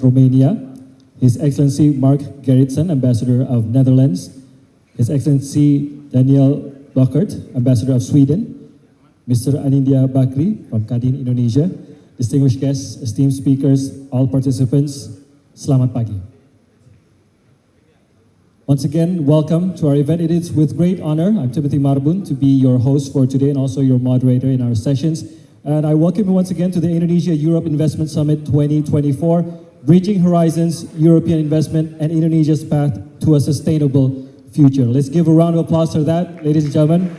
Romania, His Excellency Mark Gerritsen, Ambassador of Netherlands, His Excellency Daniel Blockert, Ambassador of Sweden, Mr. Anindya Bakri from Kadin, Indonesia, distinguished guests, esteemed speakers, all participants, selamat pagi. Once again, welcome to our event. It is with great honor, I'm Timothy Marbun, to be your host for today and also your moderator in our sessions. And I welcome you once again to the Indonesia-Europe Investment Summit 2024, Bridging Horizons, European Investment, and Indonesia's Path to a Sustainable Future. Let's give a round of applause for that, ladies and gentlemen.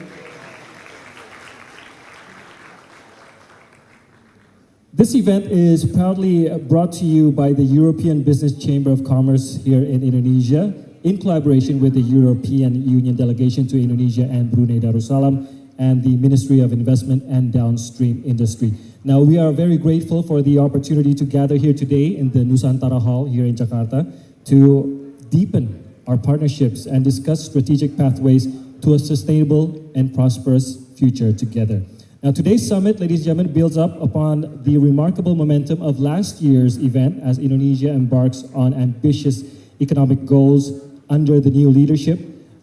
This event is proudly brought to you by the European Business Chamber of Commerce here in Indonesia, in collaboration with the European Union delegation to Indonesia and Brunei Darussalam, and the Ministry of Investment and Downstream Industry. Now, we are very grateful for the opportunity to gather here today in the Nusantara Hall here in Jakarta to deepen our partnerships and discuss strategic pathways to a sustainable and prosperous future together. Now, today's summit, ladies and gentlemen, builds up upon the remarkable momentum of last year's event as Indonesia embarks on ambitious economic goals under the new leadership.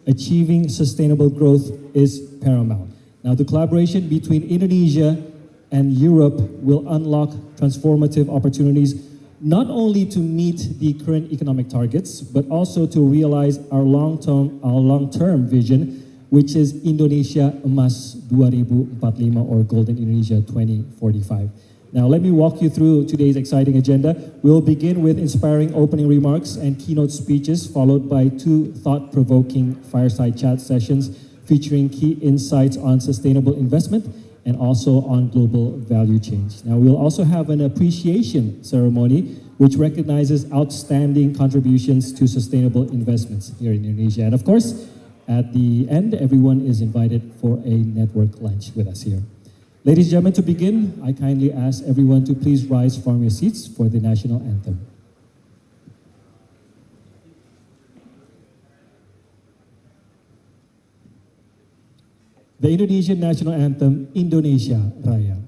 Achieving sustainable growth is paramount. Now, the collaboration between Indonesia and Europe will unlock transformative opportunities, not only to meet the current economic targets, but also to realize our long-term vision, which is Indonesia Emas 2045 or Golden Indonesia 2045. Now, let me walk you through today's exciting agenda. We'll begin with inspiring opening remarks and keynote speeches, followed by two thought-provoking fireside chat sessions featuring key insights on sustainable investment and also on global value change. Now, we'll also have an appreciation ceremony which recognizes outstanding contributions to sustainable investments here in Indonesia. And of course, at the end, everyone is invited for a network lunch with us here. Ladies and gentlemen, to begin, I kindly ask everyone to please rise from your seats for the national anthem. The Indonesian national anthem, Indonesia Raya.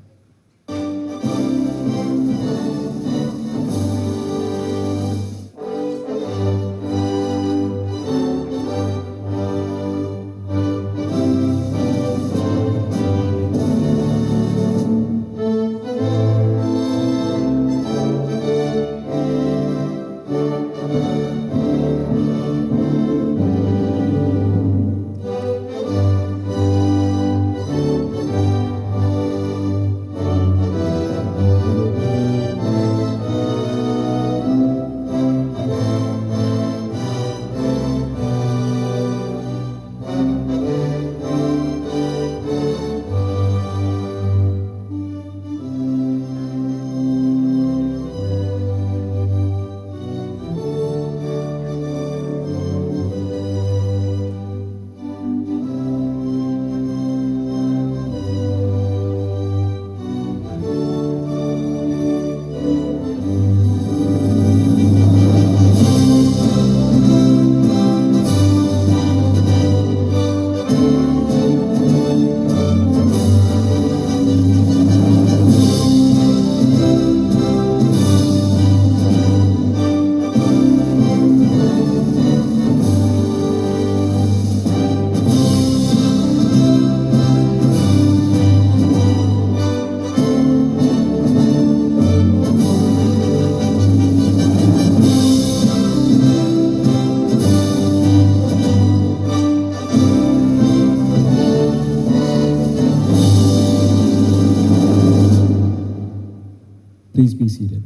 Please be seated.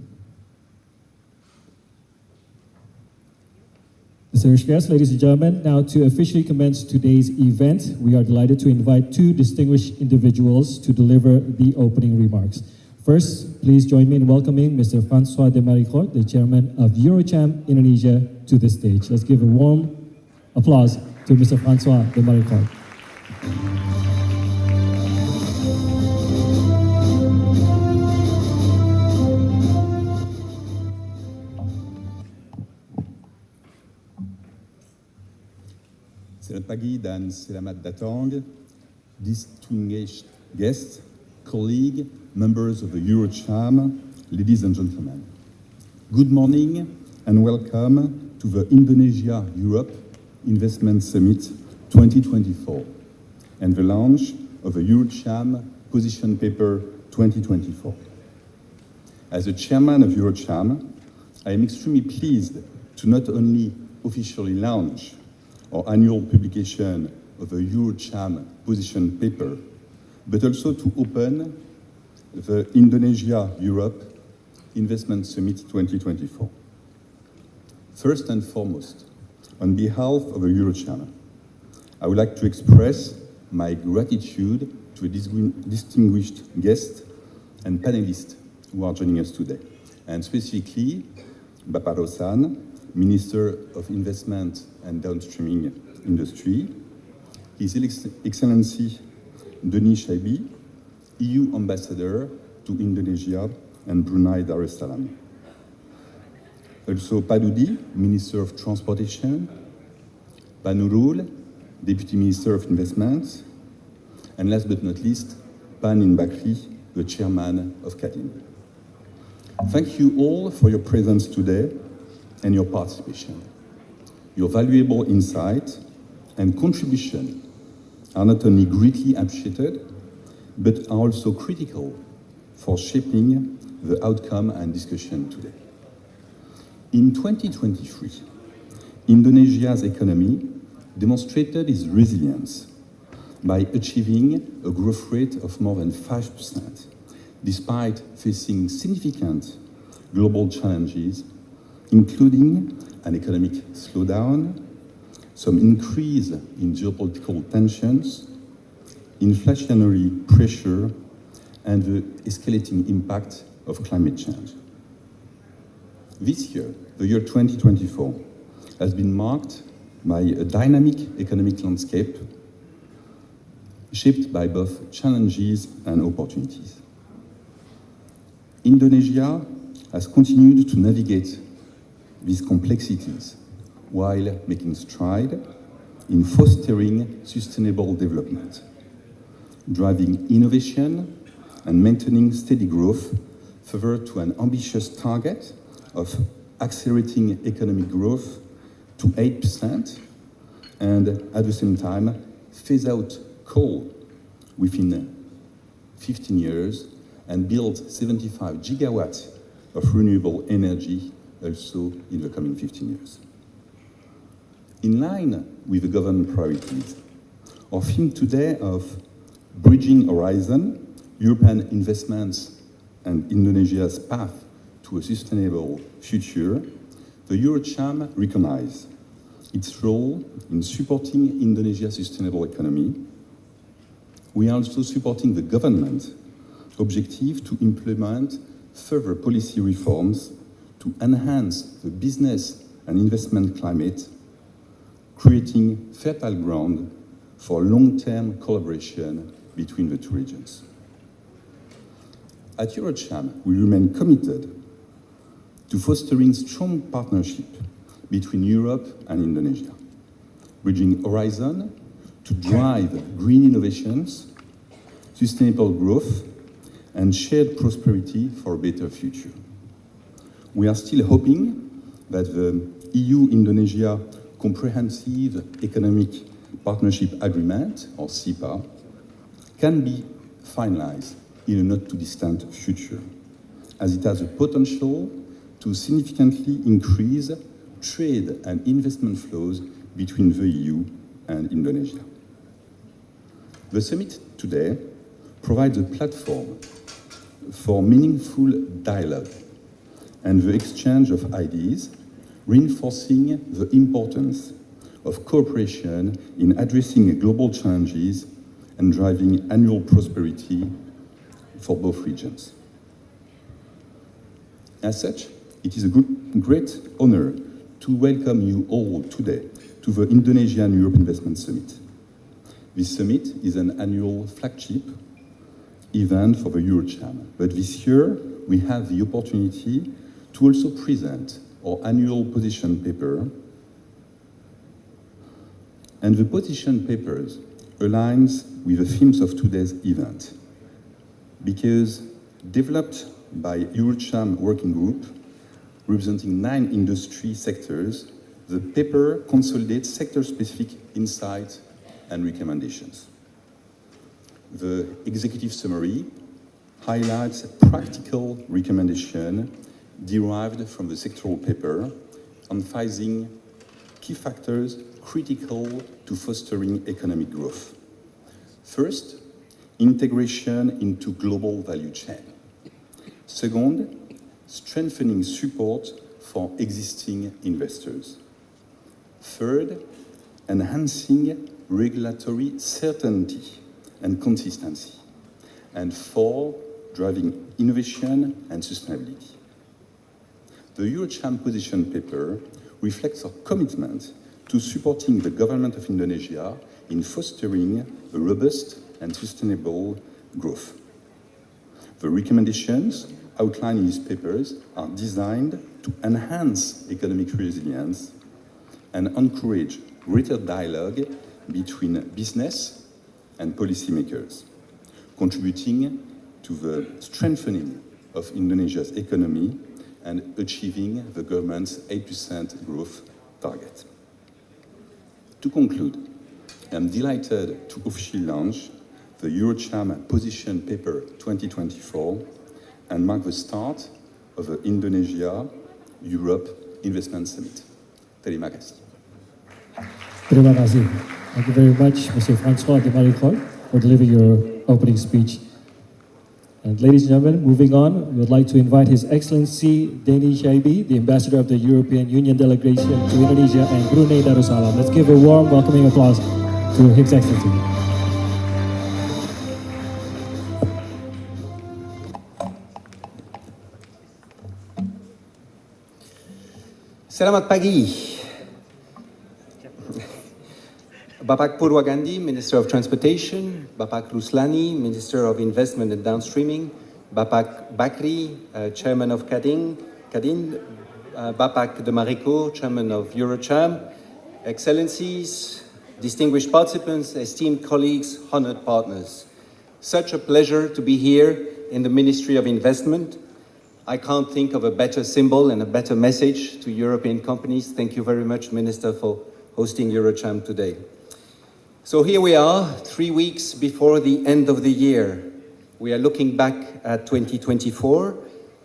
Distinguished guests, ladies and gentlemen, now to officially commence today's event, we are delighted to invite two distinguished individuals to deliver the opening remarks. First, please join me in welcoming Mr. François de Maricourt, the chairman of Eurocham Indonesia, to the stage. Let's give a warm applause to Mr. François de Maricourt. Selamat pagi dan selamat datang, distinguished guests, colleagues, members of the Eurocham, ladies and gentlemen. Good morning and welcome to the Indonesia-Europe Investment Summit 2024 and the launch of the EuroCham Position Paper 2024. As the chairman of EuroCham, I am extremely pleased to not only officially launch our annual publication of the EuroCham Position Paper, but also to open the Indonesia-Europe Investment Summit 2024. First and foremost, on behalf of the EuroCham, I would like to express my gratitude to a distinguished guests and panelists who are joining us today, and specifically Bapak Rosan, Minister of Investment and Downstreaming Industry, His Excellency Denis Shaibi, EU Ambassador to Indonesia and Brunei Darussalam. Also Padudi, Minister of Transportation, Panurul, Deputy Minister of Investment, and last but not least, Panin Bakri, the Chairman of CADIM. Thank you all for your presence today and your participation. Your valuable insight and contribution are not only greatly appreciated, but are also critical for shaping the outcome and discussion today. In 2023, Indonesia's economy demonstrated its resilience by achieving a growth rate of more than 5%, despite facing significant global challenges, including an economic slowdown, some increase in geopolitical tensions, inflationary pressure, and the escalating impact of climate change. This year, the year 2024, has been marked by a dynamic economic landscape shaped by both challenges and opportunities. Indonesia has continued to navigate these complexities while making stride in fostering sustainable development, driving innovation and maintaining steady growth further to an ambitious target of accelerating economic growth to 8% and at the same time phase out coal within 15 years and build 75 gigawatts of renewable energy also in the coming 15 years. In line with the government priorities, our theme today of Bridging Horizon, European investments and Indonesia's path to a sustainable future, the EuroCham recognizes its role in supporting Indonesia's sustainable economy. We are also supporting the government objective to implement further policy reforms to enhance the business and investment climate, creating fertile ground for long-term collaboration between the two regions. At EuroCham, we remain committed to fostering strong partnership between Europe and Indonesia, bridging horizon to drive green innovations, sustainable growth, and shared prosperity for a better future. We are still hoping that the EU-Indonesia Comprehensive Economic Partnership Agreement, or CEPA, can be finalized in a not-too-distant future, as it has the potential to significantly increase trade and investment flows between the EU and Indonesia. The summit today provides a platform for meaningful dialogue and the exchange of ideas, reinforcing the importance of cooperation in addressing global challenges and driving annual prosperity for both regions. As such, it is a great honor to welcome you all today to the Indonesia-Europe Investment Summit. This summit is an annual flagship event for the EuroCham, but this year we have the opportunity to also present our annual position paper, and the position papers aligns with the themes of today's event, because developed by EuroCham Working Group representing 9 industry sectors, the paper consolidates sector-specific insights and recommendations. The executive summary highlights practical recommendations derived from the sectoral paper, emphasizing key factors critical to fostering economic growth. First, integration into global value chain. Second, strengthening support for existing investors. Third, enhancing regulatory certainty and consistency. And four, driving innovation and sustainability. The Eurocham position paper reflects our commitment to supporting the government of Indonesia in fostering a robust and sustainable growth. The recommendations outlined in these papers are designed to enhance economic resilience and encourage greater dialogue between business and policymakers, contributing to the strengthening of Indonesia's economy and achieving the government's 8% growth target. To conclude, I'm delighted to officially launch the Eurocham Position Paper 2024 and mark the start of the Indonesia-Europe Investment Summit. Terima kasih. Terima kasih. Thank you very much, Monsieur François de Maricourt, for delivering your opening speech. And ladies and gentlemen, moving on, we would like to invite His Excellency Denny Shaibi, the Ambassador of the European Union Delegation to Indonesia and Brunei Darussalam. Let's give a warm welcoming applause to His Excellency. Selamat pagi. Bapak Purwagandhi, Minister of Transportation, Bapak Ruslani, Minister of Investment and Downstreaming, Bapak Bakri, Chairman of Kadin, Bapak de Maricourt, Chairman of Eurocham, Excellencies, distinguished participants, esteemed colleagues, honored partners. Such a pleasure to be here in the Ministry of Investment. I can't think of a better symbol and a better message to European companies. Thank you very much, Minister, for hosting Eurocham today. So here we are, 3 weeks before the end of the year. We are looking back at 2024,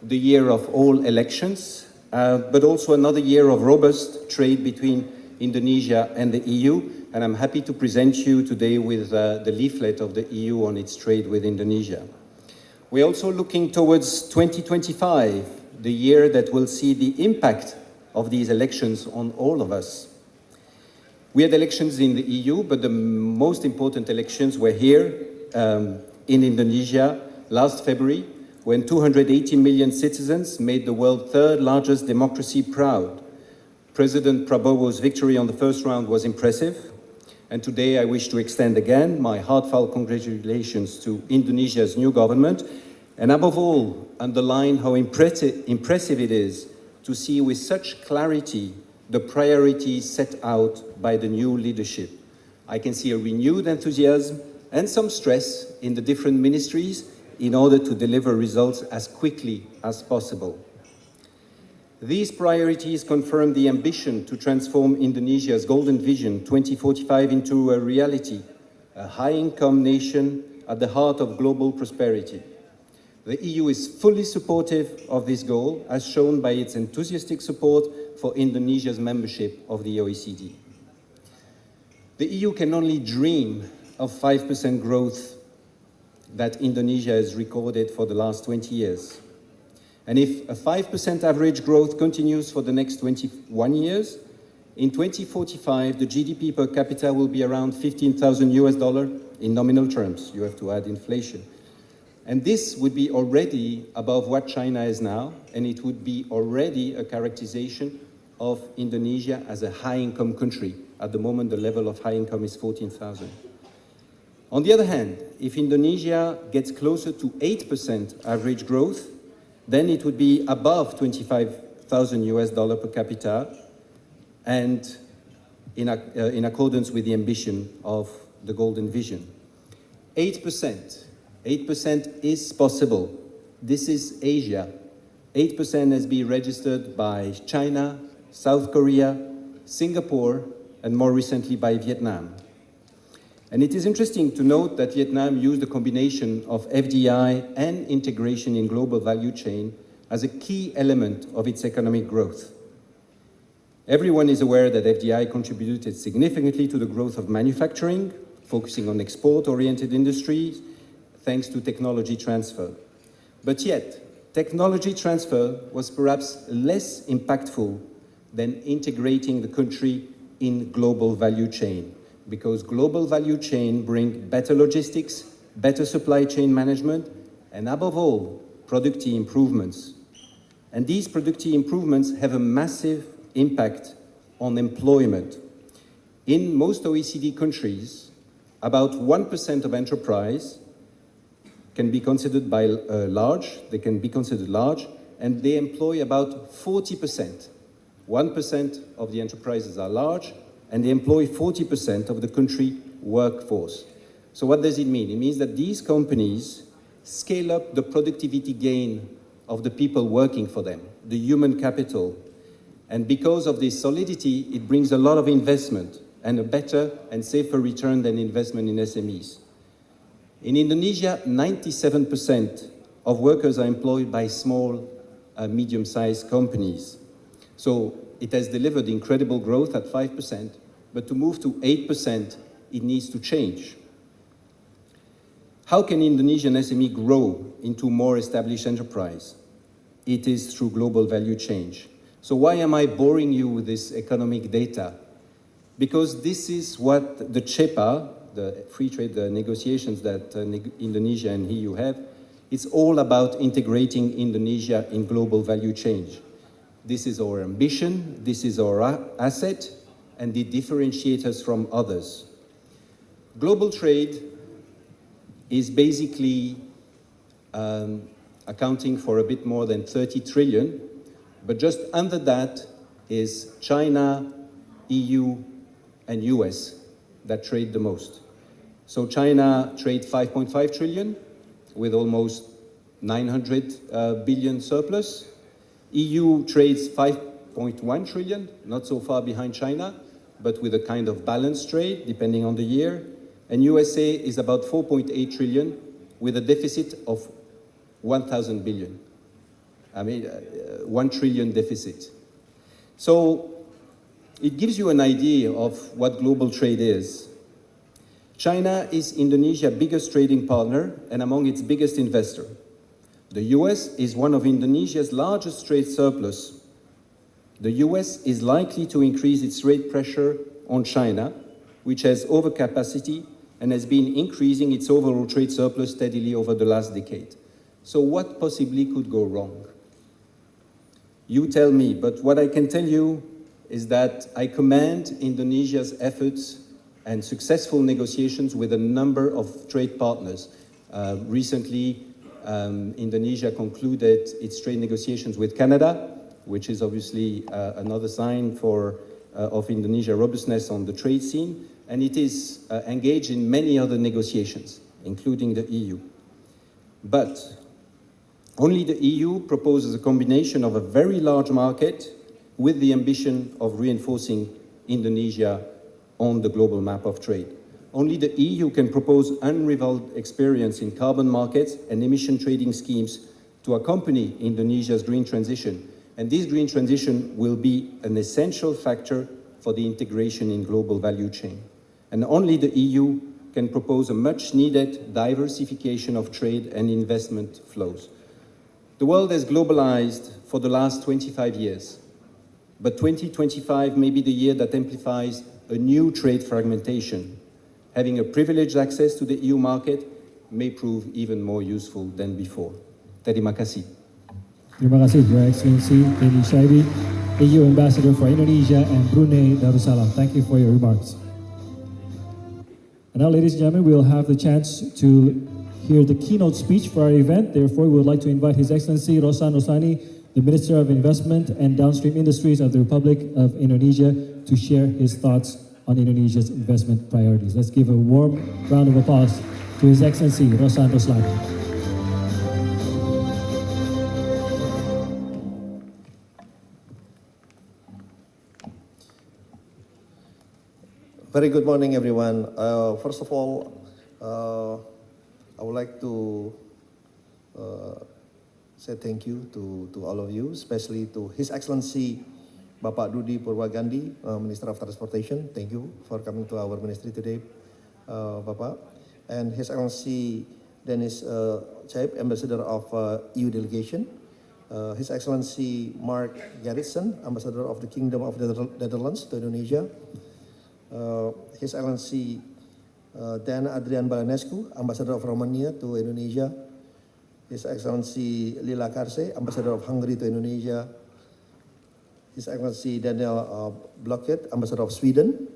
the year of all elections, but also another year of robust trade between Indonesia and the EU. And I'm happy to present you today with the leaflet of the EU on its trade with Indonesia. We're also looking towards 2025, the year that will see the impact of these elections on all of us. We had elections in the EU, but the most important elections were here in Indonesia last February, when 280 million citizens made the world's third largest democracy proud. President Prabowo's victory on the first round was impressive. And today I wish to extend again my heartfelt congratulations to Indonesia's new government, and above all, underline how impressive it is to see with such clarity the priorities set out by the new leadership. I can see a renewed enthusiasm and some stress in the different ministries in order to deliver results as quickly as possible. These priorities confirm the ambition to transform Indonesia's Golden Vision 2045 into a reality, a high-income nation at the heart of global prosperity. The EU is fully supportive of this goal, as shown by its enthusiastic support for Indonesia's membership of the OECD. The EU can only dream of 5% growth that Indonesia has recorded for the last 20 years. And if a 5% average growth continues for the next 21 years, in 2045, the GDP per capita will be around $15,000 in nominal terms. You have to add inflation. And this would be already above what China is now, and it would be already a characterization of Indonesia as a high-income country. At the moment, the level of high income is 14,000. On the other hand, if Indonesia gets closer to 8% average growth, then it would be above $25,000 per capita, and in accordance with the ambition of the Golden Vision. 8% is possible. This is Asia. 8% has been registered by China, South Korea, Singapore, and more recently by Vietnam. And it is interesting to note that Vietnam used a combination of FDI and integration in global value chain as a key element of its economic growth. Everyone is aware that FDI contributed significantly to the growth of manufacturing, focusing on export-oriented industries, thanks to technology transfer. But yet, technology transfer was perhaps less impactful than integrating the country in global value chain, because global value chain bring better logistics, better supply chain management, and above all, productivity improvements. And these productivity improvements have a massive impact on employment. In most OECD countries, about 1% of enterprise can be considered they can be considered large, and they employ about 40%. 1% of the enterprises are large, and they employ 40% of the country workforce. So what does it mean? It means that these companies scale up the productivity gain of the people working for them, the human capital. And because of this solidity, it brings a lot of investment and a better and safer return than investment in SMEs. In Indonesia, 97% of workers are employed by small, medium-sized companies. So it has delivered incredible growth at 5%, but to move to 8%, it needs to change. How can Indonesian SME grow into more established enterprise? It is through global value change. So why am I boring you with this economic data? Because this is what the CEPA, the free trade negotiations that Indonesia and EU have, it's all about integrating Indonesia in global value change. This is our ambition, this is our asset, and it differentiates us from others. Global trade is basically accounting for a bit more than 30 trillion, but just under that is China, EU, and US that trade the most. So China trade 5.5 trillion with almost 900 billion surplus. EU trades 5.1 trillion, not so far behind China, but with a kind of balanced trade depending on the year. And USA is about 4.8 trillion with a deficit of 1,000 billion. I mean, 1 trillion deficit. So it gives you an idea of what global trade is. China is Indonesia's biggest trading partner and among its biggest investor. The US is one of Indonesia's largest trade surplus. The US is likely to increase its trade pressure on China, which has overcapacity and has been increasing its overall trade surplus steadily over the last decade. So what possibly could go wrong? You tell me, but what I can tell you is that I commend Indonesia's efforts and successful negotiations with a number of trade partners. Recently, Indonesia concluded its trade negotiations with Canada, which is obviously another sign of Indonesia's robustness on the trade scene, and it is engaged in many other negotiations, including the EU. But only the EU proposes a combination of a very large market with the ambition of reinforcing Indonesia on the global map of trade. Only the EU can propose unrivaled experience in carbon markets and emission trading schemes to accompany Indonesia's green transition. And this green transition will be an essential factor for the integration in global value chain. And only the EU can propose a much needed diversification of trade and investment flows. The world has globalized for the last 25 years, but 2025 may be the year that amplifies a new trade fragmentation. Having a privileged access to the EU market may prove even more useful than before. Terima kasih. Terima kasih, Your Excellency Denny Shaibi, EU Ambassador for Indonesia and Brunei Darussalam. Thank you for your remarks. And now, ladies and gentlemen, we'll have the chance to hear the keynote speech for our event. Therefore, we would like to invite His Excellency Rosan Roslani, the Minister of Investment and Downstream Industries of the Republic of Indonesia, to share his thoughts on Indonesia's investment priorities. Let's give a warm round of applause to His Excellency Rosan Roslani. Very good morning, everyone. First of all, I would like to say thank you to all of you, especially to His Excellency Bapak Dudi Purwagandi, Minister of Transportation. Thank you for coming to our ministry today, Bapak. And His Excellency Dennis Chaib, Ambassador of EU Delegation. His Excellency Mark Garrison, Ambassador of the Kingdom of the Netherlands to Indonesia. His Excellency Dan Adrian Balanescu, Ambassador of Romania to Indonesia. His Excellency Lila Karse, Ambassador of Hungary to Indonesia. His Excellency Daniel Blockett, Ambassador of Sweden.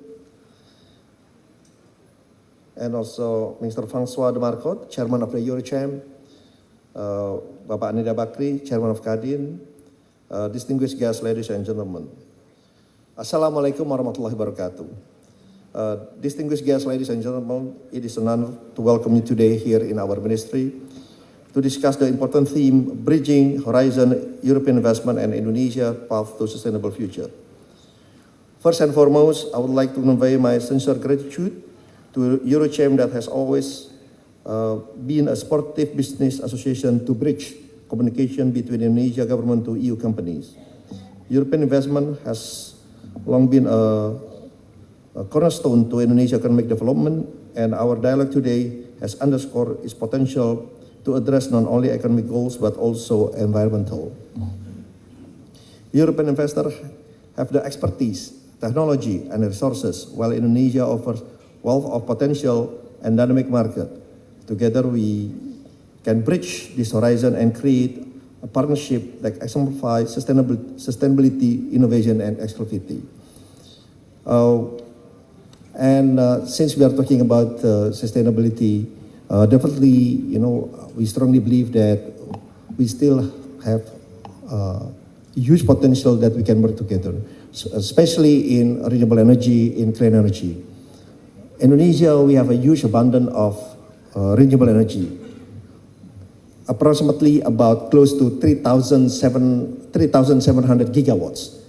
And also Mr. François de Marcotte, Chairman of the Eurocham. Bapak Anida Bakri, Chairman of Kadin. Distinguished guests, ladies and gentlemen. Assalamualaikum warahmatullahi wabarakatuh. Distinguished guests, ladies and gentlemen, it is an honor to welcome you today here in our ministry to discuss the important theme, Bridging Horizon European Investment and Indonesia Path to Sustainable Future. First and foremost, I would like to convey my sincere gratitude to Eurocham that has always been a sportive business association to bridge communication between Indonesia government to EU companies. European investment has long been a cornerstone to Indonesia economic development, and our dialogue today has underscored its potential to address not only economic goals but also environmental. European investors have the expertise, technology, and resources, while Indonesia offers wealth of potential and dynamic market. Together, we can bridge this horizon and create a partnership that exemplifies sustainability, innovation, and exclusivity. Since we are talking about sustainability, definitely, we strongly believe that we still have huge potential that we can work together, especially in renewable energy, in clean energy. Indonesia, we have a huge abundance of renewable energy, approximately about close to 3,700 gigawatts.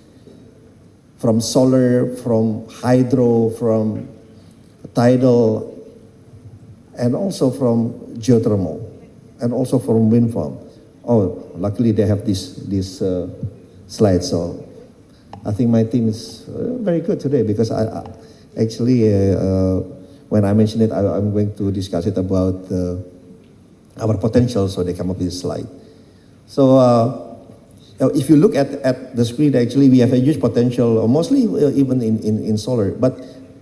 From solar, from hydro, from tidal, and also from geothermal, and also from wind farm. Oh, luckily they have this slide, so I think my team is very good today because I actually, when I mention it, I'm going to discuss it about our potential, so they come up with this slide. So, if you look at the screen, actually, we have a huge potential, mostly even in solar. But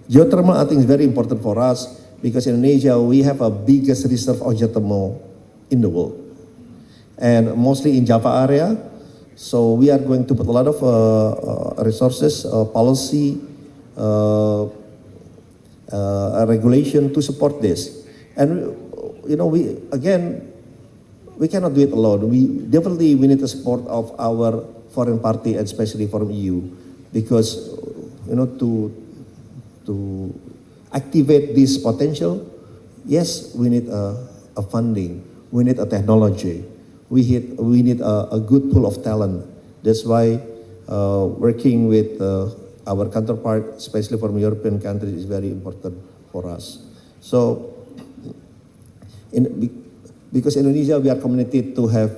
geothermal, I think, is very important for us because in Indonesia, we have a biggest reserve of geothermal in the world. And mostly in Java area. So we are going to put a lot of resources, policy, regulation to support this. And, we cannot do it alone. We need the support of our foreign party, and especially from EU, because to activate this potential, yes, we need a funding, we need a technology, we need a good pool of talent. That's why working with our counterpart, especially from European countries, is very important for us. So, because Indonesia, we are committed to have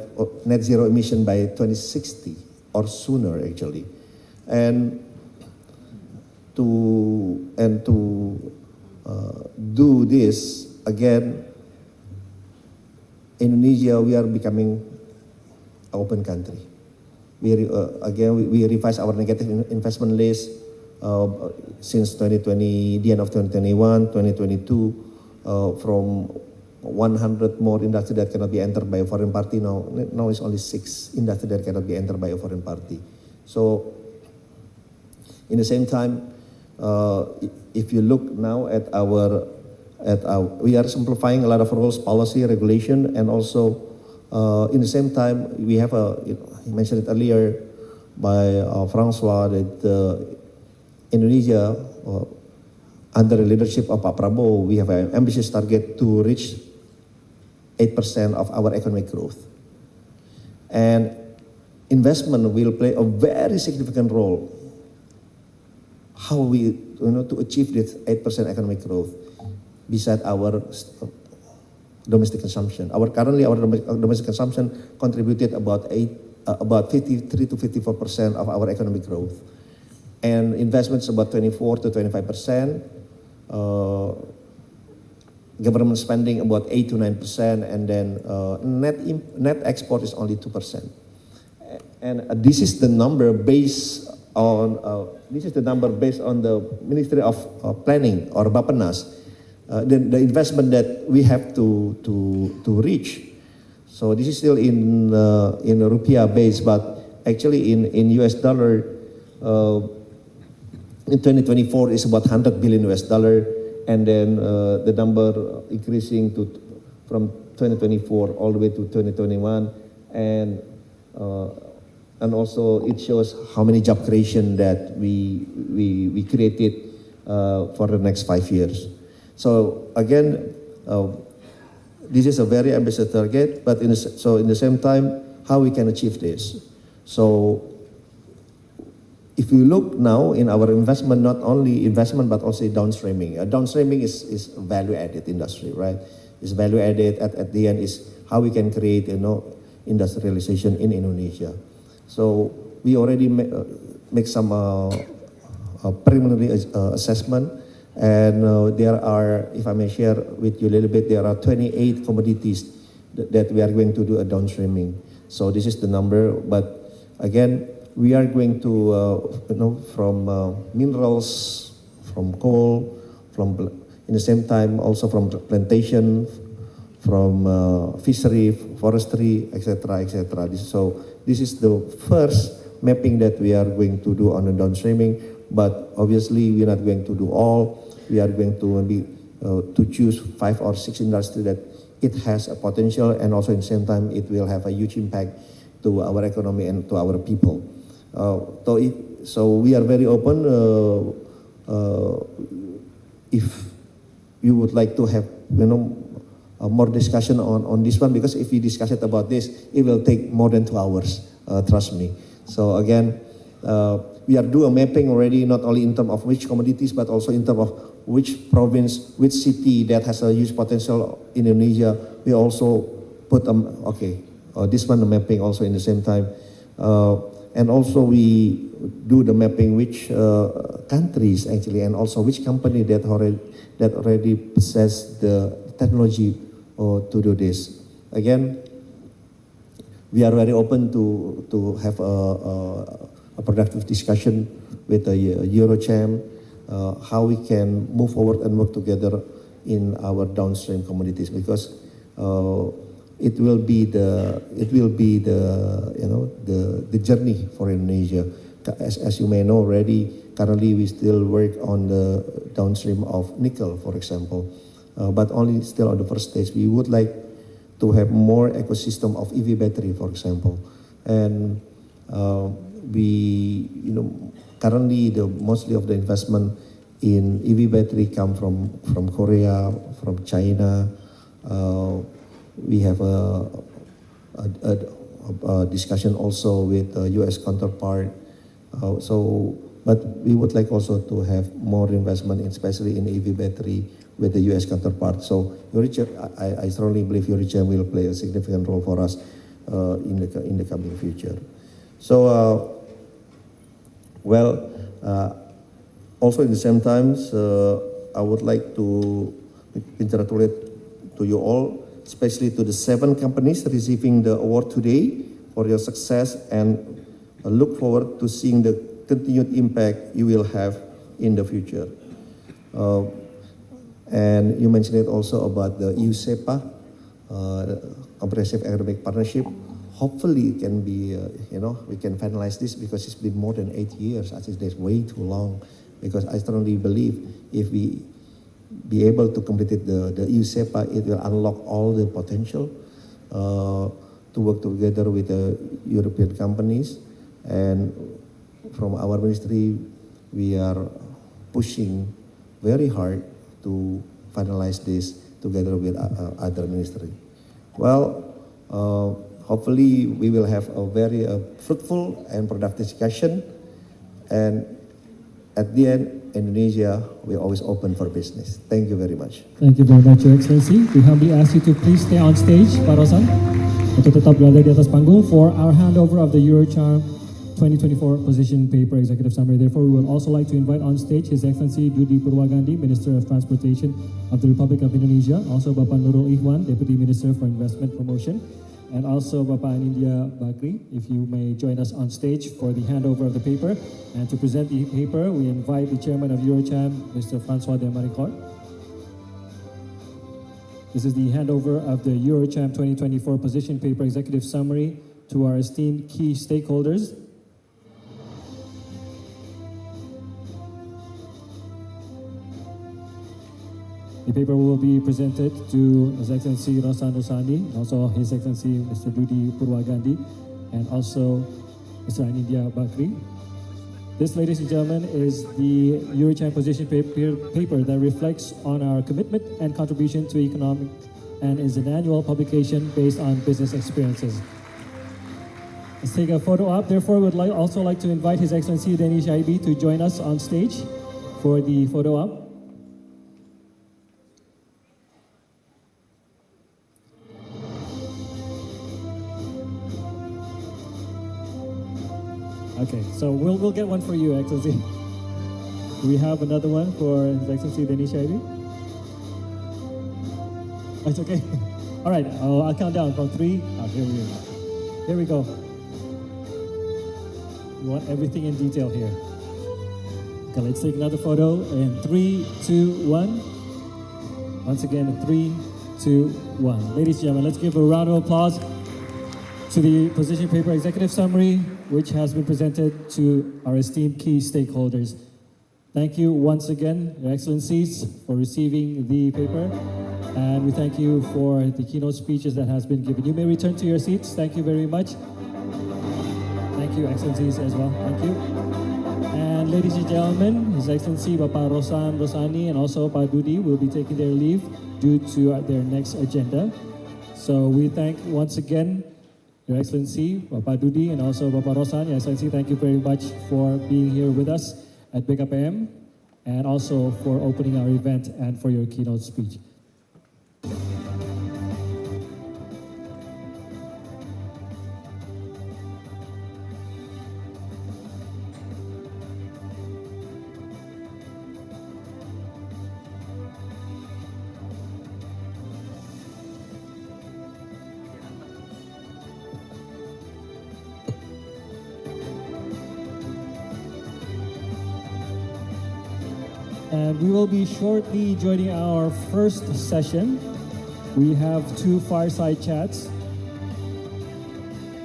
net zero emission by 2060 or sooner, actually, and to do this again, Indonesia, we are becoming an open country. We revised our negative investment list since 2020, the end of 2021, 2022, from 100 more industry that cannot be entered by a foreign party. Now it's only 6 industry that cannot be entered by a foreign party. So, in the same time, if you look now at our, we are simplifying a lot of rules, policy, regulation, and also in the same time we have you mentioned it earlier by François that Indonesia, under the leadership of Pak Prabowo, we have an ambitious target to reach 8% of our economic growth. And investment will play a very significant role. how we to achieve this 8% economic growth beside our domestic consumption. Currently our domestic consumption contributed about 53 to 54% of our economic growth, and investments about 24 to 25%. Government spending about 8 to 9%, and then net export is only 2%. And this is the number based on the Ministry of Planning or Bappenas, the investment that we have to reach. So this is still in rupiah base, but actually in US dollar, in 2024 is about 100 billion US dollar, and then the number increasing from 2024 all the way to 2021, and also it shows how many job creation that we created for the next 5 years. So again, this is a very ambitious target, but in the same time, how we can achieve this? So if you look now in our investment, not only investment but also downstreaming. Downstreaming is value-added industry, right? It's value-added. At the end is how we can create industrialization in Indonesia. So we already make some preliminary assessment, and there are, if I may share with you a little bit, there are 28 commodities that we are going to do a downstreaming. So this is the number, but again, we are going to, from minerals, from coal, in the same time also from plantation, from fishery, forestry, etc., etc. So this is the first mapping that we are going to do on the downstreaming, but obviously we are not going to do all. We are going to maybe to choose 5 or 6 industries that it has a potential, and also in the same time it will have a huge impact to our economy and to our people. So we are very open. If you would like to have more discussion on this one, because if we discuss it about this, it will take more than 2 hours. Trust me. So again, we are doing a mapping already, not only in terms of which commodities, but also in terms of which province, which city that has a huge potential in Indonesia. We also put this one the mapping also in the same time. And also we do the mapping which countries actually, and also which company that already possess the technology to do this. Again, we are very open to have a productive discussion with the Eurochamp, how we can move forward and work together in our downstream commodities, because it will be the journey for Indonesia. As you may know already, currently we still work on the downstream of nickel, for example, but only still on the first stage. We would like to have more ecosystem of EV battery, for example, and we currently mostly of the investment in EV battery come from Korea, from China. We have a discussion also with U.S. counterpart. But we would like also to have more investment, especially in EV battery, with the U.S. counterpart. So I strongly believe Eurochamp will play a significant role for us in the coming future. So, also in the same times, I would like to congratulate to you all, especially to the 7 companies receiving the award today for your success, and I look forward to seeing the continued impact you will have in the future. And you mentioned it also about the EU-SEPA, Comprehensive Economic Partnership. Hopefully it can be, we can finalize this, because it's been more than 8 years. I think that's way too long, because I strongly believe if we be able to complete the EU-SEPA, it will unlock all the potential to work together with the European companies. And from our ministry, we are pushing very hard to finalize this together with other ministry. Hopefully we will have a very fruitful and productive discussion. And at the end, Indonesia, we're always open for business. Thank you very much. Thank you very much, Your Excellency. We humbly ask you to please stay on stage, Pak Rosan, untuk tetap berada di atas panggung for our handover of the Eurocharm 2024 Position Paper Executive Summary. Therefore, we would also like to invite on stage His Excellency Dudi Purwagandi, Minister of Transportation of the Republic of Indonesia, also Bapak Nurul Ikhwan, Deputy Minister for Investment Promotion, and also Bapak Anindya Bakri. If you may join us on stage for the handover of the paper. And to present the paper, we invite the Chairman of Eurocharm, Mr. François de Maricourt. This is the handover of the Eurocharm 2024 Position Paper Executive Summary to our esteemed key stakeholders. The paper will be presented to His Excellency Rosan Rosani, also His Excellency Mr. Dudi Purwagandi, and also Mr. Anindya Bakri. This, ladies and gentlemen, is the Eurocharm Position paper that reflects on our commitment and contribution to economic and is an annual publication based on business experiences. Let's take a photo op. Therefore, we would also like to invite His Excellency Danish IB to join us on stage for the photo op. Okay, so we'll get one for you, Excellency. Do we have another one for His Excellency Danish IB? It's okay. All right, I'll count down from 3. Here we go. We want everything in detail here. Okay, let's take another photo in 3, 2, 1. Once again, in 3, 2, 1. Ladies and gentlemen, let's give a round of applause to the Position Paper Executive Summary, which has been presented to our esteemed key stakeholders. Thank you once again, Your Excellencies, for receiving the paper, and we thank you for the keynote speeches that has been given. You may return to your seats. Thank you very much. Thank you, Excellencies, as well. Thank you. And ladies and gentlemen, His Excellency Bapak Rosan Rosani and also Pak Dudi will be taking their leave due to their next agenda. So we thank once again Your Excellency, Bapak Dudi, and also Bapak Rosan. Your Excellency, thank you very much for being here with us at BKPM, and also for opening our event and for your keynote speech. And we will be shortly joining our first session. We have 2 fireside chats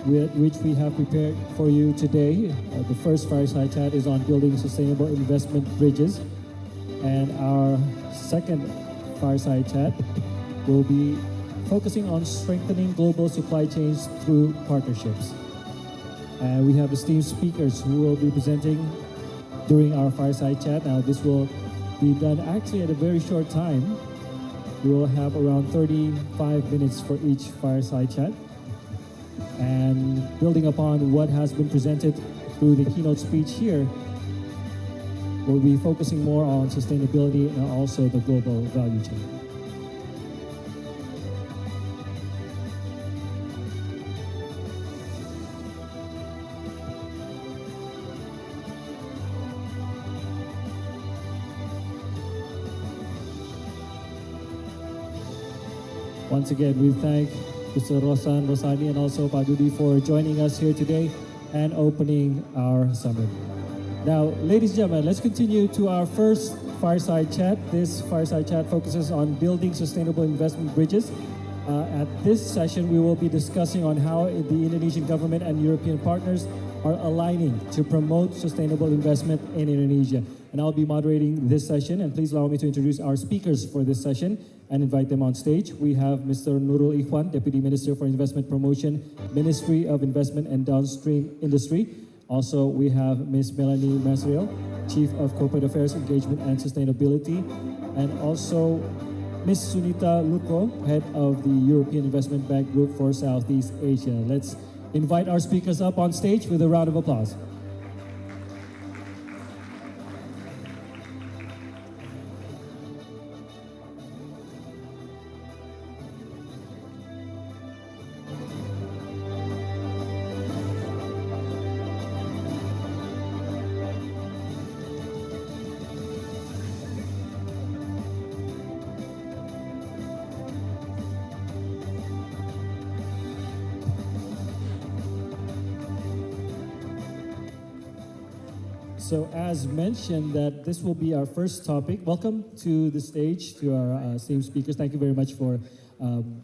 which we have prepared for you today. The first fireside chat is on building sustainable investment bridges. And our second fireside chat will be focusing on strengthening global supply chains through partnerships. And we have esteemed speakers who will be presenting during our fireside chat. Now, this will be done actually at a very short time. We will have around 35 minutes for each fireside chat. And building upon what has been presented through the keynote speech here, we'll be focusing more on sustainability and also the global value chain. Once again, we thank Mr. Rosan Rosani and also Pak Dudi for joining us here today and opening our summit. Now, ladies and gentlemen, let's continue to our first fireside chat. This fireside chat focuses on building sustainable investment bridges. At this session, we will be discussing on how the Indonesian government and European partners are aligning to promote sustainable investment in Indonesia. And I'll be moderating this session, and please allow me to introduce our speakers for this session and invite them on stage. We have Mr. Nurul Ikhwan, Deputy Minister for Investment Promotion, Ministry of Investment and Downstream Industry. Also, we have Ms. Melanie Ministerial, Chief of Corporate Affairs, Engagement and Sustainability, and also Ms. Sunita Luko, Head of the European Investment Bank Group for Southeast Asia. Let's invite our speakers up on stage with a round of applause. So as mentioned, that this will be our first topic. Welcome to the stage to our esteemed speakers. Thank you very much for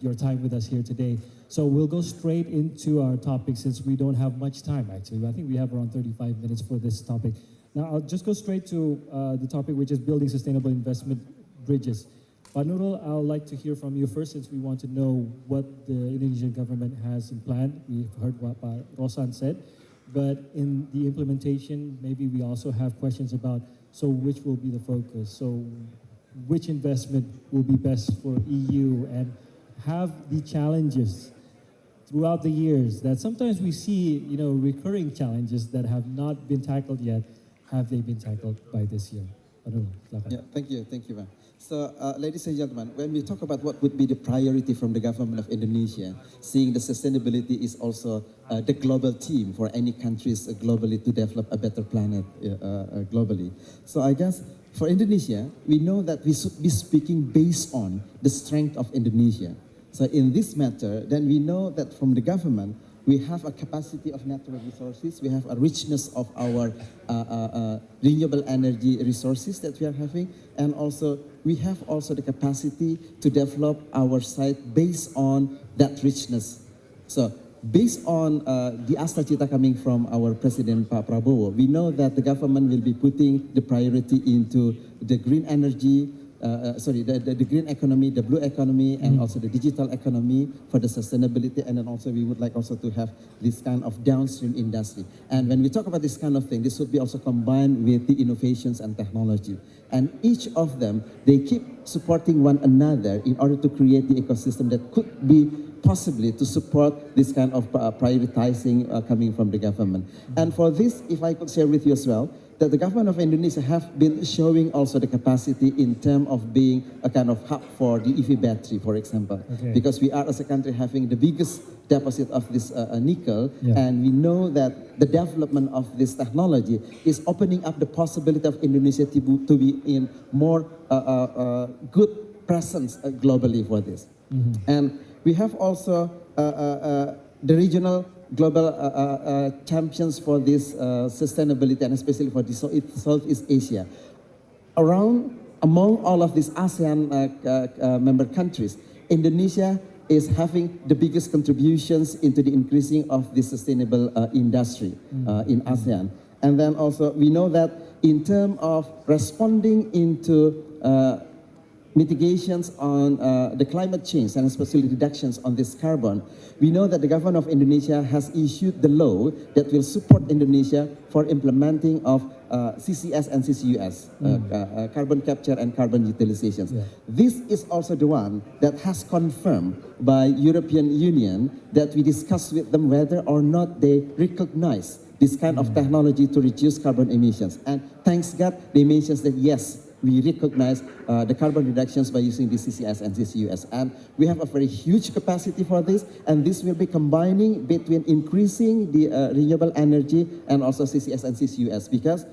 your time with us here today. So we'll go straight into our topic since we don't have much time actually. I think we have around 35 minutes for this topic. Now I'll just go straight to the topic, which is building sustainable investment bridges. Pak Nurul, I would like to hear from you first since we want to know what the Indonesian government has in plan. We've heard what Pak Rosan said. But in the implementation, maybe we also have questions about, so which will be the focus? So which investment will be best for EU, and have the challenges throughout the years that sometimes we see, recurring challenges that have not been tackled yet, have they been tackled by this year? Yeah, thank you, ma'am. So, ladies and gentlemen, when we talk about what would be the priority from the government of Indonesia, seeing the sustainability is also the global theme for any countries globally to develop a better planet globally. So I guess for Indonesia, we know that we should be speaking based on the strength of Indonesia. So in this matter, then we know that from the government, we have a capacity of natural resources, we have a richness of our renewable energy resources that we are having, and also we have also the capacity to develop our site based on that richness. So based on the Asta Cita coming from our President Pak Prabowo, we know that the government will be putting the priority into the green energy, the green economy, the blue economy, and also the digital economy for the sustainability. And then also we would like also to have this kind of downstream industry. And when we talk about this kind of thing, this would be also combined with the innovations and technology. And each of them, they keep supporting one another in order to create the ecosystem that could be possibly to support this kind of prioritizing coming from the government. And for this, if I could share with you as well, that the government of Indonesia have been showing also the capacity in terms of being a kind of hub for the EV battery, for example. Okay. Because we are as a country having the biggest deposit of this nickel, and we know that the development of this technology is opening up the possibility of Indonesia to be in more good presence globally for this. And we have also the regional global champions for this sustainability, and especially for this Southeast Asia. Among all of these ASEAN member countries, Indonesia is having the biggest contributions into the increasing of the sustainable industry in ASEAN. And then also we know that in terms of responding into mitigations on the climate change and especially reductions on this carbon, we know that the government of Indonesia has issued the law that will support Indonesia for implementing of CCS and CCUS, carbon capture and carbon utilizations. Yeah. This is also the one that has confirmed by European Union that we discussed with them whether or not they recognize this kind of technology to reduce carbon emissions. And thanks God, they mentioned that yes, we recognize the carbon reductions by using the CCS and CCUS. And we have a very huge capacity for this, and this will be combining between increasing the renewable energy and also CCS and CCUS, because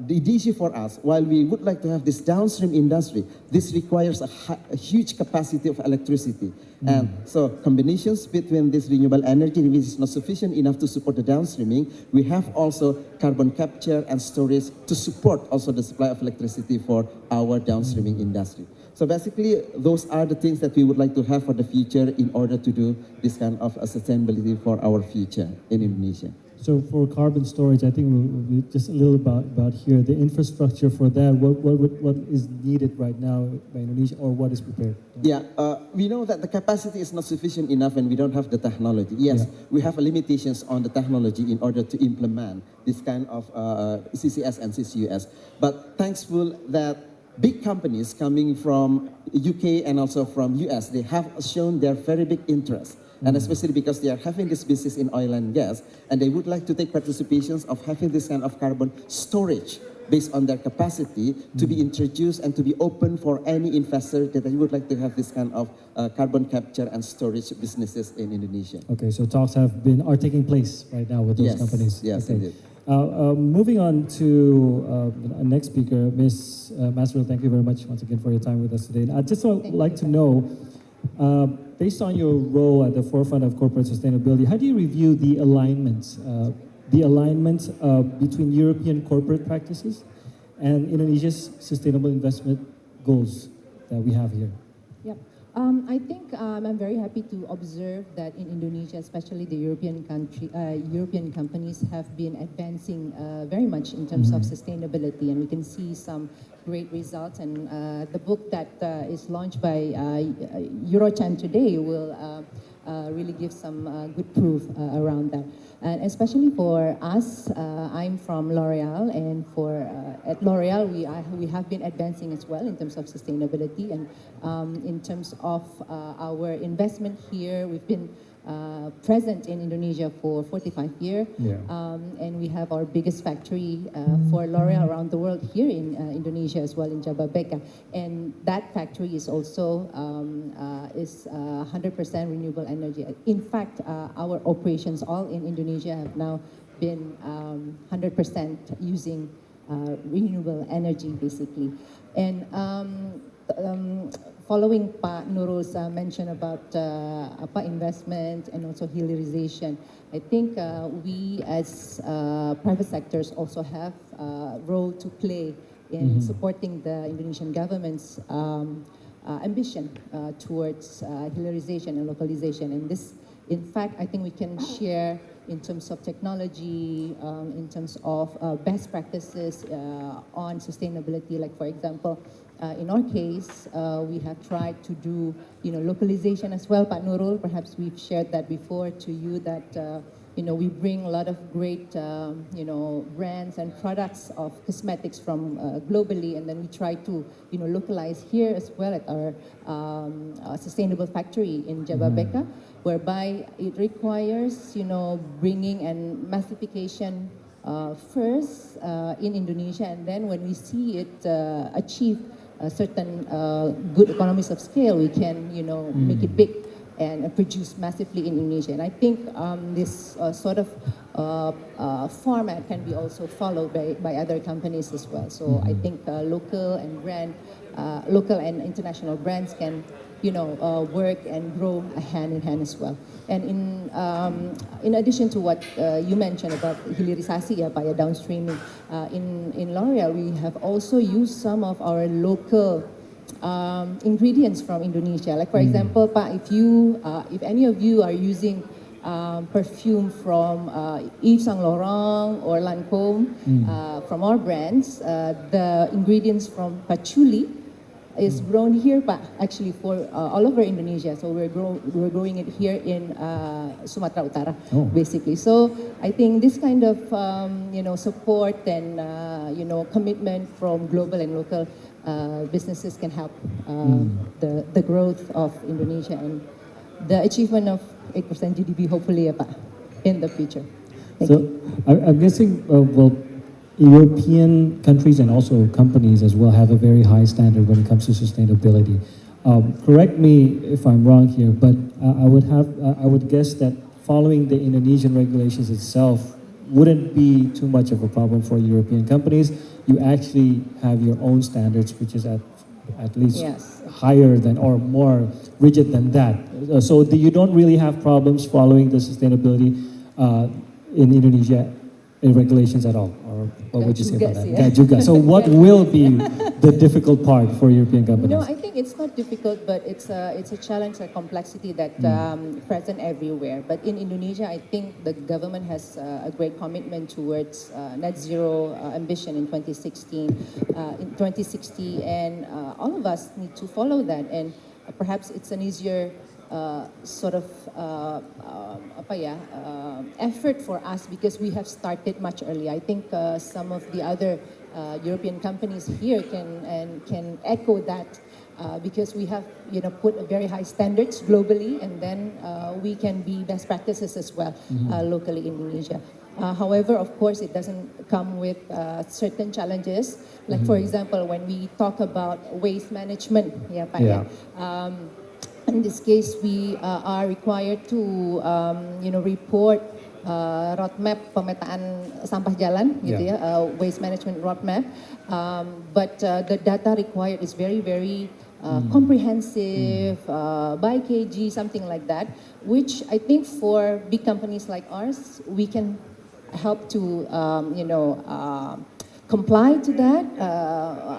the issue for us, while we would like to have this downstream industry, this requires a huge capacity of electricity. And so combinations between this renewable energy, which is not sufficient enough to support the downstreaming, we have also carbon capture and storage to support also the supply of electricity for our downstreaming industry. So basically, those are the things that we would like to have for the future in order to do this kind of sustainability for our future in Indonesia. So for carbon storage, I think we'll just a little about here, the infrastructure for that, what is needed right now by Indonesia, or what is prepared? Yeah, we know that the capacity is not sufficient enough and we don't have the technology. Yes, we have limitations on the technology in order to implement this kind of CCS and CCUS. But thankful that big companies coming from UK and also from US, they have shown their very big interest. And especially because they are having this business in oil and gas, and they would like to take participations of having this kind of carbon storage based on their capacity to be introduced and to be open for any investor that they would like to have this kind of carbon capture and storage businesses in Indonesia. Okay, so talks are taking place right now with those companies. Yes, okay. Indeed. Moving on to our next speaker, Ms. Masril, thank you very much once again for your time with us today. And I'd just like to know, based on your role at the forefront of corporate sustainability, how do you review the alignments the alignment between European corporate practices and Indonesia's sustainable investment goals that we have here? Yep. I think I'm very happy to observe that in Indonesia, especially the European companies have been advancing very much in terms of sustainability, and we can see some great results. And the book that is launched by Eurochan today will really give some good proof around that. And especially for us, I'm from L'Oreal, and at L'Oreal we have been advancing as well in terms of sustainability, and in terms of our investment here, we've been present in Indonesia for 45 years, and we have our biggest factory for L'Oreal around the world here in Indonesia as well, in Jababeka, and that factory is also 100% renewable energy. In fact, our operations all in Indonesia have now been 100% using renewable energy, basically. And following Pak Nurul's mention about investment and also helirization, I think we as private sectors also have a role to play in supporting the Indonesian government's ambition towards helirization and localization. And this, in fact, I think we can share in terms of technology, in terms of best practices on sustainability. Like, for example, in our case, we have tried to do, localization as well. Pak Nurul, perhaps we've shared that before to you, that we bring a lot of great, brands and products of cosmetics from globally, and then we try to, localize here as well at our sustainable factory in Jababeka, whereby it requires, bringing and massification first in Indonesia, and then when we see it achieve a certain good economies of scale, we can, make it big and produce massively in Indonesia. And I think this sort of format can be also followed by other companies as well. So I think local and international brands can, work and grow hand in hand as well. And in addition to what you mentioned about hilirisasi by downstreaming, in L'Oreal we have also used some of our local ingredients from Indonesia. Like, for example, Pak, if any of you are using perfume from Yves Saint Laurent or Lancôme, from our brands, the ingredients from patchouli is grown here, but actually for all over Indonesia. So we're growing it here in Sumatera Utara, basically. So I think this kind of support and commitment from global and local businesses can help the growth of Indonesia and the achievement of 8% GDP, hopefully, in the future. Thank you. I'm guessing, European countries and also companies as well have a very high standard when it comes to sustainability. Correct me if I'm wrong here, but I would guess that following the Indonesian regulations itself wouldn't be too much of a problem for European companies. You actually have your own standards, which is at least higher than or more rigid than that. So you don't really have problems following the sustainability in Indonesia regulations at all, or what would you say about that? Juga. So what will be the difficult part for European companies? No, I think it's not difficult, but it's a challenge, a complexity that present everywhere. But in Indonesia, I think the government has a great commitment towards net zero ambition in 2060, and all of us need to follow that. And perhaps it's an easier effort for us because we have started much earlier. I think some of the other European companies here can echo that because we have put a very high standards globally, and then we can be best practices as well locally in Indonesia. However, of course, it doesn't come with certain challenges. Like, for example, when we talk about waste management, in this case, we are required to, report roadmap pemetaan sampah jalan, waste management roadmap. But the data required is very, very comprehensive, by kg, something like that, which I think for big companies like ours, we can help to, comply to that.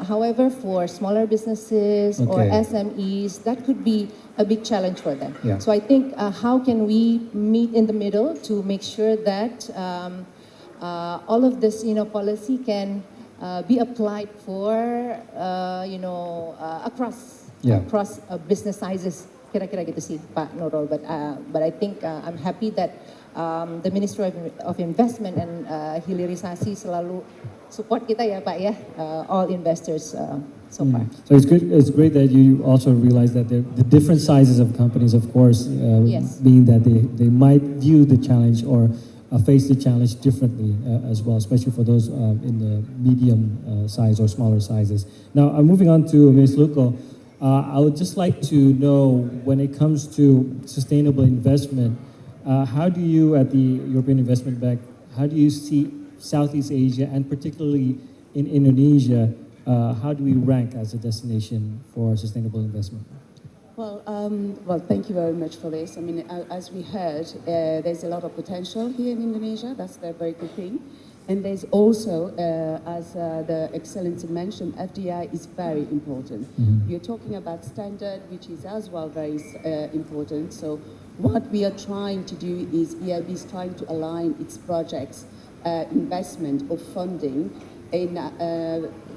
However, for smaller businesses or Okay. SMEs, that could be a big challenge for them. Yeah. So I think how can we meet in the middle to make sure that all of this, policy can be applied for, across Yeah. business sizes. Kira-kira gitu sih, Pak Nurul. But I think I'm happy that the Ministry of Investment and Hilirisasi selalu support kita ya, Pak ya, all investors so far. So it's good. It's great that you also realize that the different sizes of companies, of course, Yes. mean that they might view the challenge or face the challenge differently as well, especially for those in the medium size or smaller sizes. Now, I'm moving on to Ms. Luko. I would just like to know, when it comes to sustainable investment, how do you, at the European Investment Bank, how do you see Southeast Asia and particularly in Indonesia, how do we rank as a destination for sustainable investment? Well, thank you very much for this. I mean, as we heard, there's a lot of potential here in Indonesia. That's the very good thing. And there's also, as the Excellency mentioned, FDI is very important. You're talking about standard, which is as well very important. So what we are trying to do is EIB is trying to align its projects, investment or funding in,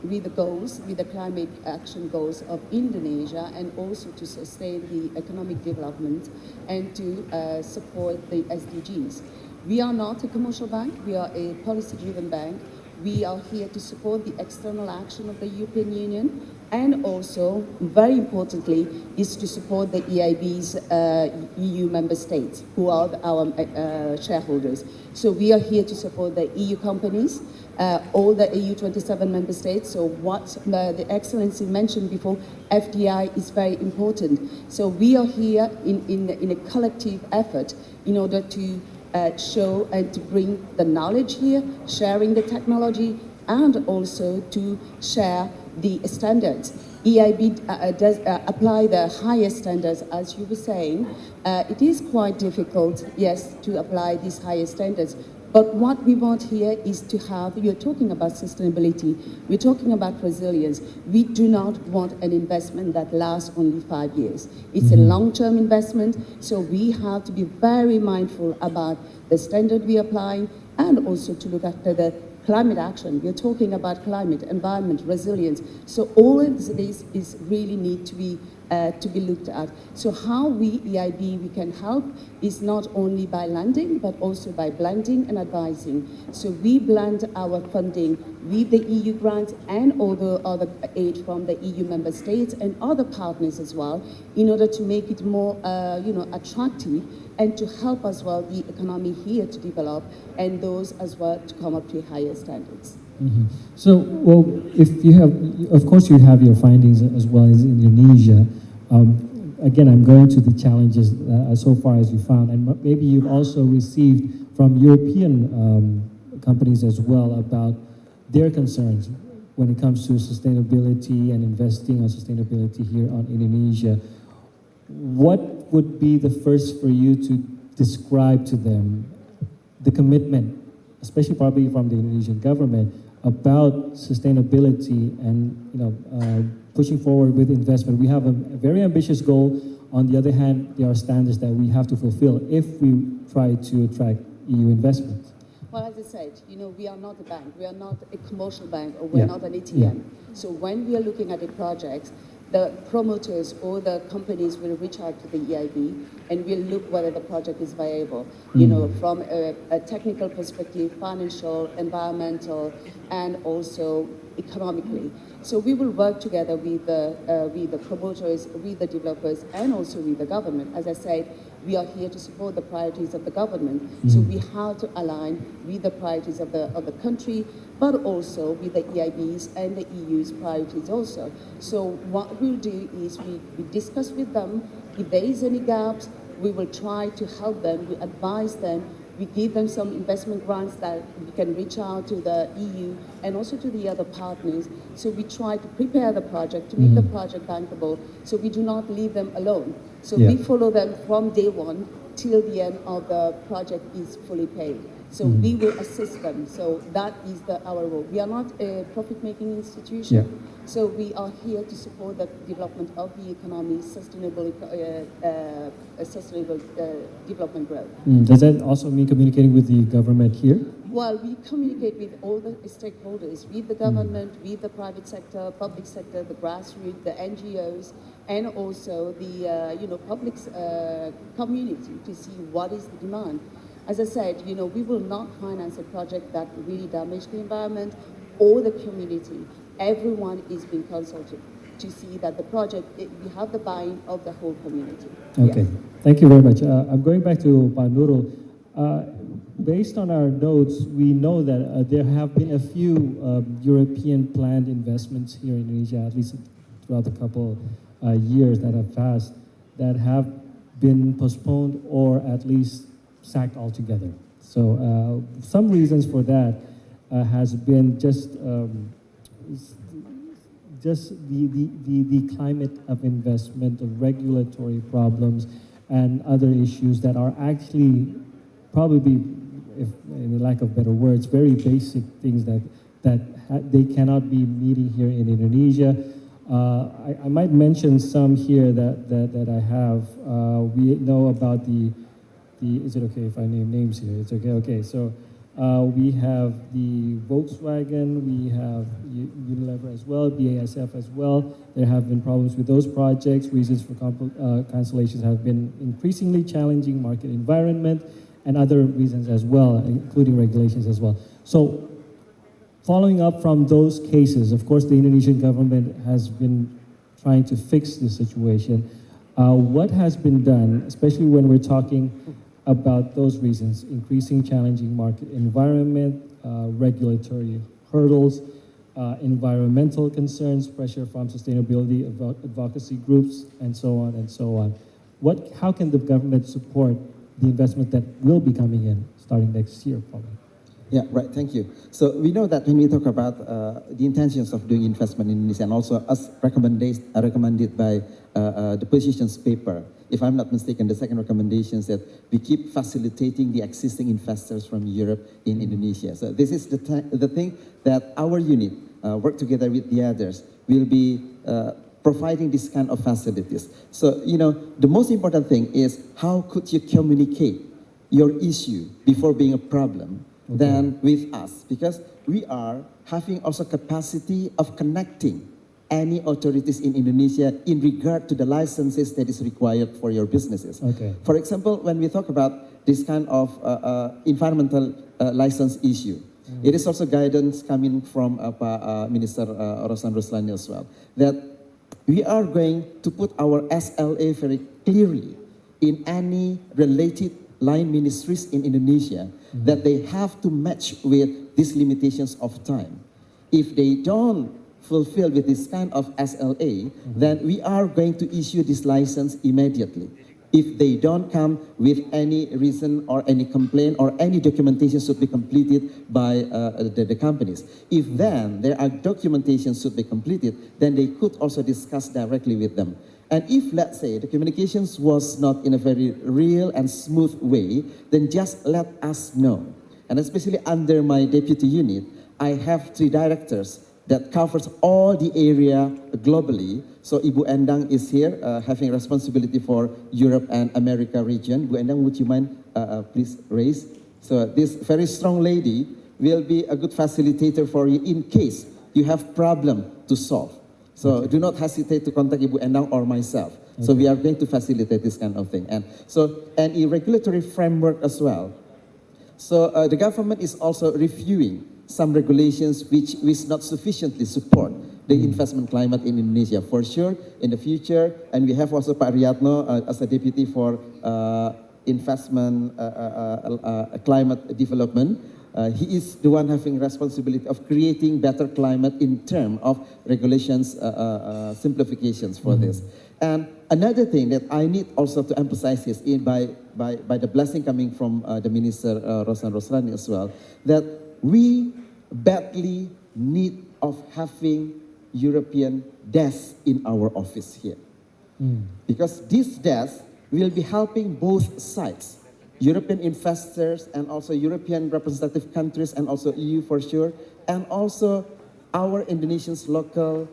with the goals, with the climate action goals of Indonesia, and also to sustain the economic development and to support the SDGs. We are not a commercial bank, we are a policy-driven bank. We are here to support the external action of the European Union, and also, very importantly, is to support the EIB's EU member states, who are our shareholders. So we are here to support the EU companies, all the EU 27 member states. So what the Excellency mentioned before, FDI is very important. So we are here in a collective effort in order to show and to bring the knowledge here, sharing the technology, and also to share the standards. EIB does apply the highest standards, as you were saying. It is quite difficult, yes, to apply these highest standards. But what we want here is to have, you're talking about sustainability, we're talking about resilience. We do not want an investment that lasts only 5 years. It's a long-term investment, so we have to be very mindful about the standard we apply, and also to look after the climate action. We're talking about climate, environment, resilience. So all of this is really need to be looked at. So how we, EIB, we can help is not only by lending, but also by blending and advising. So we blend our funding with the EU grants and other aid from the EU member states and other partners as well, in order to make it more, attractive, and to help as well the economy here to develop, and those as well to come up to higher standards. So, well, if you have, of course, you have your findings as well as Indonesia. Again, I'm going to the challenges so far as you found, and maybe you've also received from European companies as well about their concerns when it comes to sustainability and investing on sustainability here on Indonesia. What would be the first for you to describe to them the commitment, especially probably from the Indonesian government, about sustainability and pushing forward with investment? We have a very ambitious goal. On the other hand, there are standards that we have to fulfill if we try to attract EU investment. Well, as I said, we are not a bank. We are not a commercial bank, or we're not an ATM. So when we are looking at the projects, the promoters or the companies will reach out to the EIB and will look whether the project is viable, from a technical perspective, financial, environmental, and also economically. So we will work together with the promoters, with the developers, and also with the government. As I said, we are here to support the priorities of the government. So we have to align with the priorities of the country, but also with the EIB's and the EU's priorities also. So what we'll do is we discuss with them. If there is any gaps, we will try to help them, we advise them, we give them some investment grants that we can reach out to the EU and also to the other partners. So we try to prepare the project, to make the project bankable, so we do not leave them alone. So we follow them from day one till the end of the project is fully paid. So we will assist them. So that is our role. We are not a profit-making institution. Yeah. So we are here to support the development of the economy, sustainable development growth. Does that also mean communicating with the government here? Well, we communicate with all the stakeholders, with the government, with the private sector, public sector, the grassroots, the NGOs, and also the public community to see what is the demand. As I said, we will not finance a project that really damage the environment or the community. Everyone is being consulted to see that the project, we have the buy-in of the whole community. Okay, Yes. thank you very much. I'm going back to Pak Nurul. Based on our notes, we know that there have been a few European planned investments here in Indonesia, at least throughout the couple years that have passed, that have been postponed or at least sacked altogether. So some reasons for that has been just the climate of investment, the regulatory problems, and other issues that are actually probably, if in lack of better words, very basic things that they cannot be meeting here in Indonesia. I might mention some here that I have. We know about the. Is it okay if I name names here? It's okay. Okay, so we have the Volkswagen, we have Unilever as well, BASF as well. There have been problems with those projects. Reasons for cancellations have been increasingly challenging market environment and other reasons as well, including regulations as well. So following up from those cases, of course, the Indonesian government has been trying to fix the situation. What has been done, especially when we're talking about those reasons, increasing challenging market environment, regulatory hurdles, environmental concerns, pressure from sustainability advocacy groups, and so on and so on. How can the government support the investment that will be coming in starting next year, probably? Yeah, right, thank you. So we know that when we talk about the intentions of doing investment in Indonesia, and also as recommended by the positions paper, if I'm not mistaken, the second recommendation is that we keep facilitating the existing investors from Europe in Indonesia. So this is the thing that our unit, work together with the others, will be providing this kind of facilities. So, the most important thing is how could you communicate your issue before being a problem than with us, because we are having also capacity of connecting any authorities in Indonesia in regard to the licenses that is required for your businesses. Okay. For example, when we talk about this kind of environmental license issue, it is also guidance coming from Minister Rosan Ruslani as well, that we are going to put our SLA very clearly in any related line ministries in Indonesia, that they have to match with these limitations of time. If they don't fulfill with this kind of SLA, then we are going to issue this license immediately. If they don't come with any reason or any complaint or any documentation should be completed by the companies. If then there are documentation should be completed, then they could also discuss directly with them. And if, let's say, the communications was not in a very real and smooth way, then just let us know. And especially under my deputy unit, I have 3 directors that covers all the area globally. So Ibu Endang is here, having responsibility for Europe and America region. Ibu Endang, would you mind please raise? So this very strong lady will be a good facilitator for you in case you have problem to solve. So do not hesitate to contact Ibu Endang or myself. So we are going to facilitate this kind of thing. And a regulatory framework as well. So the government is also reviewing some regulations which not sufficiently support the investment climate in Indonesia. For sure, in the future, and we have also Pak Riyadno as a deputy for investment climate development. He is the one having responsibility of creating better climate in terms of regulations, simplifications for this. And another thing that I need also to emphasize is by the blessing coming from the Minister Rosan Ruslani as well, that we badly need of having European desks in our office here. Because this desk will be helping both sides European investors and also European representative countries and also EU for sure, and also our Indonesians local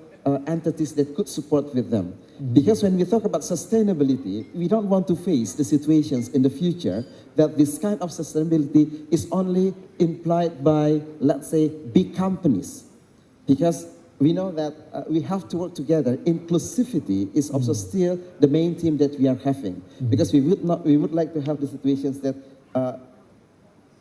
entities that could support with them. Because when we talk about sustainability, we don't want to face the situations in the future that this kind of sustainability is only implied by, let's say, big companies. Because we know that we have to work together. Inclusivity is also still the main theme that we are having. Because we would like to have the situations that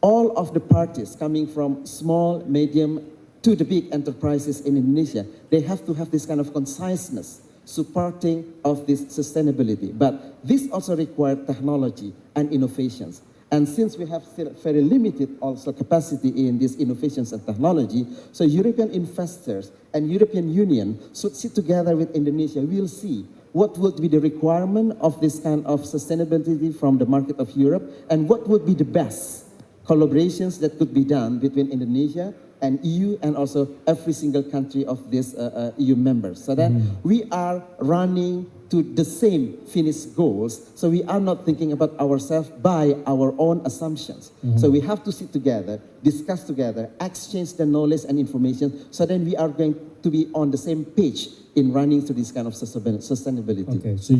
all of the parties coming from small, medium, to the big enterprises in Indonesia, they have to have this kind of conciseness supporting of this sustainability. But this also requires technology and innovations. And since we have still very limited also capacity in these innovations and technology, so European investors and European Union should sit together with Indonesia. We'll see what would be the requirement of this kind of sustainability from the market of Europe, and what would be the best collaborations that could be done between Indonesia and EU and also every single country of this EU members. So that we are running to the same finished goals. So we are not thinking about ourselves by our own assumptions. So we have to sit together, discuss together, exchange the knowledge and information, so then we are going to be on the same page in running to this kind of sustainability. Okay, so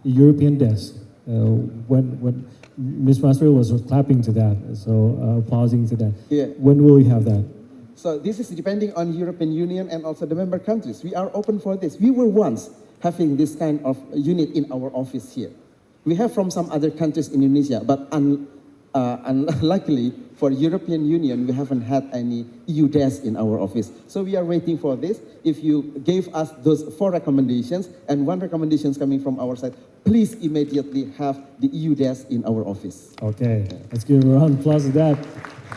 European desk, when Ms. Masrio was clapping to that, so pausing to that. Yeah. When will we have that? So this is depending on European Union and also the member countries. We are open for this. We were once having this kind of unit in our office here. We have from some other countries in Indonesia, but unluckily for European Union, we haven't had any EU desk in our office. So we are waiting for this. If you gave us those 4 recommendations, and 1 recommendation is coming from our side, please immediately have the EU desk in our office. Okay, let's give a round of applause to that.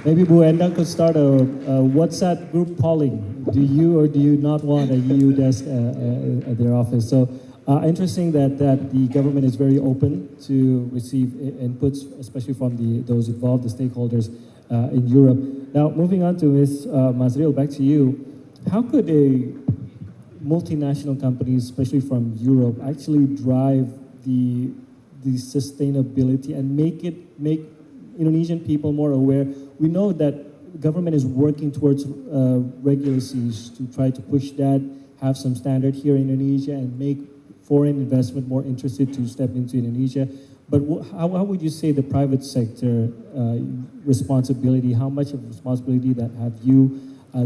Maybe Bu Endang could start a WhatsApp group polling. Do you or do you not want a EU desk at their office? So interesting that the government is very open to receive inputs, especially from those involved, the stakeholders in Europe. Now, moving on to Ms. Masriel, back to you. How could a multinational companies, especially from Europe, actually drive the sustainability and make Indonesian people more aware? We know that government is working towards regulations to try to push that, have some standard here in Indonesia, and make foreign investment more interested to step into Indonesia. But how would you say the private sector responsibility, how much of responsibility that have you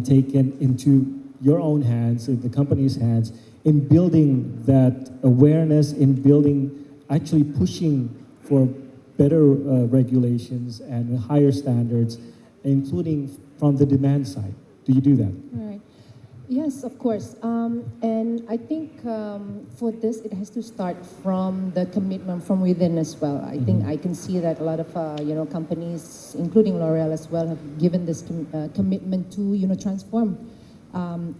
taken into your own hands, the company's hands, in building that awareness, in building, actually pushing for better regulations and higher standards, including from the demand side? Do you do that? Right. Yes, of course. And I think for this, it has to start from the commitment from within as well. I think I can see that a lot of companies, including L'Oreal as well, have given this commitment to transform.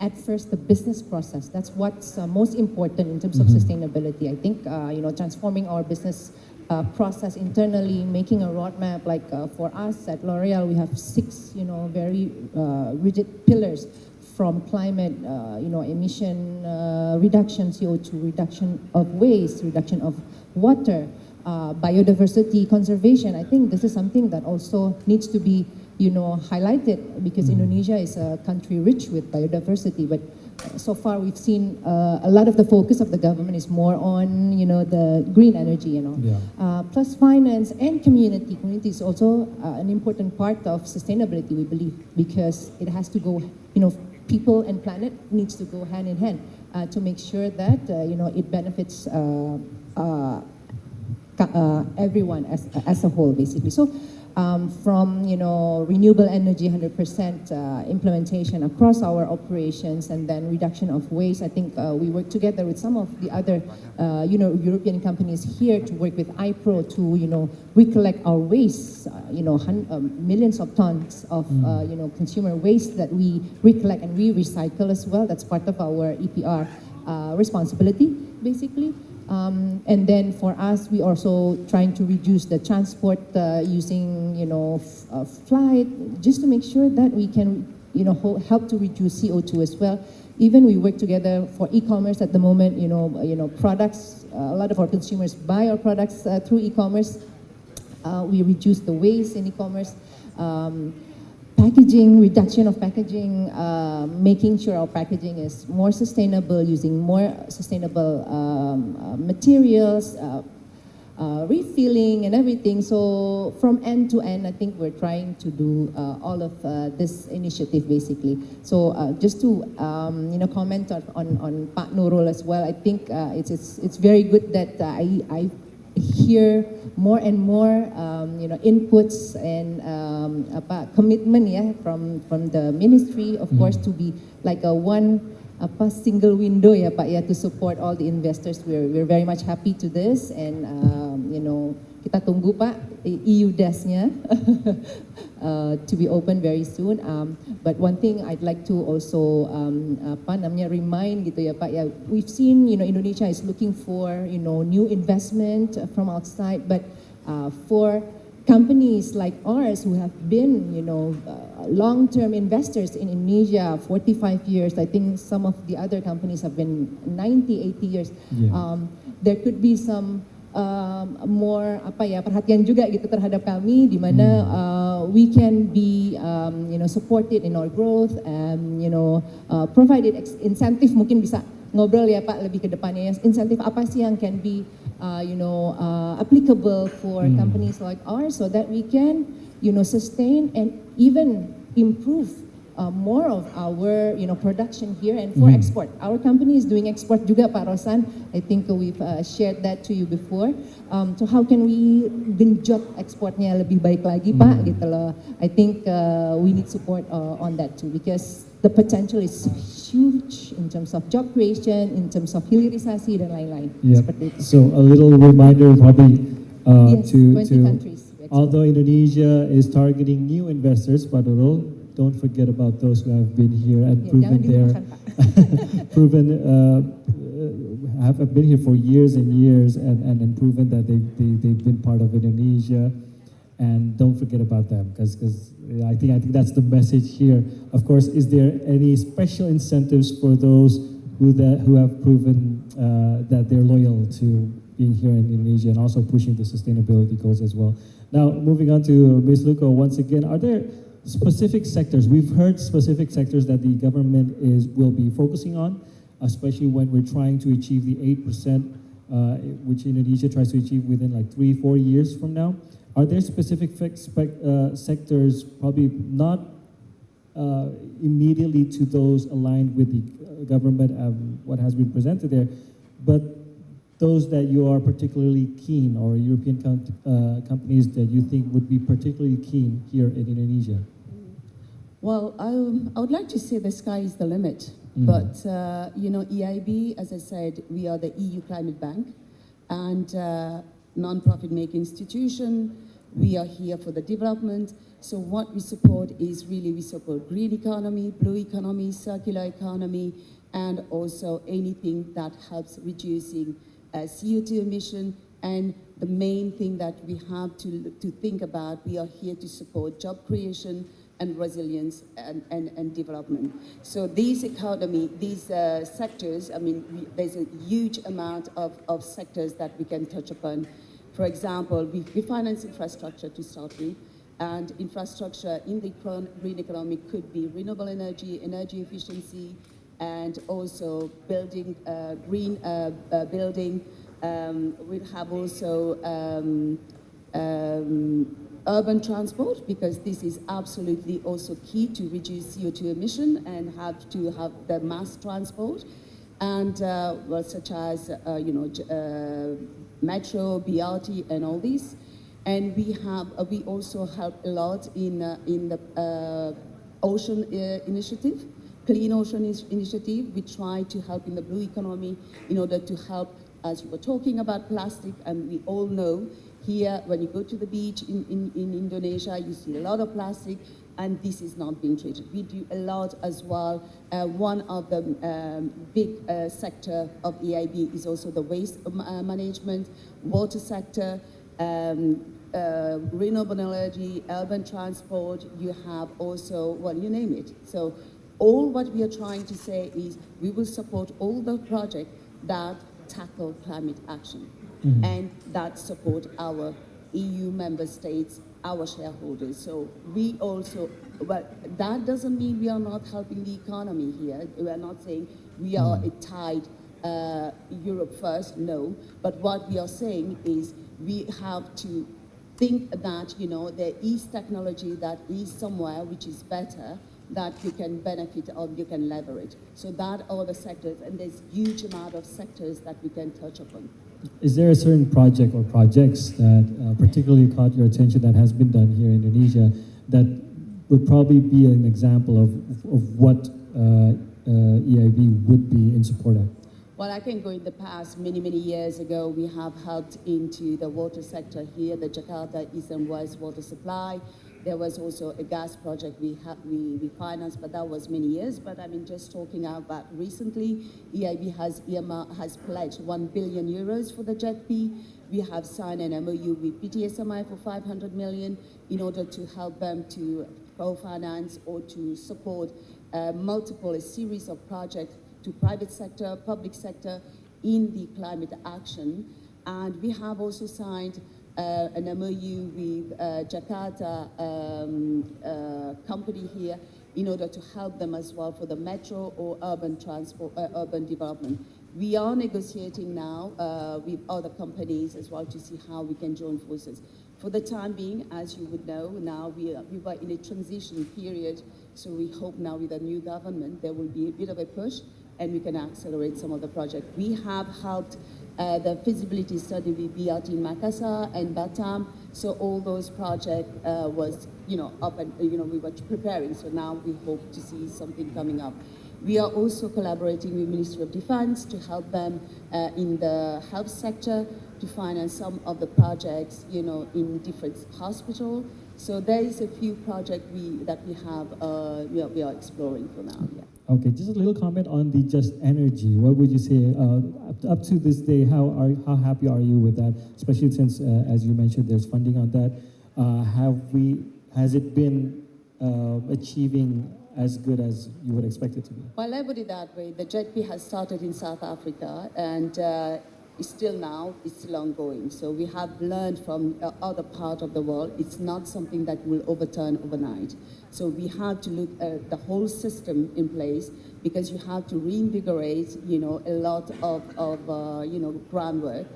At first, the business process. That's what's most important in terms of sustainability. I think transforming our business process internally, making a roadmap. Like for us at L'Oreal, we have 6 very rigid pillars. From climate, emission reduction, CO2 reduction of waste, reduction of water, biodiversity conservation. I think this is something that also needs to be, highlighted, because Indonesia is a country rich with biodiversity. But so far, we've seen a lot of the focus of the government is more on, the green energy. Plus finance and community. Community is also an important part of sustainability, we believe, because it has to go, people and planet needs to go hand in hand to make sure that it benefits everyone as a whole, basically. So from renewable energy 100% implementation across our operations, and then reduction of waste. I think we work together with some of the other European companies here to work with iPro to recollect our waste, millions of tons of consumer waste that we recollect and we recycle as well. That's part of our EPR responsibility, basically. And then for us, we also trying to reduce the transport using, flight, just to make sure that we can, help to reduce CO2 as well. Even we work together for e-commerce at the moment, products, a lot of our consumers buy our products through e-commerce. we reduce the waste in e-commerce. Packaging, reduction of packaging, making sure our packaging is more sustainable, using more sustainable materials, refilling and everything. So from end to end, I think we're trying to do all of this initiative basically. So just to comment on Pak Nurul as well, I think it's very good that I hear more and more inputs and commitment from the ministry, of course, to be like a single window to support all the investors. We're very much happy to this, and kita tunggu Pak EU desk-nya to be open very soon. But one thing I'd like to also remind gitu ya Pak, we've seen Indonesia is looking for new investment from outside, but for companies like ours who have been long-term investors in Indonesia 45 years, I think some of the other companies have been 90, 80 years. Yeah. There could be some more perhatian juga gitu terhadap kami, di mana we can be supported in our growth and provided incentive. Mungkin bisa ngobrol ya Pak lebih ke depannya, insentif apa sih yang can be applicable for companies like ours, so that we can sustain and even improve more of our production here and for export. Our company is doing export juga Pak Rosan. I think we've shared that to you before. So how can we genjot ekspornya lebih baik lagi Pak gitu loh. I think we need support on that too, because the potential is huge in terms of job creation, in terms of hilirisasi dan lain-lain. Yeah. Seperti itu. So a little reminder probably Yes, 20 countries we export. although Indonesia is targeting new investors, Pak Nurul, don't forget about those who have been here and proven Jangan dilupakan Pak. Have been here for years and years and proven that they've been part of Indonesia, and don't forget about them, because I think that's the message here. Of course, is there any special incentives for those who have proven that they're loyal to being here in Indonesia and also pushing the sustainability goals as well? Now, moving on to Ms. Luko once again, are there specific sectors? We've heard specific sectors that the government will be focusing on, especially when we're trying to achieve the 8%, which Indonesia tries to achieve within like 3-4 years from now. Are there specific sectors, probably not immediately to those aligned with the government, what has been presented there, but those that you are particularly keen, or European companies that you think would be particularly keen here in Indonesia? Well, I would like to say the sky is the limit. But, EIB, as I said, we are the EU Climate Bank and non-profit making institution. We are here for the development. So what we support is really, we support green economy, blue economy, circular economy, and also anything that helps reducing CO2 emission. And the main thing that we have to think about, we are here to support job creation and resilience and development. So these sectors, I mean, there's a huge amount of sectors that we can touch upon. For example, we finance infrastructure to start with, and infrastructure in the green economy could be renewable energy, energy efficiency, and also building green building. We'll have also urban transport, because this is absolutely also key to reduce CO2 emission and have to have the mass transport, and such as metro, BRT, and all these. And we also help a lot in the ocean initiative, Clean Ocean Initiative. We try to help in the blue economy in order to help, as we were talking about plastic, and we all know here, when you go to the beach in Indonesia, you see a lot of plastic, and this is not being treated. We do a lot as well. One of the big sector of EIB is also the waste management, water sector, renewable energy, urban transport. You have also, well, you name it. So all what we are trying to say is we will support all the projects that tackle climate action and that support our EU member states, our shareholders. So we also, but that doesn't mean we are not helping the economy here. We are not saying we are a tied Europe first, no. But what we are saying is we have to think that, you know, there is technology that is somewhere which is better, that you can benefit or you can leverage. So that are the sectors, and there's huge amount of sectors that we can touch upon. Is there a certain project or projects that particularly caught your attention that has been done here in Indonesia that would probably be an example of what EIB would be in support of? Well, I can go in the past, many years ago, we have helped into the water sector here, the Jakarta East and West water supply. There was also a gas project we financed, but that was many years. But I mean, just talking about recently, EIB has pledged 1 billion euros for the JETP. We have signed an MOU with PTSMI for 500 million in order to help them to co-finance or to support a series of projects to private sector, public sector in the climate action. And we have also signed an MOU with Jakarta company here in order to help them as well for the metro or urban transport, urban development. We are negotiating now with other companies as well to see how we can join forces. For the time being, as you would know, now we were in a transition period, so we hope now with the new government there will be a bit of a push and we can accelerate some of the projects. We have helped the feasibility study with BRT in Makassar and Batam, so all those projects was, up and, we were preparing, so now we hope to see something coming up. We are also collaborating with Ministry of Defense to help them in the health sector to finance some of the projects, in different hospitals. So there is a few projects that we have, we are exploring for now. Yeah. Okay, just a little comment on the just energy. What would you say up to this day? How happy are you with that? Especially since, as you mentioned, there's funding on that. Has it been achieving as good as you would expect it to be? Well, I put it that way. The JETP has started in South Africa, and it's still ongoing. So we have learned from other part of the world. It's not something that will overturn overnight. So we have to look at the whole system in place, because you have to reinvigorate, a lot of groundwork,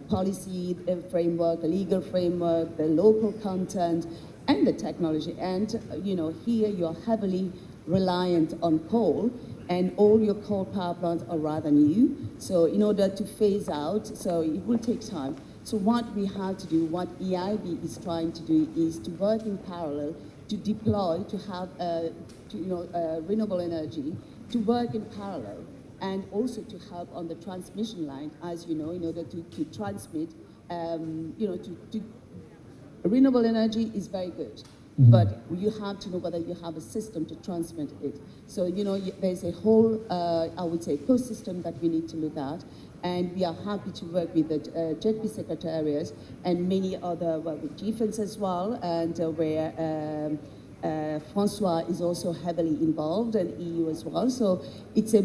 policy framework, the legal framework, the local content, and the technology. And, here you're heavily reliant on coal, and all your coal power plants are rather new. So in order to phase out, so it will take time. So what we have to do, what EIB is trying to do, is to work in parallel, to deploy, to have, renewable energy, to work in parallel, and also to help on the transmission line, as you know, in order to transmit, renewable energy is very good. Mm-hmm. But you have to know whether you have a system to transmit it. So, there's a whole, I would say, ecosystem that we need to look at. And we are happy to work with the JETP Secretariat and many other, with defense as well, and where Francois is also heavily involved, and EU as well. So it's a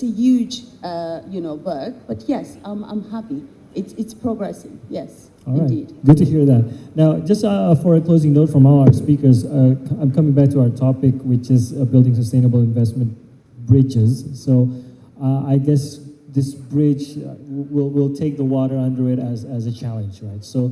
huge, work. But yes, I'm happy. It's progressing. Yes. All right. Indeed. Good to hear that. Now, just for a closing note from all our speakers, I'm coming back to our topic, which is building sustainable investment bridges. So I guess this bridge will take the water under it as a challenge, right? So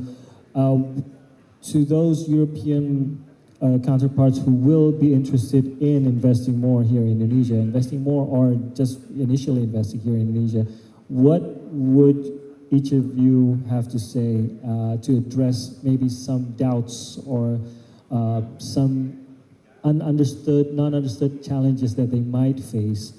to those European counterparts who will be interested in investing more here in Indonesia, investing more or just initially investing here in Indonesia, what would each of you have to say to address maybe some doubts or some non-understood challenges that they might face,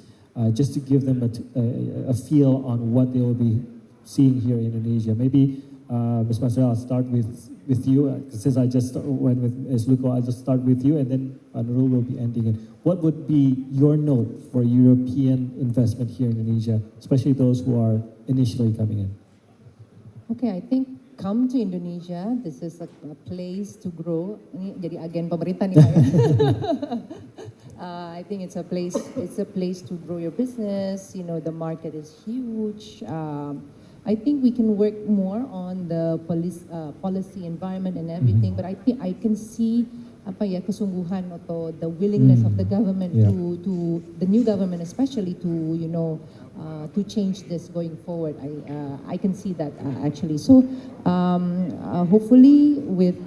just to give them a feel on what they will be seeing here in Indonesia? Maybe, Ms. Marcel, I'll start with you. Since I just went with Ms. Luko, I'll just start with you, and then Nurul will be ending it. What would be your note for European investment here in Indonesia, especially those who are initially coming in? Okay, I think come to Indonesia. This is a place to grow. Ini jadi agen pemerintah nih Pak ya. I think it's a place to grow your business. The market is huge. I think we can work more on the policy environment and everything, but I think I can see kesungguhan atau the willingness of the government to the new government especially to change this going forward. I can see that actually. So hopefully with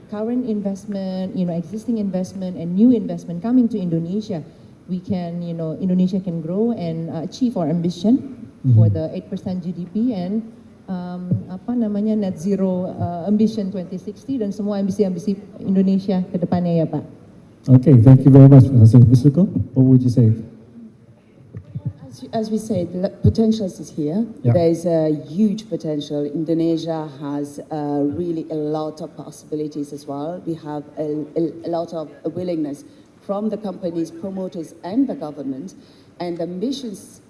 current investment, existing investment and new investment coming to Indonesia, we can Indonesia can grow and achieve our ambition for the 8% GDP and net zero ambition 2060 dan semua ambisi-ambisi Indonesia ke depannya ya Pak. Okay, thank you very much, Professor. Mr. Ko, what would you say? As we said, the potential is here. Yeah. There is a huge potential. Indonesia has really a lot of possibilities as well. We have a lot of willingness from the companies, promoters, and the government. And the ambitious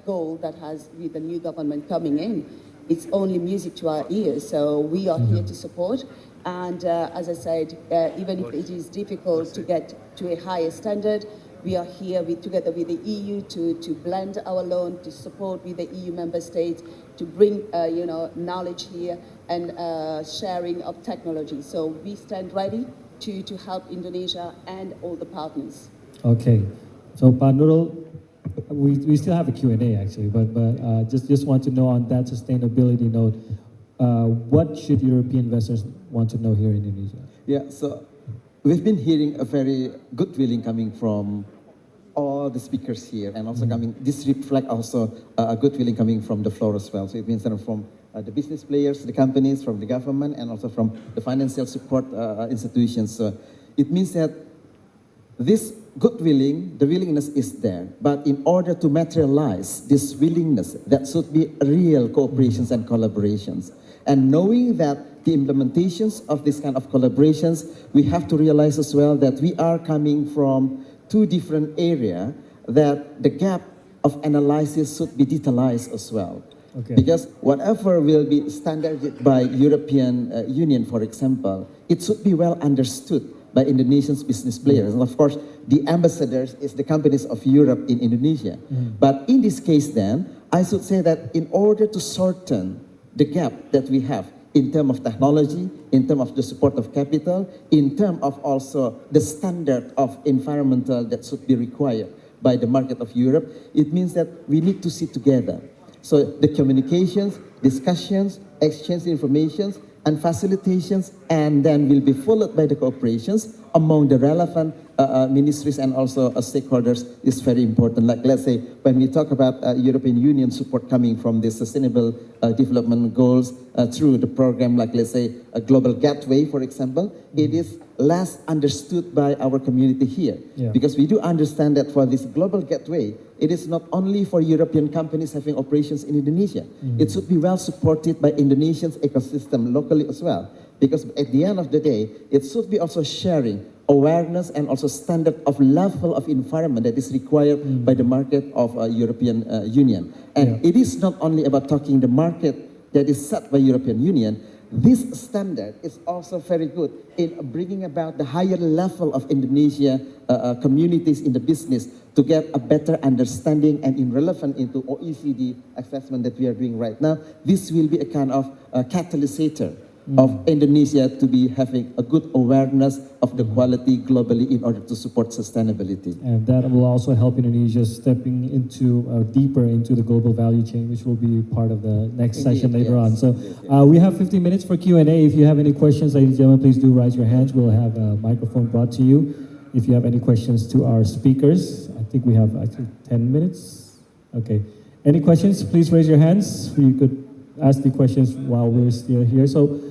goal that has with the new government coming in, it's only music to our ears. So we are here to support. And as I said, even if it is difficult to get to a higher standard, we are here together with the EU to blend our loan, to support with the EU member states, to bring knowledge here and sharing of technology. So we stand ready to help Indonesia and all the partners. Okay, so Pak Nurul, we still have a Q&A actually, but just want to know on that sustainability note, what should European investors want to know here in Indonesia? Yeah, so we've been hearing a very good feeling coming from all the speakers here, and also this reflect also a good feeling coming from the floor as well. So it means that from the business players, the companies, from the government, and also from the financial support institutions. So it means that this good willing, the willingness is there, but in order to materialize this willingness, that should be real cooperations and collaborations. And knowing that the implementations of this kind of collaborations, we have to realize as well that we are coming from two different areas, that the gap of analysis should be detailized as well. Okay. Because whatever will be standardized by European Union, for example, it should be well understood by Indonesian business players. And of course, the ambassadors is the companies of Europe in Indonesia. But in this case then, I should say that in order to shorten the gap that we have in terms of technology, in terms of the support of capital, in terms of also the standard of environmental that should be required by the market of Europe, it means that we need to sit together. So the communications, discussions, exchange information, and facilitations, and then will be followed by the cooperations among the relevant ministries and also stakeholders is very important. Like let's say when we talk about European Union support coming from the Sustainable Development Goals through the program, like let's say a Global Gateway, for example, it is less understood by our community here. Yeah. Because we do understand that for this Global Gateway, it is not only for European companies having operations in Indonesia. It should be well supported by Indonesia's ecosystem locally as well. Because at the end of the day, it should be also sharing awareness and also standard of level of environment that is required by the market of European Union. And it is not only about talking the market that is set by European Union. This standard is also very good in bringing about the higher level of Indonesia communities in the business to get a better understanding and in relevant into OECD assessment that we are doing right now. This will be a kind of catalysator of Indonesia to be having a good awareness of the quality globally in order to support sustainability. And that will also help Indonesia stepping into deeper into the global value chain, which will be part of the next session later on. So we have 15 minutes for Q&A. If you have any questions, ladies and gentlemen, please do raise your hands. We'll have a microphone brought to you. If you have any questions to our speakers, I think we have actually 10 minutes. Okay. Any questions, please raise your hands. You could ask the questions while we're still here. So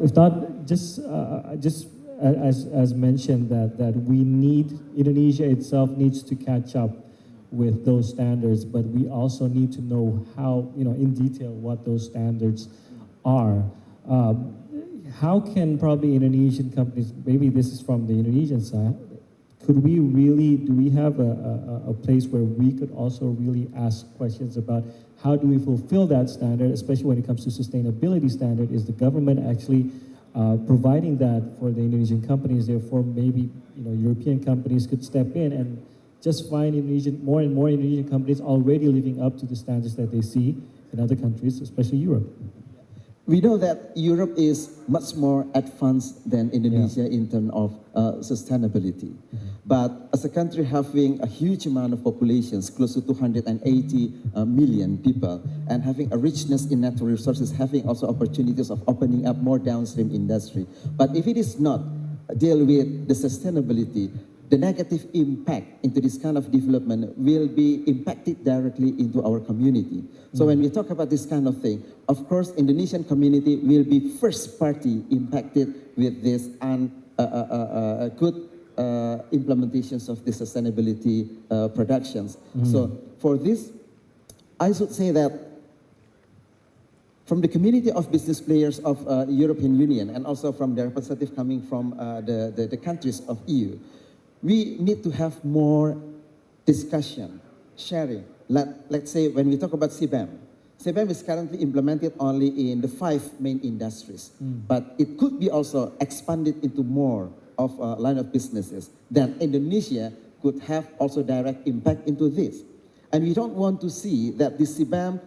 if not, just as mentioned that we need, Indonesia itself needs to catch up with those standards, but we also need to know how, in detail what those standards are. How can probably Indonesian companies, maybe this is from the Indonesian side, could we really, do we have a place where we could also really ask questions about how do we fulfill that standard, especially when it comes to sustainability standard? Is the government actually providing that for the Indonesian companies? Therefore, maybe European companies could step in and just find more and more Indonesian companies already living up to the standards that they see in other countries, especially Europe. We know that Europe is much more advanced than Indonesia in terms of sustainability. But as a country having a huge amount of populations, close to 280 million people, and having a richness in natural resources, having also opportunities of opening up more downstream industry. But if it is not deal with the sustainability, the negative impact into this kind of development will be impacted directly into our community. So when we talk about this kind of thing, of course, Indonesian community will be first party impacted with this good implementations of the sustainability productions. So for this, I should say that from the community of business players of European Union and also from the representative coming from the countries of EU, we need to have more discussion, sharing. Let's say when we talk about CBAM, CBAM is currently implemented only in the 5 main industries, but it could be also expanded into more of a line of businesses. Then Indonesia could have also direct impact into this. And we don't want to see that the CBAM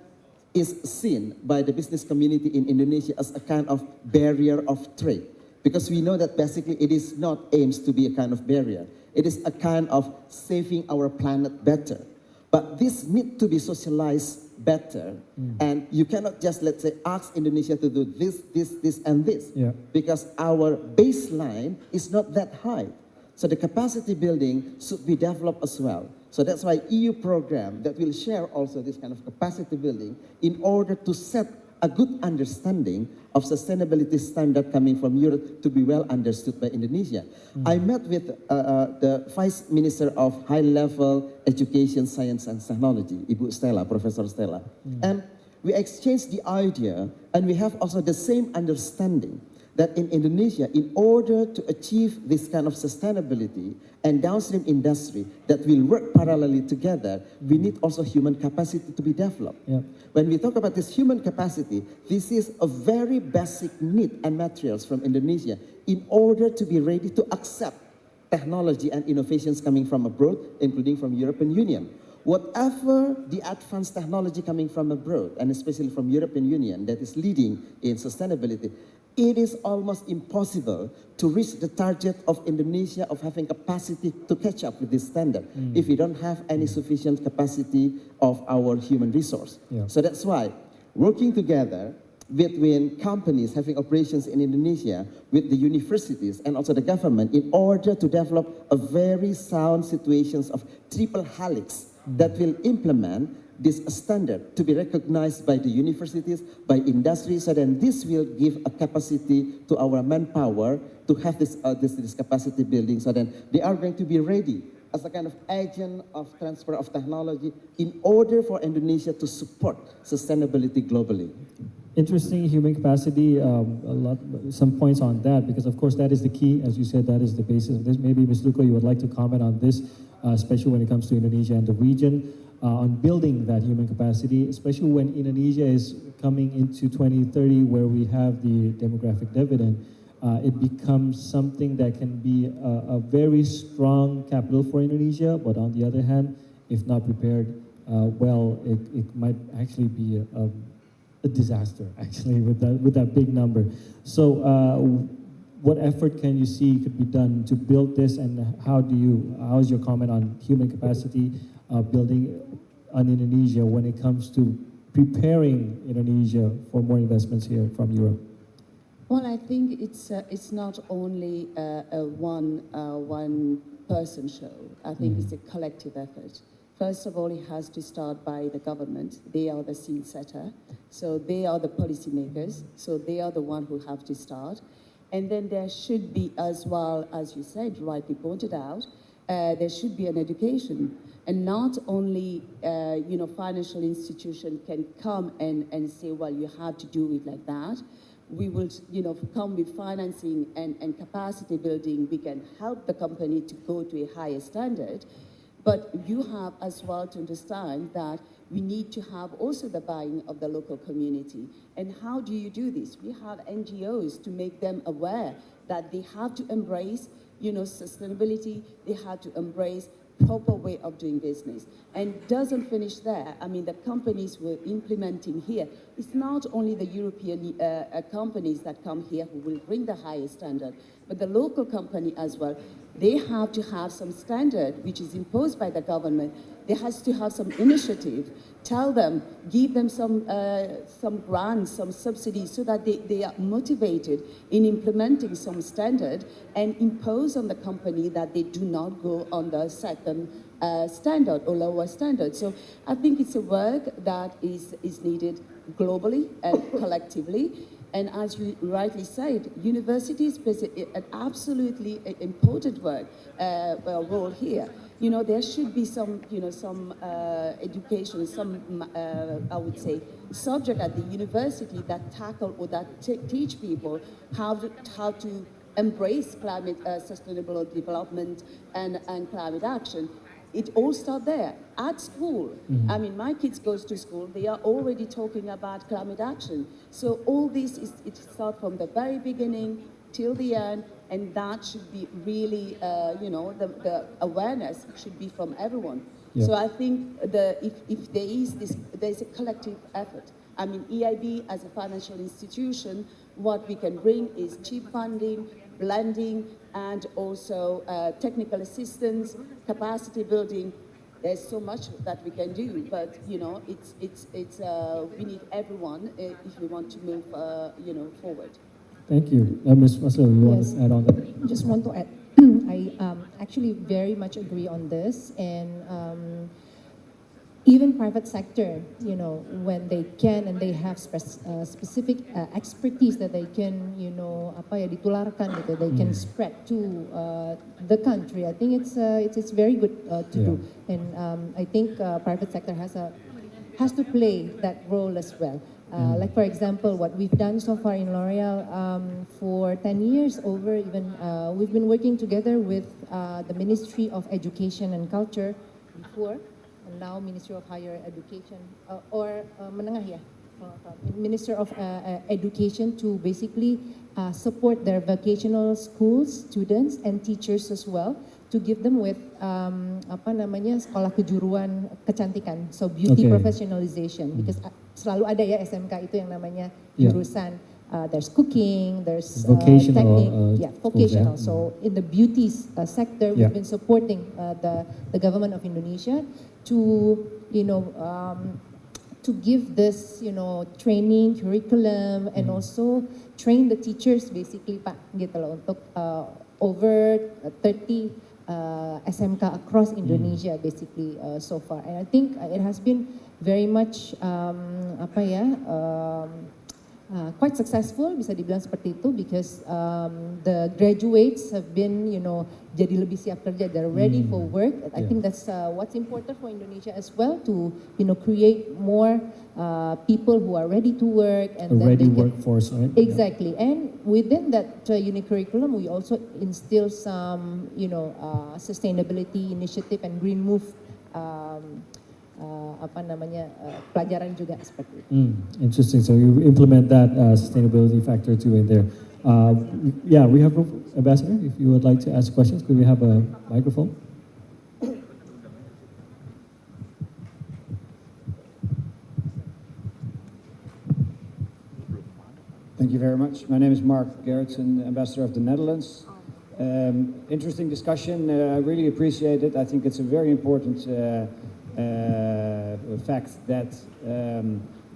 is seen by the business community in Indonesia as a kind of barrier of trade. Because we know that basically it is not aims to be a kind of barrier. It is a kind of saving our planet better. But this needs to be socialized better. And you cannot just, let's say, ask Indonesia to do this, and this. Because our baseline is not that high. So the capacity building should be developed as well. So that's why EU program that will share also this kind of capacity building in order to set a good understanding of sustainability standard coming from Europe to be well understood by Indonesia. I met with the Vice Minister of High Level Education, Science and Technology, Ibu Stella, Professor Stella. And we exchanged the idea, and we have also the same understanding that in Indonesia, in order to achieve this kind of sustainability and downstream industry that will work parallelly together, we need also human capacity to be developed. When we talk about this human capacity, this is a very basic need and materials from Indonesia in order to be ready to accept technology and innovations coming from abroad, including from European Union. Whatever the advanced technology coming from abroad, and especially from European Union that is leading in sustainability, it is almost impossible to reach the target of Indonesia of having capacity to catch up with this standard if we don't have any sufficient capacity of our human resource. So that's why working together between companies having operations in Indonesia with the universities and also the government in order to develop a very sound situations of triple helix that will implement this standard to be recognized by the universities, by industry, so then this will give a capacity to our manpower to have this capacity building, so then they are going to be ready as a kind of agent of transfer of technology in order for Indonesia to support sustainability globally. Interesting human capacity, some points on that, because of course that is the key, as you said, that is the basis of this. Maybe Ms. Luko, you would like to comment on this, especially when it comes to Indonesia and the region, on building that human capacity, especially when Indonesia is coming into 2030 where we have the demographic dividend. It becomes something that can be a very strong capital for Indonesia, but on the other hand, if not prepared well, it might actually be a disaster, actually, with that big number. So what effort can you see could be done to build this, and how is your comment on human capacity building on Indonesia when it comes to preparing Indonesia for more investments here from Europe? Well, I think it's not only a one person show. I think it's a collective effort. First of all, it has to start by the government. They are the scene setter. So they are the policymakers. So they are the one who have to start. And then there should be, as well, as you said, rightly pointed out, there should be an education. And not only, financial institution can come and say, well, you have to do it like that. We will, come with financing and capacity building. We can help the company to go to a higher standard. But you have as well to understand that we need to have also the buying of the local community. And how do you do this? We have NGOs to make them aware that they have to embrace, sustainability. They have to embrace proper way of doing business. And doesn't finish there. I mean, the companies we're implementing here, it's not only the European companies that come here who will bring the highest standard, but the local company as well. They have to have some standard which is imposed by the government. There has to have some initiative. Tell them, give them some grants, some subsidies, so that they are motivated in implementing some standard and impose on the company that they do not go on the second standard or lower standard. So I think it's a work that is needed globally and collectively. And as you rightly said, universities play an absolutely important role here. You know, there should be some, some education, some, I would say, subject at the university that tackle or that teach people how to embrace climate sustainable development and climate action. It all starts there, at school. I mean, my kids goes to school, they are already talking about climate action. So all this, it starts from the very beginning till the end, and that should be really, the awareness should be from everyone. Yeah. So I think if there's a collective effort. I mean, EIB as a financial institution, what we can bring is cheap funding, blending, and also technical assistance, capacity building. There's so much that we can do, but we need everyone if we want to move forward. Thank you. Ms. Maslow, you want Yes. to add on that? Just want to add, I actually very much agree on this, and even private sector, when they can and they have specific expertise that they can, ditularkan gitu, they can spread to the country. I think it's very good to do, and I think private sector has to play that role as well. Like for example, what we've done so far in L'Oreal for 10 years over, even we've been working together with the Ministry of Education and Culture before, and now Ministry of Higher Education, or menengah ya, Minister of Education, to basically support their vocational schools, students and teachers as well, to give them with sekolah kejuruan kecantikan, so beauty professionalization, because selalu ada ya SMK itu yang namanya jurusan. There's cooking, there's vocational, technique, vocational. So in the beauty sector, we've been supporting the government of Indonesia to to give this training curriculum and also train the teachers basically Pak gitu loh, untuk over 30 SMK across Indonesia basically so far, and I think it has been very much quite successful, bisa dibilang seperti itu, because the graduates have been, jadi lebih siap kerja, they're ready for work. I think that's what's important for Indonesia as well, to create more people who are ready to work, and a ready workforce, right? Exactly, and within that unique curriculum, we also instill some, sustainability initiative and green move. Pelajaran juga seperti itu. Interesting. So you implement that sustainability factor too in there. Yeah, we have Ambassador. If you would like to ask questions, could we have a microphone? Thank you very much. My name is Mark Gerritsen, Ambassador of the Netherlands. Interesting discussion. I really appreciate it. I think it's a very important fact that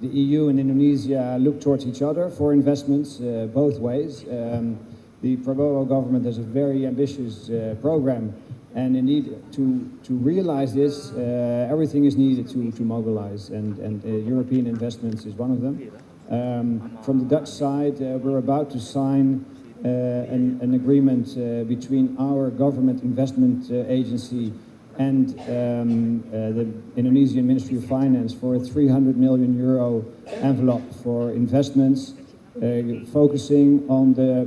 the EU and Indonesia look towards each other for investments both ways. The Prabowo government has a very ambitious program, and indeed to realize this, everything is needed to mobilize, and European investments is one of them. From the Dutch side, we're about to sign an agreement between our government investment agency and the Indonesian Ministry of Finance for a 300 million euro envelope for investments, focusing on the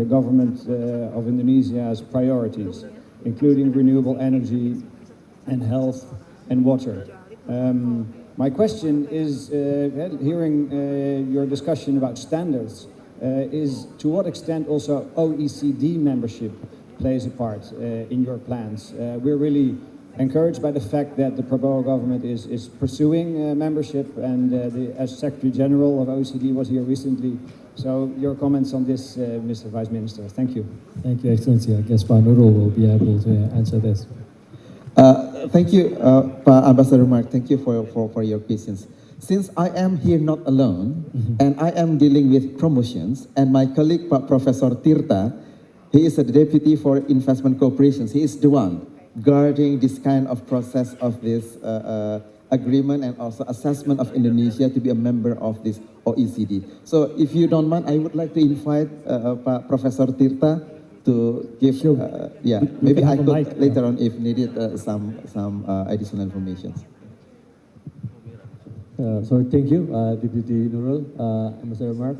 government of Indonesia's priorities, including renewable energy and health and water. My question is, hearing your discussion about standards, is to what extent also OECD membership plays a part in your plans. We're really encouraged by the fact that the Prabowo government is pursuing membership, and as Secretary General of OECD was here recently. So your comments on this, Mr. Vice Minister. Thank you. Thank you, Excellency. I guess Pak Nurul will be able to answer this. Thank you, Ambassador Mark. Thank you for your questions. Since I am here not alone, and I am dealing with promotions, and my colleague, Professor Tirta, he is the Deputy for Investment Corporations. He is the one guarding this kind of process of this agreement and also assessment of Indonesia to be a member of this OECD. So if you don't mind, I would like to invite Professor Tirta to give, maybe I could later on if needed some additional information. So thank you, Deputy Nurul, Ambassador Mark.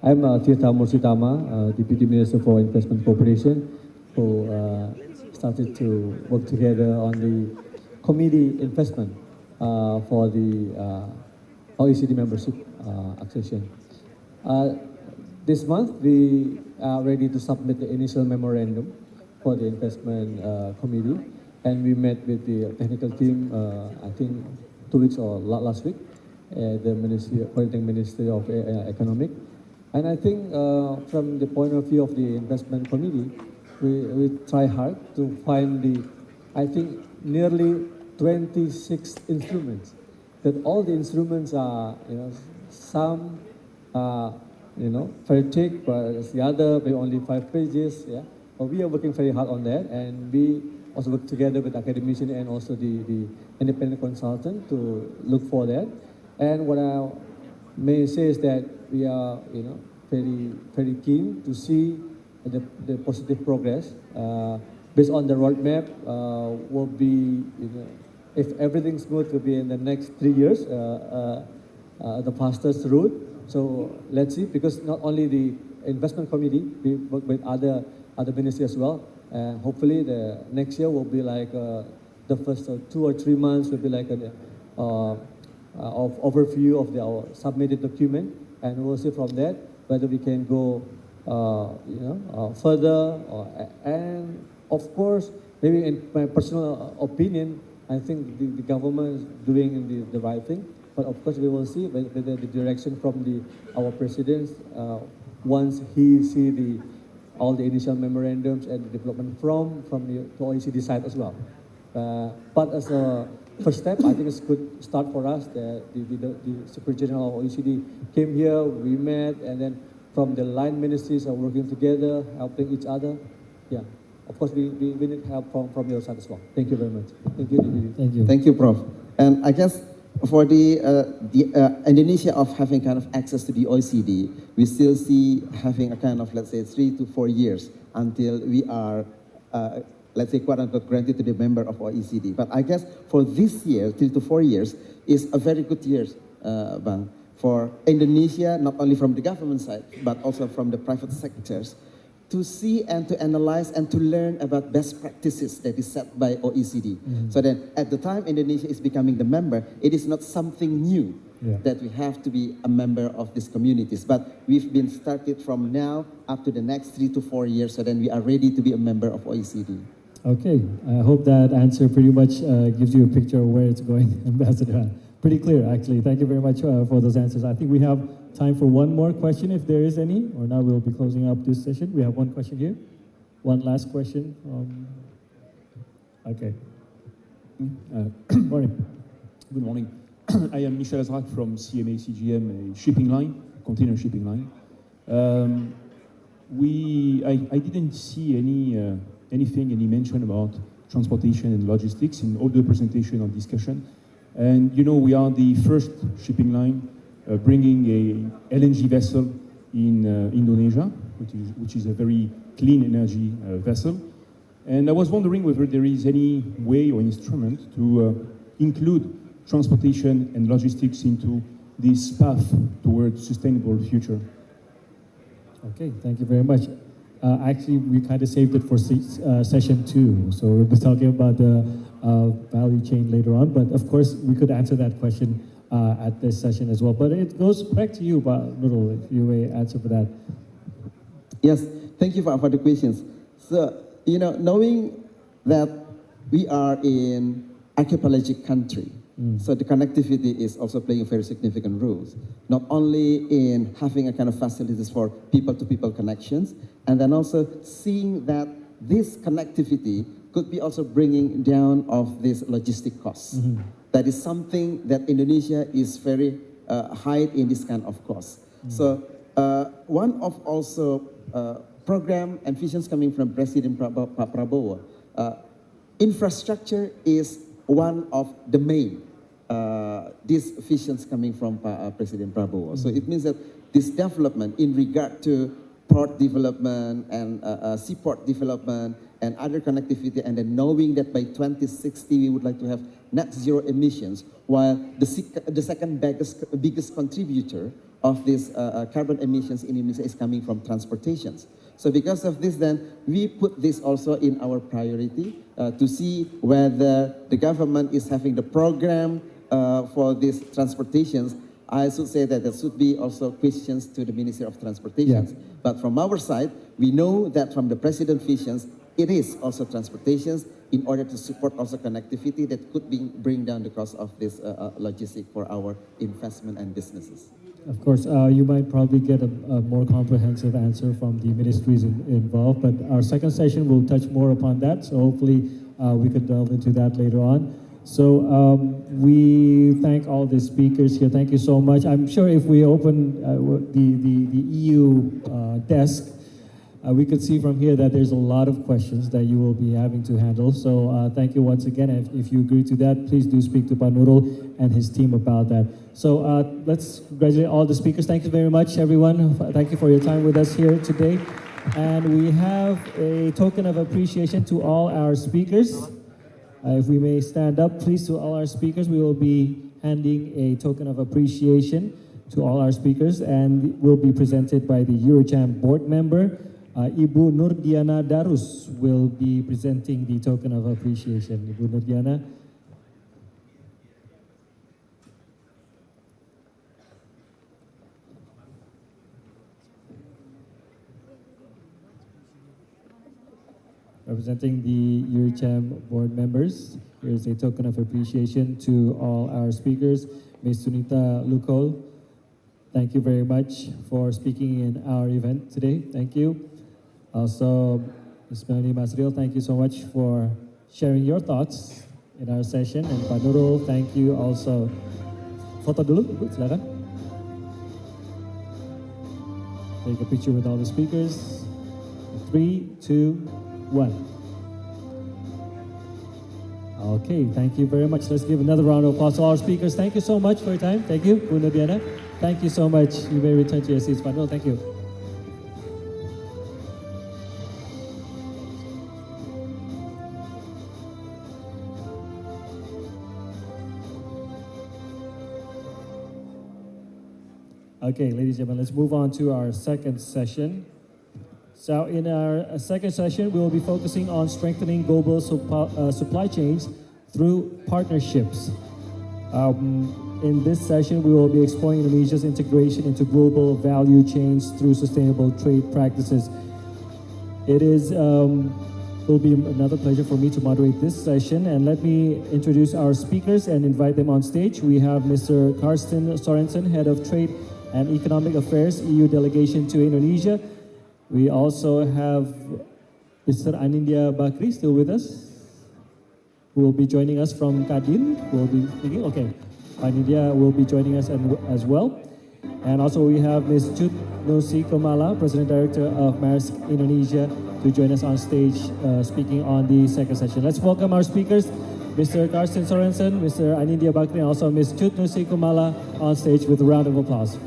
I'm Tirta Mursitama, Deputy Minister for Investment Cooperation, who started to work together on the committee investment for the OECD membership accession. This month, we are ready to submit the initial memorandum for the investment committee, and we met with the technical team, I think 2 weeks or last week, the Ministry of Economic. And I think from the point of view of the investment committee, we try hard to find I think, nearly 26 instruments. That all the instruments are, some are, very thick, but the other, maybe only 5 pages, yeah. But we are working very hard on that, and we also work together with academicians and also the independent consultant to look for that. And what I may say is that we are, very, very keen to see the positive progress. Based on the roadmap, will be, if everything's smooth, will be in the next 3 years, the fastest route. So let's see, because not only the investment committee, we work with other ministries as well. And hopefully the next year will be like the first 2 or 3 months will be like an overview of our submitted document, and we'll see from that whether we can go further. And of course, maybe in my personal opinion, I think the government is doing the right thing. But of course, we will see whether the direction from our president, once he see all the initial memorandums and the development from the OECD side as well. But as a first step, I think it's a good start for us. The Secretary General of OECD came here, we met, and then from the line ministries are working together, helping each other. Yeah, of course, we need help from your side as well. Thank you very much. Thank you. Thank you. Thank you, Prof. And I guess for the Indonesia of having kind of access to the OECD, we still see having a kind of, let's say, 3 to 4 years until we are, let's say, quote unquote, granted to be a member of OECD. But I guess for this year, 3 to 4 years, is a very good year, Bang, for Indonesia, not only from the government side, but also from the private sectors, to see and to analyze and to learn about best practices that is set by OECD. So then at the time Indonesia is becoming the member, it is not something new that we have to be a member of these communities. But we've been started from now up to the next 3 to 4 years, so then we are ready to be a member of OECD. Okay, I hope that answer pretty much gives you a picture of where it's going, Ambassador. Pretty clear, actually. Thank you very much for those answers. I think we have time for one more question, if there is any, or now we'll be closing up this session. We have one question here. One last question. Okay. Morning. Good morning. I am Michel Azrak from CMA CGM, a shipping line, container shipping line. I didn't see any mention about transportation and logistics in all the presentation or discussion. And we are the first shipping line bringing a LNG vessel in Indonesia, which is a very clean energy vessel. And I was wondering whether there is any way or instrument to include transportation and logistics into this path towards sustainable future. Okay, thank you very much. Actually, we kind of saved it for session 2, so we'll be talking about the value chain later on. But of course, we could answer that question at this session as well. But it goes back to you, Nurul, if you may answer for that. Yes, thank you for the questions. So, knowing that we are in archipelagic country. So the connectivity is also playing a very significant role, not only in having a kind of facilities for people-to-people connections, and then also seeing that this connectivity could be also bringing down of these logistic costs. That is something that Indonesia is very high in this kind of cost. So one of also program and visions coming from President Pak Prabowo, infrastructure is one of the main these visions coming from President Prabowo. So it means that this development in regard to port development and seaport development and other connectivity, and then knowing that by 2060 we would like to have net zero emissions, while the second biggest contributor of these carbon emissions in Indonesia is coming from transportations. So because of this, then we put this also in our priority to see whether the government is having the program for these transportations. I should say that there should be also questions to the Ministry of Transportation. Yeah. But from our side, we know that from the President visions, it is also transportations in order to support also connectivity that could bring down the cost of this logistic for our investment and businesses. Of course, you might probably get a more comprehensive answer from the ministries involved, but our second session will touch more upon that, so hopefully we could delve into that later on. So we thank all the speakers here. Thank you so much. I'm sure if we open the EU desk, we could see from here that there's a lot of questions that you will be having to handle. So thank you once again. If you agree to that, please do speak to Pak Nurul and his team about that. So let's congratulate all the speakers. Thank you very much, everyone. Thank you for your time with us here today. And we have a token of appreciation to all our speakers. If we may stand up, please, to all our speakers. We will be handing a token of appreciation to all our speakers, and will be presented by the Eurocham board member. Ibu Nurdiana Darus will be presenting the token of appreciation. Ibu Nurdiana. Representing the Eurocham board members, here's a token of appreciation to all our speakers. Ms. Sunita Lukol, thank you very much for speaking in our event today. Thank you. Also, Ms. Melanie Masril, thank you so much for sharing your thoughts in our session. And Pak Nurul, thank you also. Foto dulu, Ibu, silakan. Take a picture with all the speakers. 3, 2, 1. Okay, thank you very much. Let's give another round of applause to all our speakers. Thank you so much for your time. Thank you, Bu Nurdiana. Thank you so much. You may return to your seats. No, thank you. Okay, ladies and gentlemen, let's move on to our second session. So in our second session, we will be focusing on strengthening global supply chains through partnerships. In this session, we will be exploring Indonesia's integration into global value chains through sustainable trade practices. It will be another pleasure for me to moderate this session, and let me introduce our speakers and invite them on stage. We have Mr. Karsten Sorensen, Head of Trade and Economic Affairs, EU Delegation to Indonesia. We also have Mr. Anindya Bakri still with us, who will be joining us from Kadin, who will be speaking. Okay, Anindya will be joining us as well. And also we have Ms. Chut Nusi Komala, President Director of Maersk Indonesia, to join us on stage speaking on the second session. Let's welcome our speakers, Mr. Karsten Sorensen, Mr. Anindya Bakri, and also Ms. Chut Nusi Komala on stage with a round of applause.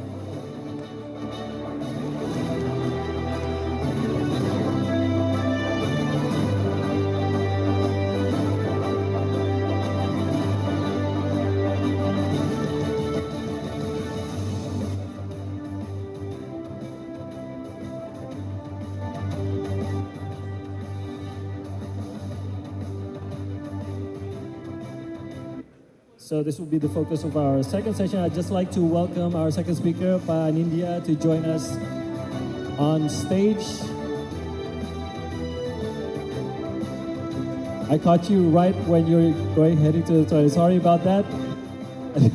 So this will be the focus of our second session. I'd just like to welcome our second speaker, Pak Anindya, to join us on stage. I caught you right when you're heading to the toilet. Sorry about that. Okay,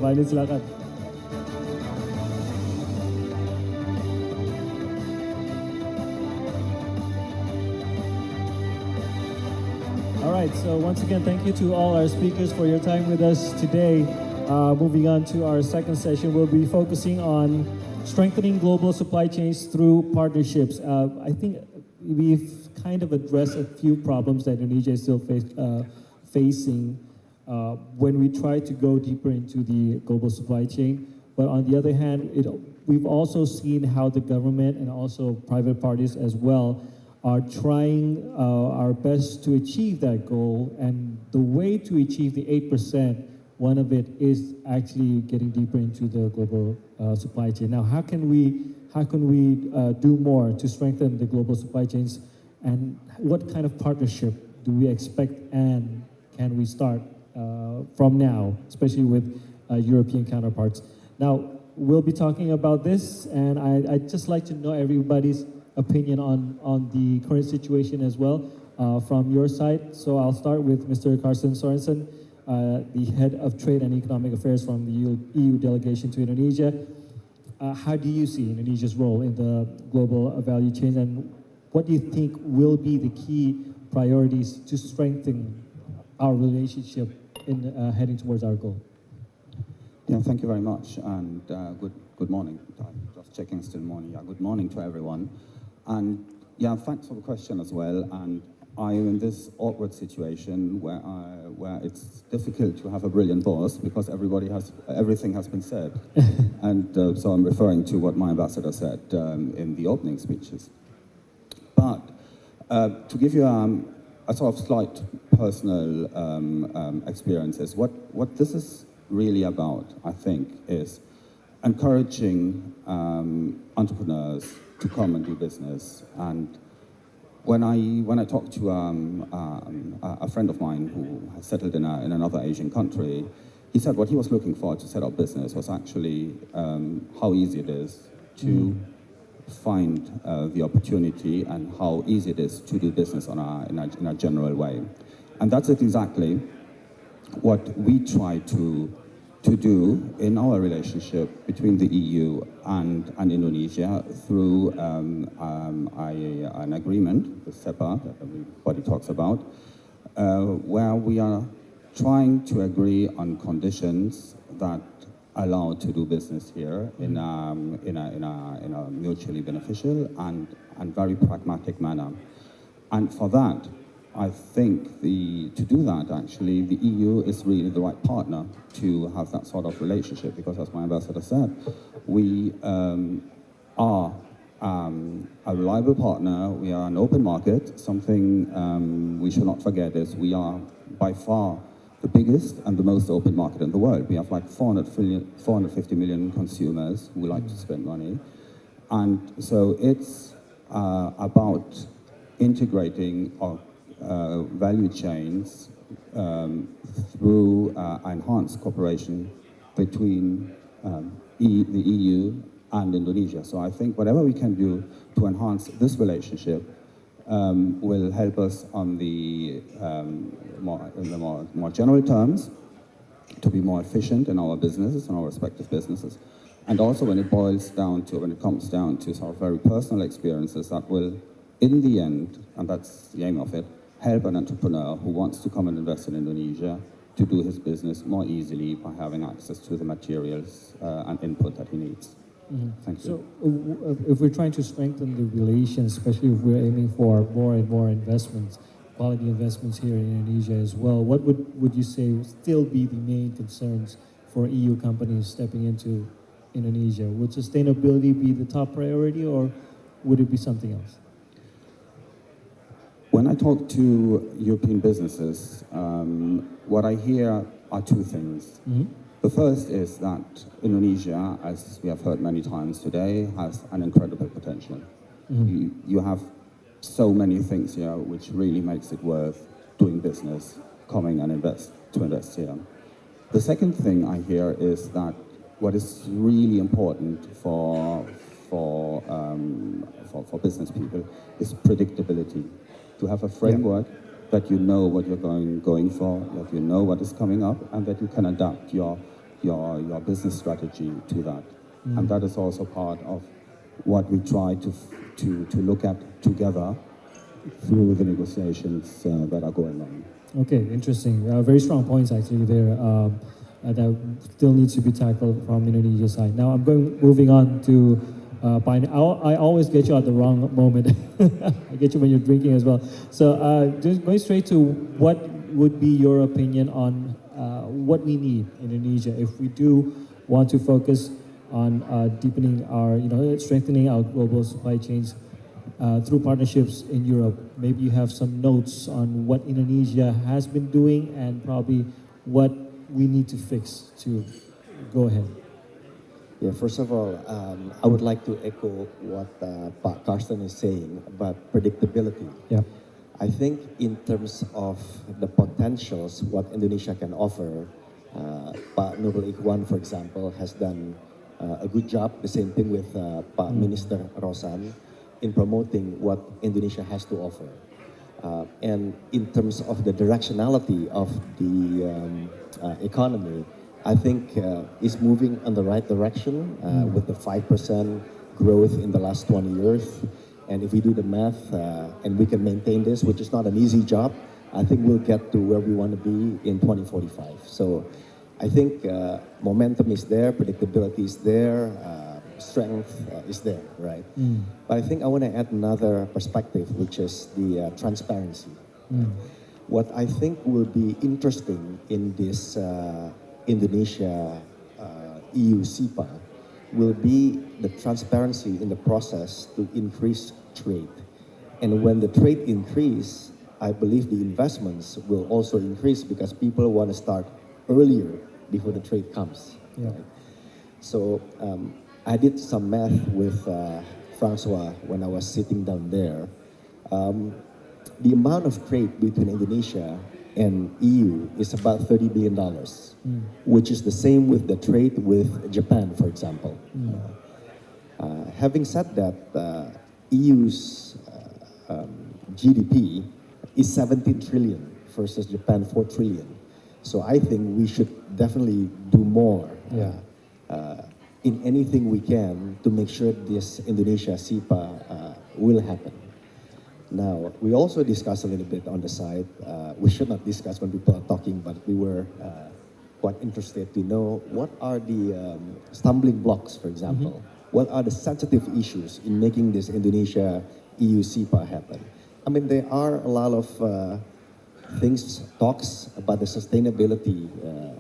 Pak Aidin, silakan. All right, so once again, thank you to all our speakers for your time with us today. Moving on to our second session, we'll be focusing on strengthening global supply chains through partnerships. I think we've kind of addressed a few problems that Indonesia is still facing when we try to go deeper into the global supply chain. But on the other hand, we've also seen how the government and also private parties as well are trying our best to achieve that goal. And the way to achieve the 8%, one of it is actually getting deeper into the global supply chain. Now, how can we do more to strengthen the global supply chains, and what kind of partnership do we expect and can we start from now, especially with European counterparts? Now, we'll be talking about this, and I'd just like to know everybody's opinion on the current situation as well from your side. So I'll start with Mr. Carsten Sorensen, the head of trade and economic affairs from the EU delegation to Indonesia. How do you see Indonesia's role in the global value chain, and what do you think will be the key priorities to strengthen our relationship in heading towards our goal? Yeah, thank you very much, and good morning. I'm just checking, still morning. Yeah, good morning to everyone, and yeah, thanks for the question as well. And I am in this awkward situation where it's difficult to have a brilliant boss because everything has been said, and so I'm referring to what my ambassador said in the opening speeches. But to give you a sort of slight personal experiences, what this is really about, I think, is encouraging entrepreneurs to come and do business. And when I talked to a friend of mine who has settled in another Asian country, he said what he was looking for to set up business was actually how easy it is to find the opportunity and how easy it is to do business in a general way. And that's exactly what we try to do in our relationship between the EU and Indonesia through an agreement, the SEPA, that everybody talks about, where we are trying to agree on conditions that allow to do business here in a mutually beneficial and very pragmatic manner. And for that, I think to do that, actually, the EU is really the right partner to have that sort of relationship, because as my ambassador said, we are a reliable partner, we are an open market. Something we should not forget is we are by far the biggest and the most open market in the world. We have like 450 million consumers who like to spend money. And so it's about integrating our value chains through enhanced cooperation between the EU and Indonesia. So I think whatever we can do to enhance this relationship will help us on in the more general terms to be more efficient in our businesses, in our respective businesses. And also when it comes down to sort of very personal experiences that will, in the end, and that's the aim of it, help an entrepreneur who wants to come and invest in Indonesia to do his business more easily by having access to the materials and input that he needs. Mm-hmm. Thank you. So if we're trying to strengthen the relations, especially if we're aiming for more and more investments, quality investments here in Indonesia as well, what would you say would still be the main concerns for EU companies stepping into Indonesia? Would sustainability be the top priority, or would it be something else? When I talk to European businesses, what I hear are two things. Mm-hmm. The first is that Indonesia, as we have heard many times today, has an incredible potential. Mm-hmm. You have so many things here which really makes it worth doing business, coming and invest here. The second thing I hear is that what is really important for business people is predictability. to have a framework that you know what you're going for, that you know what is coming up, and that you can adapt your business strategy to that. And that is also part of what we try to look at together through the negotiations that are going on. Okay, interesting. Very strong points actually there that still needs to be tackled from Indonesia's side. Now moving on to I always get you at the wrong moment. I get you when you're drinking as well. So just going straight to what would be your opinion on what we need in Indonesia if we do want to focus on deepening our, strengthening our global supply chains through partnerships in Europe. Maybe you have some notes on what Indonesia has been doing and probably what we need to fix to go ahead. Yeah, first of all, I would like to echo what Pak Karsten is saying about predictability. Yeah. I think in terms of the potentials, what Indonesia can offer, Pak Nurul Ikhwan, for example, has done a good job. The same thing with Pak Minister Rosan in promoting what Indonesia has to offer. And in terms of the directionality of the economy, I think it's moving in the right direction with the 5% growth in the last 20 years. And if we do the math and we can maintain this, which is not an easy job, I think we'll get to where we want to be in 2045. So I think momentum is there, predictability is there, strength is there, right? But I think I want to add another perspective, which is the transparency. What I think will be interesting in this Indonesia-EU CEPA will be the transparency in the process to increase trade. And when the trade increase, I believe the investments will also increase because people want to start earlier before the trade comes. Yeah. Right? So I did some math with Francois when I was sitting down there. The amount of trade between Indonesia and EU is about $30 billion, which is the same with the trade with Japan, for example. Having said that, EU's GDP is 17 trillion versus Japan 4 trillion. So I think we should definitely do more in anything we can to make sure this Indonesia CEPA will happen. Now, we also discussed a little bit on the side. We should not discuss when people are talking, but we were quite interested to know what are the stumbling blocks, for example. What are the sensitive issues in making this Indonesia-EU CEPA happen? I mean, there are a lot of talks about the sustainability,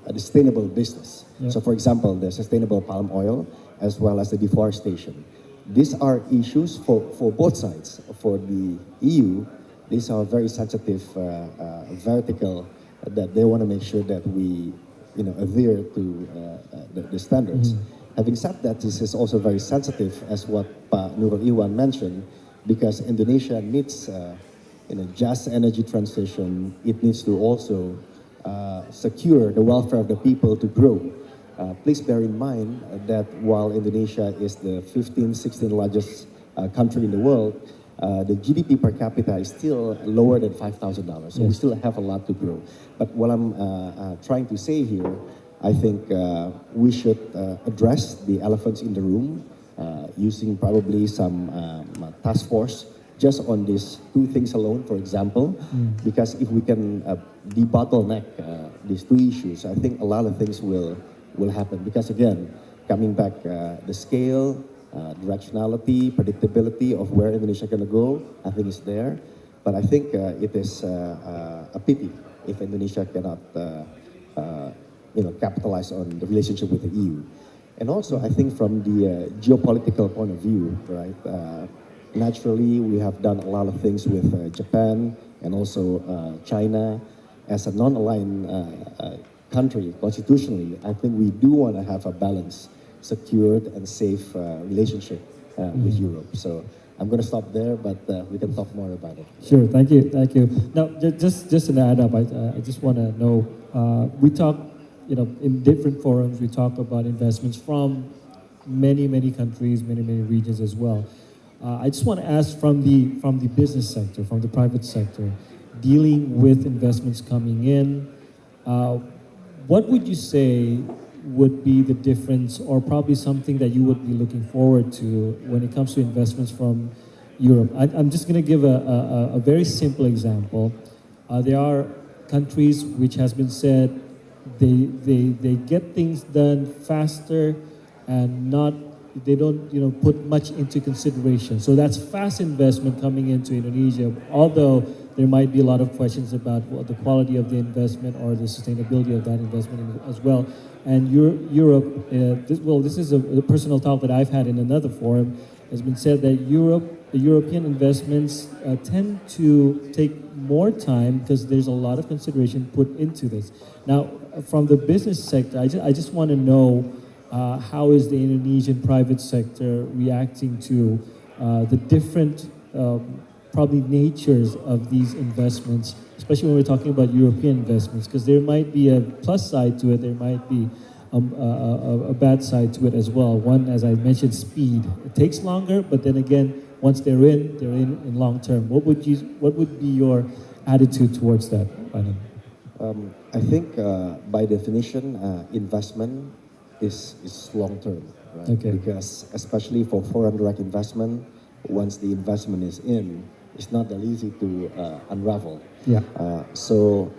a sustainable business. So, for example, the sustainable palm oil as well as the deforestation. These are issues for both sides. For the EU, these are very sensitive vertical that they want to make sure that we, adhere to the standards. Having said that, this is also very sensitive, as what Pak Nurul Ikhwan mentioned, because Indonesia needs, just energy transition. It needs to also secure the welfare of the people to grow. Please bear in mind that while Indonesia is the 15th, 16th largest country in the world, the GDP per capita is still lower than $5,000. So we still have a lot to grow. But what I'm trying to say here, I think we should address the elephants in the room using probably some task force just on these two things alone, for example, because if we can debottleneck these two issues, I think a lot of things will happen. Because again, coming back, the scale, directionality, predictability of where Indonesia is going to go, I think is there. But I think it is a pity if Indonesia cannot, capitalize on the relationship with the EU. And also, I think from the geopolitical point of view, right? Naturally, we have done a lot of things with Japan and also China. As a non-aligned country, constitutionally, I think we do want to have a balanced, secured, and safe relationship with Europe. So I'm going to stop there, but we can talk more about it. Sure, thank you. Now, just to add up, I just want to know, we talk, in different forums, we talk about investments from many countries, many regions as well. I just want to ask from the business sector, from the private sector, dealing with investments coming in, what would you say would be the difference, or probably something that you would be looking forward to when it comes to investments from Europe? I'm just going to give a very simple example. There are countries which has been said they get things done faster and they don't put much into consideration. So that's fast investment coming into Indonesia, although there might be a lot of questions about the quality of the investment or the sustainability of that investment as well. And Europe, this is a personal talk that I've had in another forum, has been said that the European investments tend to take more time because there's a lot of consideration put into this. Now, from the business sector, I just want to know how is the Indonesian private sector reacting to the different probably natures of these investments, especially when we're talking about European investments, because there might be a plus side to it, there might be a bad side to it as well. One, as I mentioned, speed. It takes longer, but then again, once they're in long term. What would be your attitude towards that, Adam? I think by definition, investment is long term, right? Okay. Because especially for foreign direct investment, once the investment is in, it's not that easy to unravel. Yeah. So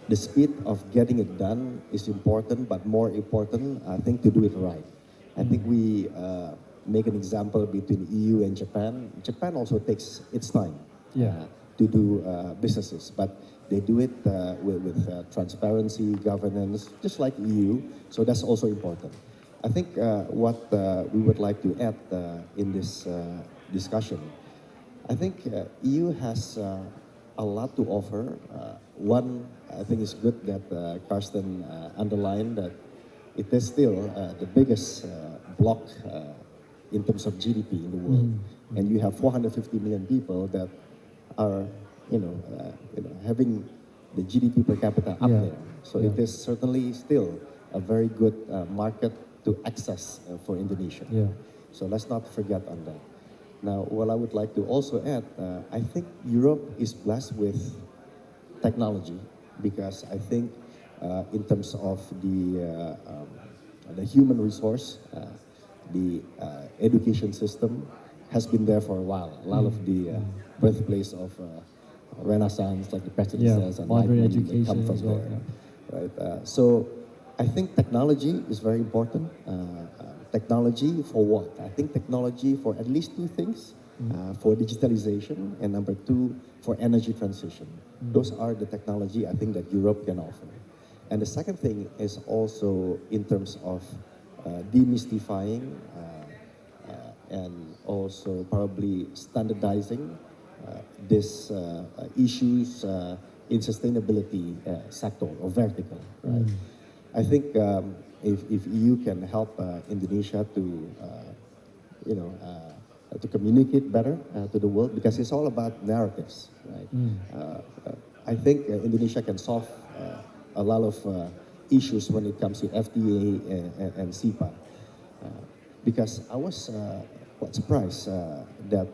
the speed of getting it done is important, but more important, I think, to do it right. I think we make an example between EU and Japan. Japan also takes its time to do businesses, but they do it with transparency, governance, just like EU. So that's also important. I think what we would like to add in this discussion, I think EU has a lot to offer. One, I think it's good that Karsten underlined that it is still the biggest bloc in terms of GDP in the world. And you have 450 million people that are, having the GDP per capita up there. So it is certainly still a very good market to access for Indonesia. So let's not forget on that. Now, what I would like to also add, I think Europe is blessed with technology, because I think in terms of the human resource, the education system has been there for a while. A lot of the birthplace of Renaissance, like the president says, and modern Enlightenment, education come from as well. there, right? So I think technology is very important. Technology for what? I think technology for at least two things. For digitalization, and number two, for energy transition. Those are the technology I think that Europe can offer. And the second thing is also in terms of demystifying and also probably standardizing these issues in sustainability sector or vertical, right? I think if EU can help Indonesia to, to communicate better to the world, because it's all about narratives, right? I think Indonesia can solve a lot of issues when it comes to FTA and CEPA. Because I was quite surprised that,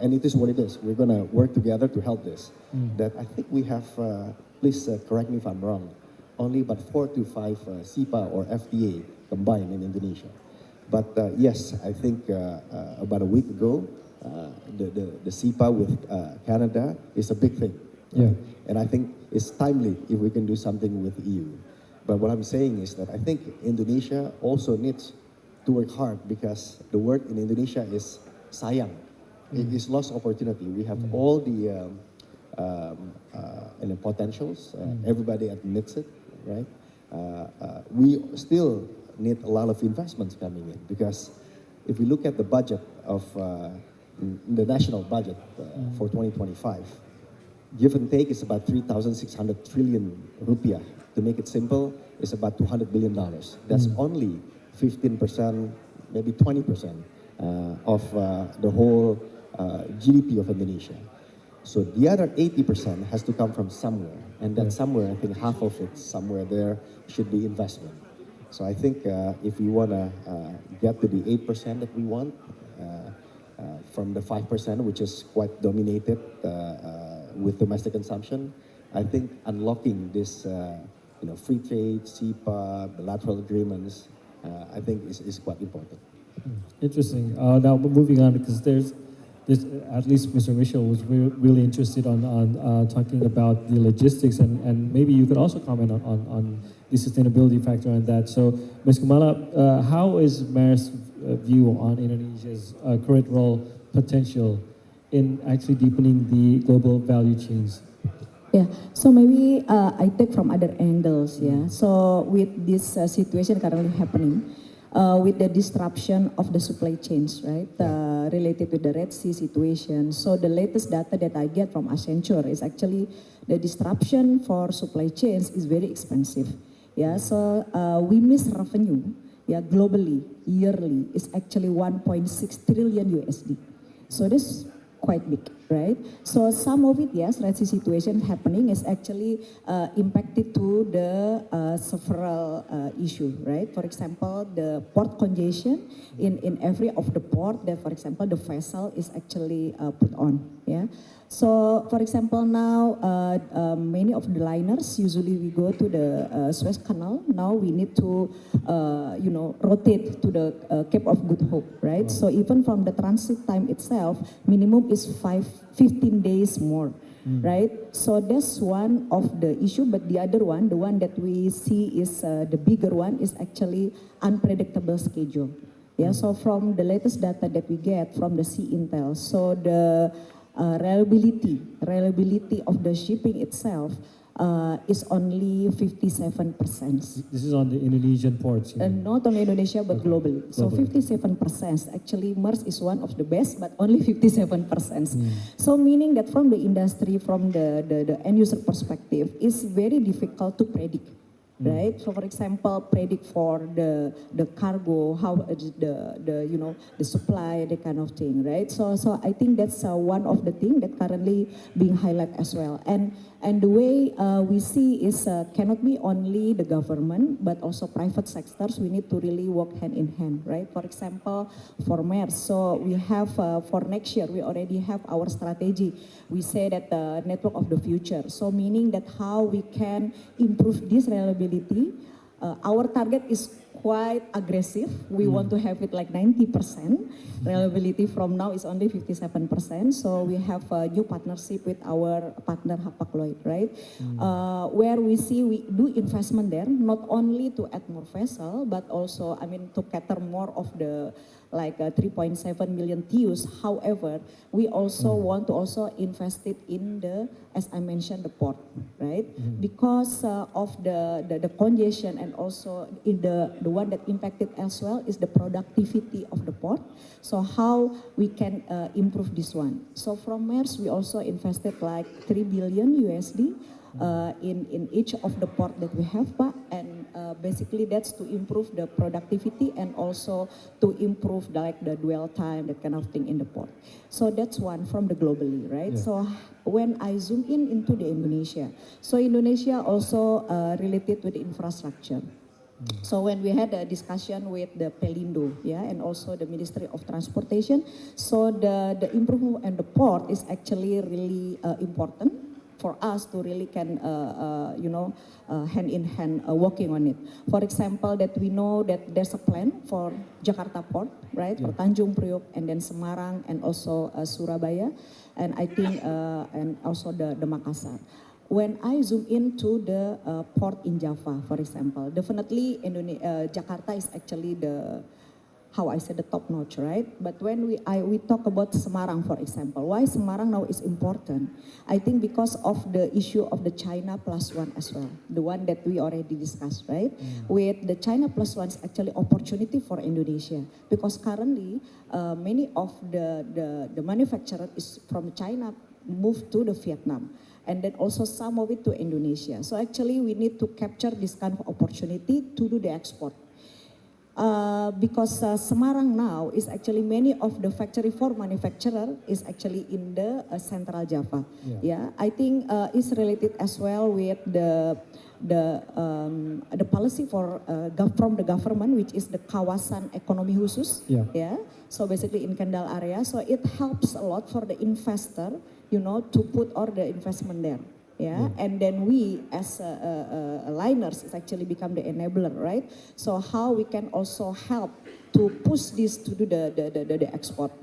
and it is what it is, we're going to work together to help this, that I think we have, please correct me if I'm wrong, only about 4 to 5 CEPA or FTA combined in Indonesia. But yes, I think about a week ago, the CEPA with Canada is a big thing. Right? And I think it's timely if we can do something with EU. But what I'm saying is that I think Indonesia also needs to work hard, because the word in Indonesia is sayang. It is lost opportunity. We have all the potentials. Everybody admits it, right? We still need a lot of investments coming in, because if we look at the budget of the national budget for 2025, give and take is about 3,600 trillion rupiah. To make it simple, it's about $200 billion. That's only 15%, maybe 20% of the whole GDP of Indonesia. So the other 80% has to come from somewhere, and that somewhere, I think half of it somewhere there should be investment. So I think if we want to get to the 8% that we want, from the 5%, which is quite dominated with domestic consumption. I think unlocking this, free trade, CEPA, bilateral agreements, I think is quite important. Interesting. Now moving on, because there's at least Mr. Michel was really interested on talking about the logistics, and maybe you could also comment on the sustainability factor on that. So, Ms. Kamala, how is Mayor's view on Indonesia's current role potential in actually deepening the global value chains? Yeah, so maybe I take from other angles, yeah. So with this situation currently happening, with the disruption of the supply chains, right, related to the Red Sea situation. So the latest data that I get from Accenture is actually the disruption for supply chains is very expensive. Yeah, so we miss revenue, yeah, globally, yearly, is actually 1.6 trillion USD. So this quite big, right? So some of it, yes, Red Sea situation happening is actually impacted to the several issue, right? For example, the port congestion in every of the port that, for example, the vessel is actually put on, yeah. So, for example, now many of the liners, usually we go to the Suez Canal. Now we need to, rotate to the Cape of Good Hope, right? So even from the transit time itself, minimum is 15 days more, right? So that's one of the issue. But the other one, the one that we see is the bigger one, is actually unpredictable schedule. Yeah. So from the latest data that we get from the Sea Intel, so the reliability of the shipping itself is only 57%. This is on the Indonesian ports. Not only Indonesia, but globally. So 57%. Actually, MERS is one of the best, but only 57%. So meaning that from the industry, from the end user perspective, it's very difficult to predict. Right. So, for example, predict for the cargo, how the supply, that kind of thing. Right. So I think that's one of the things that currently being highlighted as well. And the way we see is cannot be only the government, but also private sectors. We need to really work hand in hand. Right. For example, for MERS, so we have for next year we already have our strategy. We say that the network of the future. So meaning that how we can improve this reliability. Our target is quite aggressive. We want to have it like 90%. Reliability from now is only 57%. So we have a new partnership with our partner Hapag-Lloyd, right? Where we see we do investment there, not only to add more vessel, but also, to cater more of the 3.7 million TEUs. However, we also want to also invest it in the, as I mentioned, the port, right? Because of the congestion, and also in the one that impacted as well is the productivity of the port. So how we can improve this one. So from MERS, we also invested like 3 billion USD in each of the port that we have, Pak, and basically that's to improve the productivity and also to improve the dwell time, that kind of thing in the port. So that's one from the globally, right? Yeah. So when I zoom in into the Indonesia, so Indonesia also related with the infrastructure. So when we had a discussion with the Pelindo, yeah, and also the Ministry of Transportation, so the improvement and the port is actually really important for us to really can, hand in hand working on it. For example, that we know that there's a plan for Jakarta Port, right? Yeah. For Tanjung Priok, and then Semarang, and also Surabaya, and I think, and also the Makassar. When I zoom into the port in Java, for example, definitely Jakarta is actually the top notch, right? But when we talk about Semarang, for example, why Semarang now is important? I think because of the issue of the China +1 as well, the one that we already discussed, right? With the China +1 is actually opportunity for Indonesia, because currently many of the manufacturer is from China moved to the Vietnam, and then also some of it to Indonesia. So actually we need to capture this kind of opportunity to do the export. because Semarang now is actually many of the factory for manufacturer is actually in the Central Java. Yeah, I think it's related as well with the policy for from the government, which is the Kawasan Ekonomi Khusus. Yeah. So basically in Kendal area, so it helps a lot for the investor, you know, to put all the investment there. Yeah, and then we as liners is actually become the enabler, right? So how we can also help to push this to do the export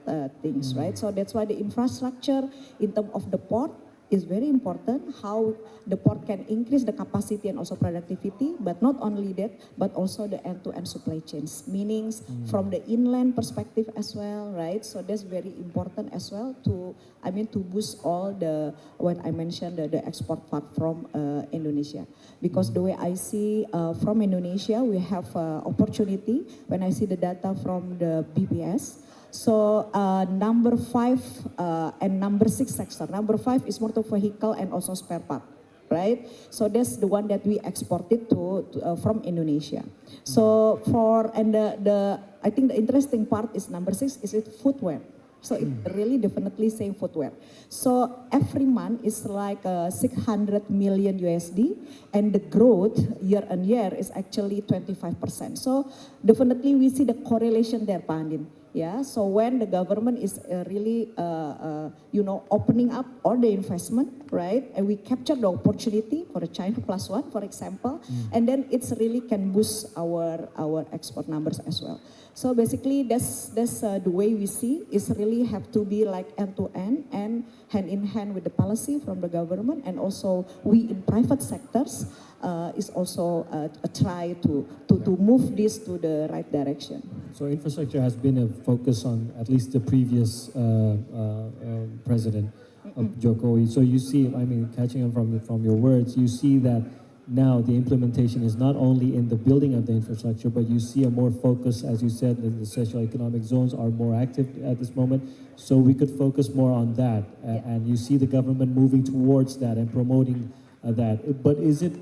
things, right? So that's why the infrastructure in terms of the port is very important, how the port can increase the capacity and also productivity, but not only that, but also the end-to-end supply chains, meanings from the inland perspective as well, right? So that's very important as well to, I mean, to boost all the, when I mentioned the export part from Indonesia. Because the way I see from Indonesia, we have opportunity, when I see the data from the BPS, so number 5 and number 6 sector. Number 5 is motor vehicle and also spare part, right? So that's the one that we exported to from Indonesia. So for and I think the interesting part is number 6 is it footwear. So it really definitely same footwear. So every month is like 600 million USD, and the growth year on year is actually 25%. So definitely we see the correlation there, Pak Andin. Yeah, so when the government is really, you know, opening up all the investment, right, and we capture the opportunity for the China plus one, for example, and then it's really can boost our export numbers as well. So basically, that's the way we see is really have to be like end to end and hand in hand with the policy from the government, and also we in private sectors is also try to move this to the right direction. So infrastructure has been a focus on at least the previous president of Jokowi. So you see, I mean, catching on from your words, you see that now the implementation is not only in the building of the infrastructure, but you see a more focus, as you said, the socio-economic zones are more active at this moment. So we could focus more on that, and you see the government moving towards that and promoting that. But is it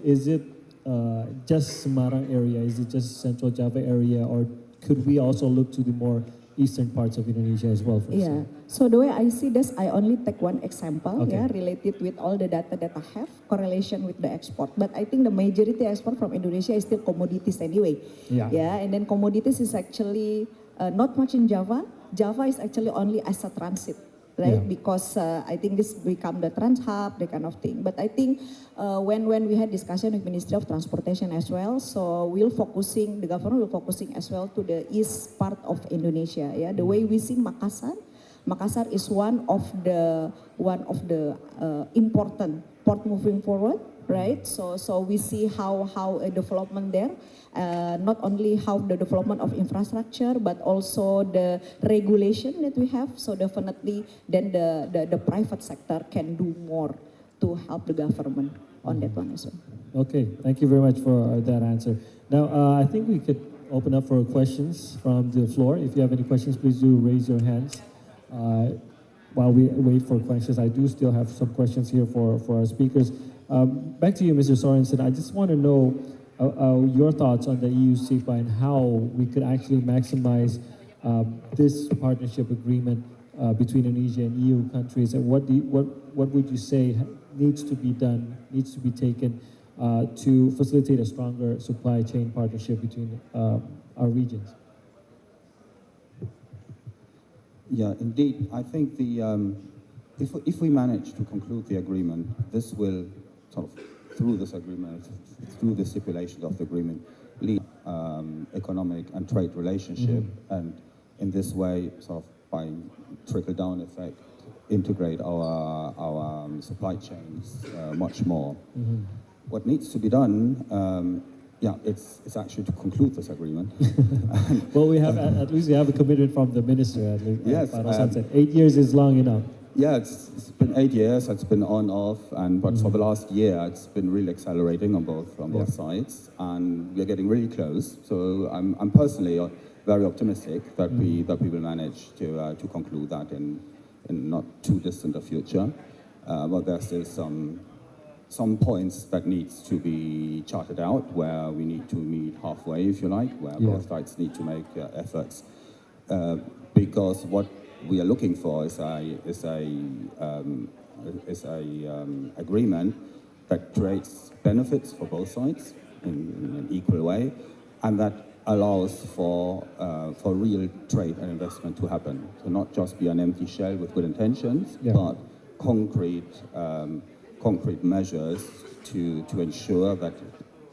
just Semarang area? Is it just Central Java area, or could we also look to the more eastern parts of Indonesia as well? Yeah. So the way I see this, I only take one example, related with all the data that I have, correlation with the export. But I think the majority export from Indonesia is still commodities anyway. Yeah. And then commodities is actually not much in Java. Java is actually only as a transit, right? Because I think this become the trans hub, that kind of thing. But I think when we had discussion with Ministry of Transportation as well, so the government will focusing as well to the east part of Indonesia. Yeah, the way we see Makassar is one of the important port moving forward, right? So we see how a development there, not only how the development of infrastructure, but also the regulation that we have. So definitely then the private sector can do more to help the government on that one as well. Okay, thank you very much for that answer. Now, I think we could open up for questions from the floor. If you have any questions, please do raise your hands. While we wait for questions, I do still have some questions here for our speakers. Back to you, Mr. Sorensen. I just want to know your thoughts on the EU SIPA and how we could actually maximize this partnership agreement between Indonesia and EU countries, and what would you say needs to be done, needs to be taken to facilitate a stronger supply chain partnership between our regions? Yeah, indeed. I think if we manage to conclude the agreement, this will sort of, through this agreement, through the stipulations of the agreement, lead economic and trade relationship, and in this way, sort of by trickle-down effect, integrate our supply chains much more. What needs to be done, it's actually to conclude this agreement. Well, we have at least we have a commitment from the minister. At least, yes, 8 years is long enough. Yeah, it's been 8 years. It's been on off, but for the last year, it's been really accelerating on both sides, and we're getting really close. So I'm personally very optimistic that we will manage to conclude that in not too distant a future. But there's still some some points that needs to be charted out, where we need to meet halfway, if you like, where both sides need to make efforts. Because what we are looking for is agreement that creates benefits for both sides in an equal way, and that allows for real trade and investment to happen. So not just be an empty shell with good intentions, but concrete measures to ensure that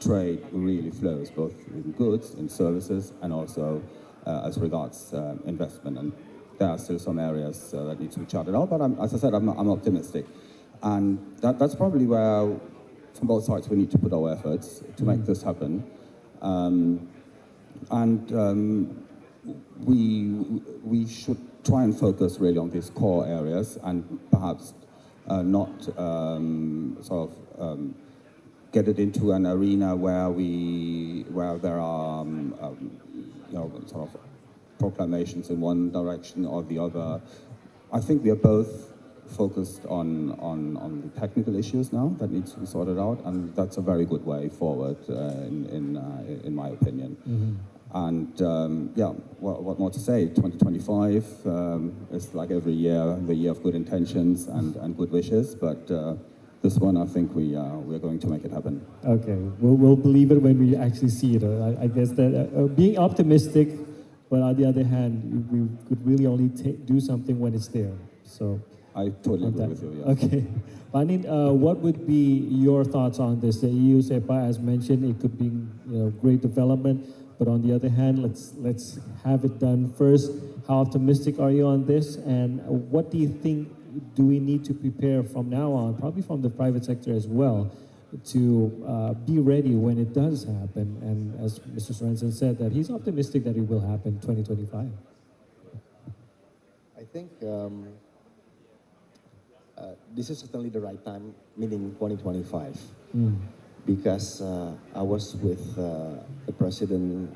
trade really flows, both in goods, in services, and also as regards investment. And there are still some areas that need to be charted out, but as I said, I'm optimistic. And that's probably where, from both sides, we need to put our efforts to make this happen. We should try and focus really on these core areas, and perhaps not get it into an arena where there are sort of proclamations in one direction or the other. I think we are both focused on the technical issues now that needs to be sorted out, and that's a very good way forward in my opinion. And what more to say? 2025 is like every year, the year of good intentions and good wishes, but this one, I think we are going to make it happen. Okay, we'll believe it when we actually see it. I guess that being optimistic, but on the other hand, we could really only do something when it's there. So I totally agree with you. Yeah. Okay, Panin, what would be your thoughts on this? The EU SEPA, as mentioned, it could be great development, but on the other hand, let's have it done first. How optimistic are you on this, and what do you think? Do we need to prepare from now on, probably from the private sector as well, to be ready when it does happen? And as Mr. Sorensen said, that he's optimistic that it will happen in 2025. I think this is certainly the right time, meaning 2025, because I was with the president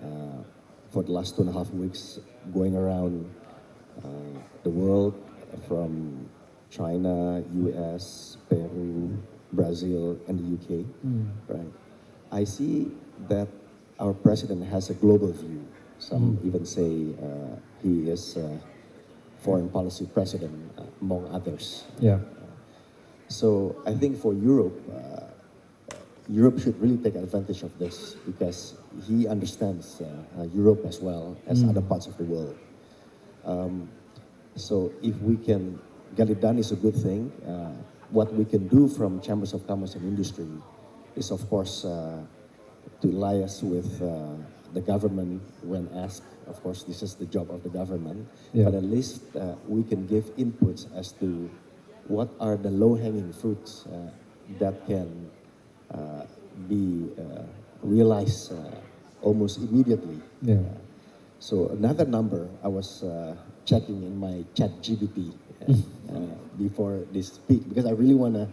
for the last 2.5 weeks, going around the world, from China, US, Peru, Brazil, and the UK, right? I see that our president has a global view. Some even say he is foreign policy president, among others. Yeah. So I think for Europe, Europe should really take advantage of this, because he understands Europe as well as other parts of the world. So if we can get it done, is a good thing. What we can do from Chambers of Commerce and Industry is, of course, to liaise with the government when asked. Of course, this is the job of the government, but at least we can give inputs as to what are the low-hanging fruits that can be realized almost immediately. So another number, I was checking in my ChatGPT before this speech, because I really want to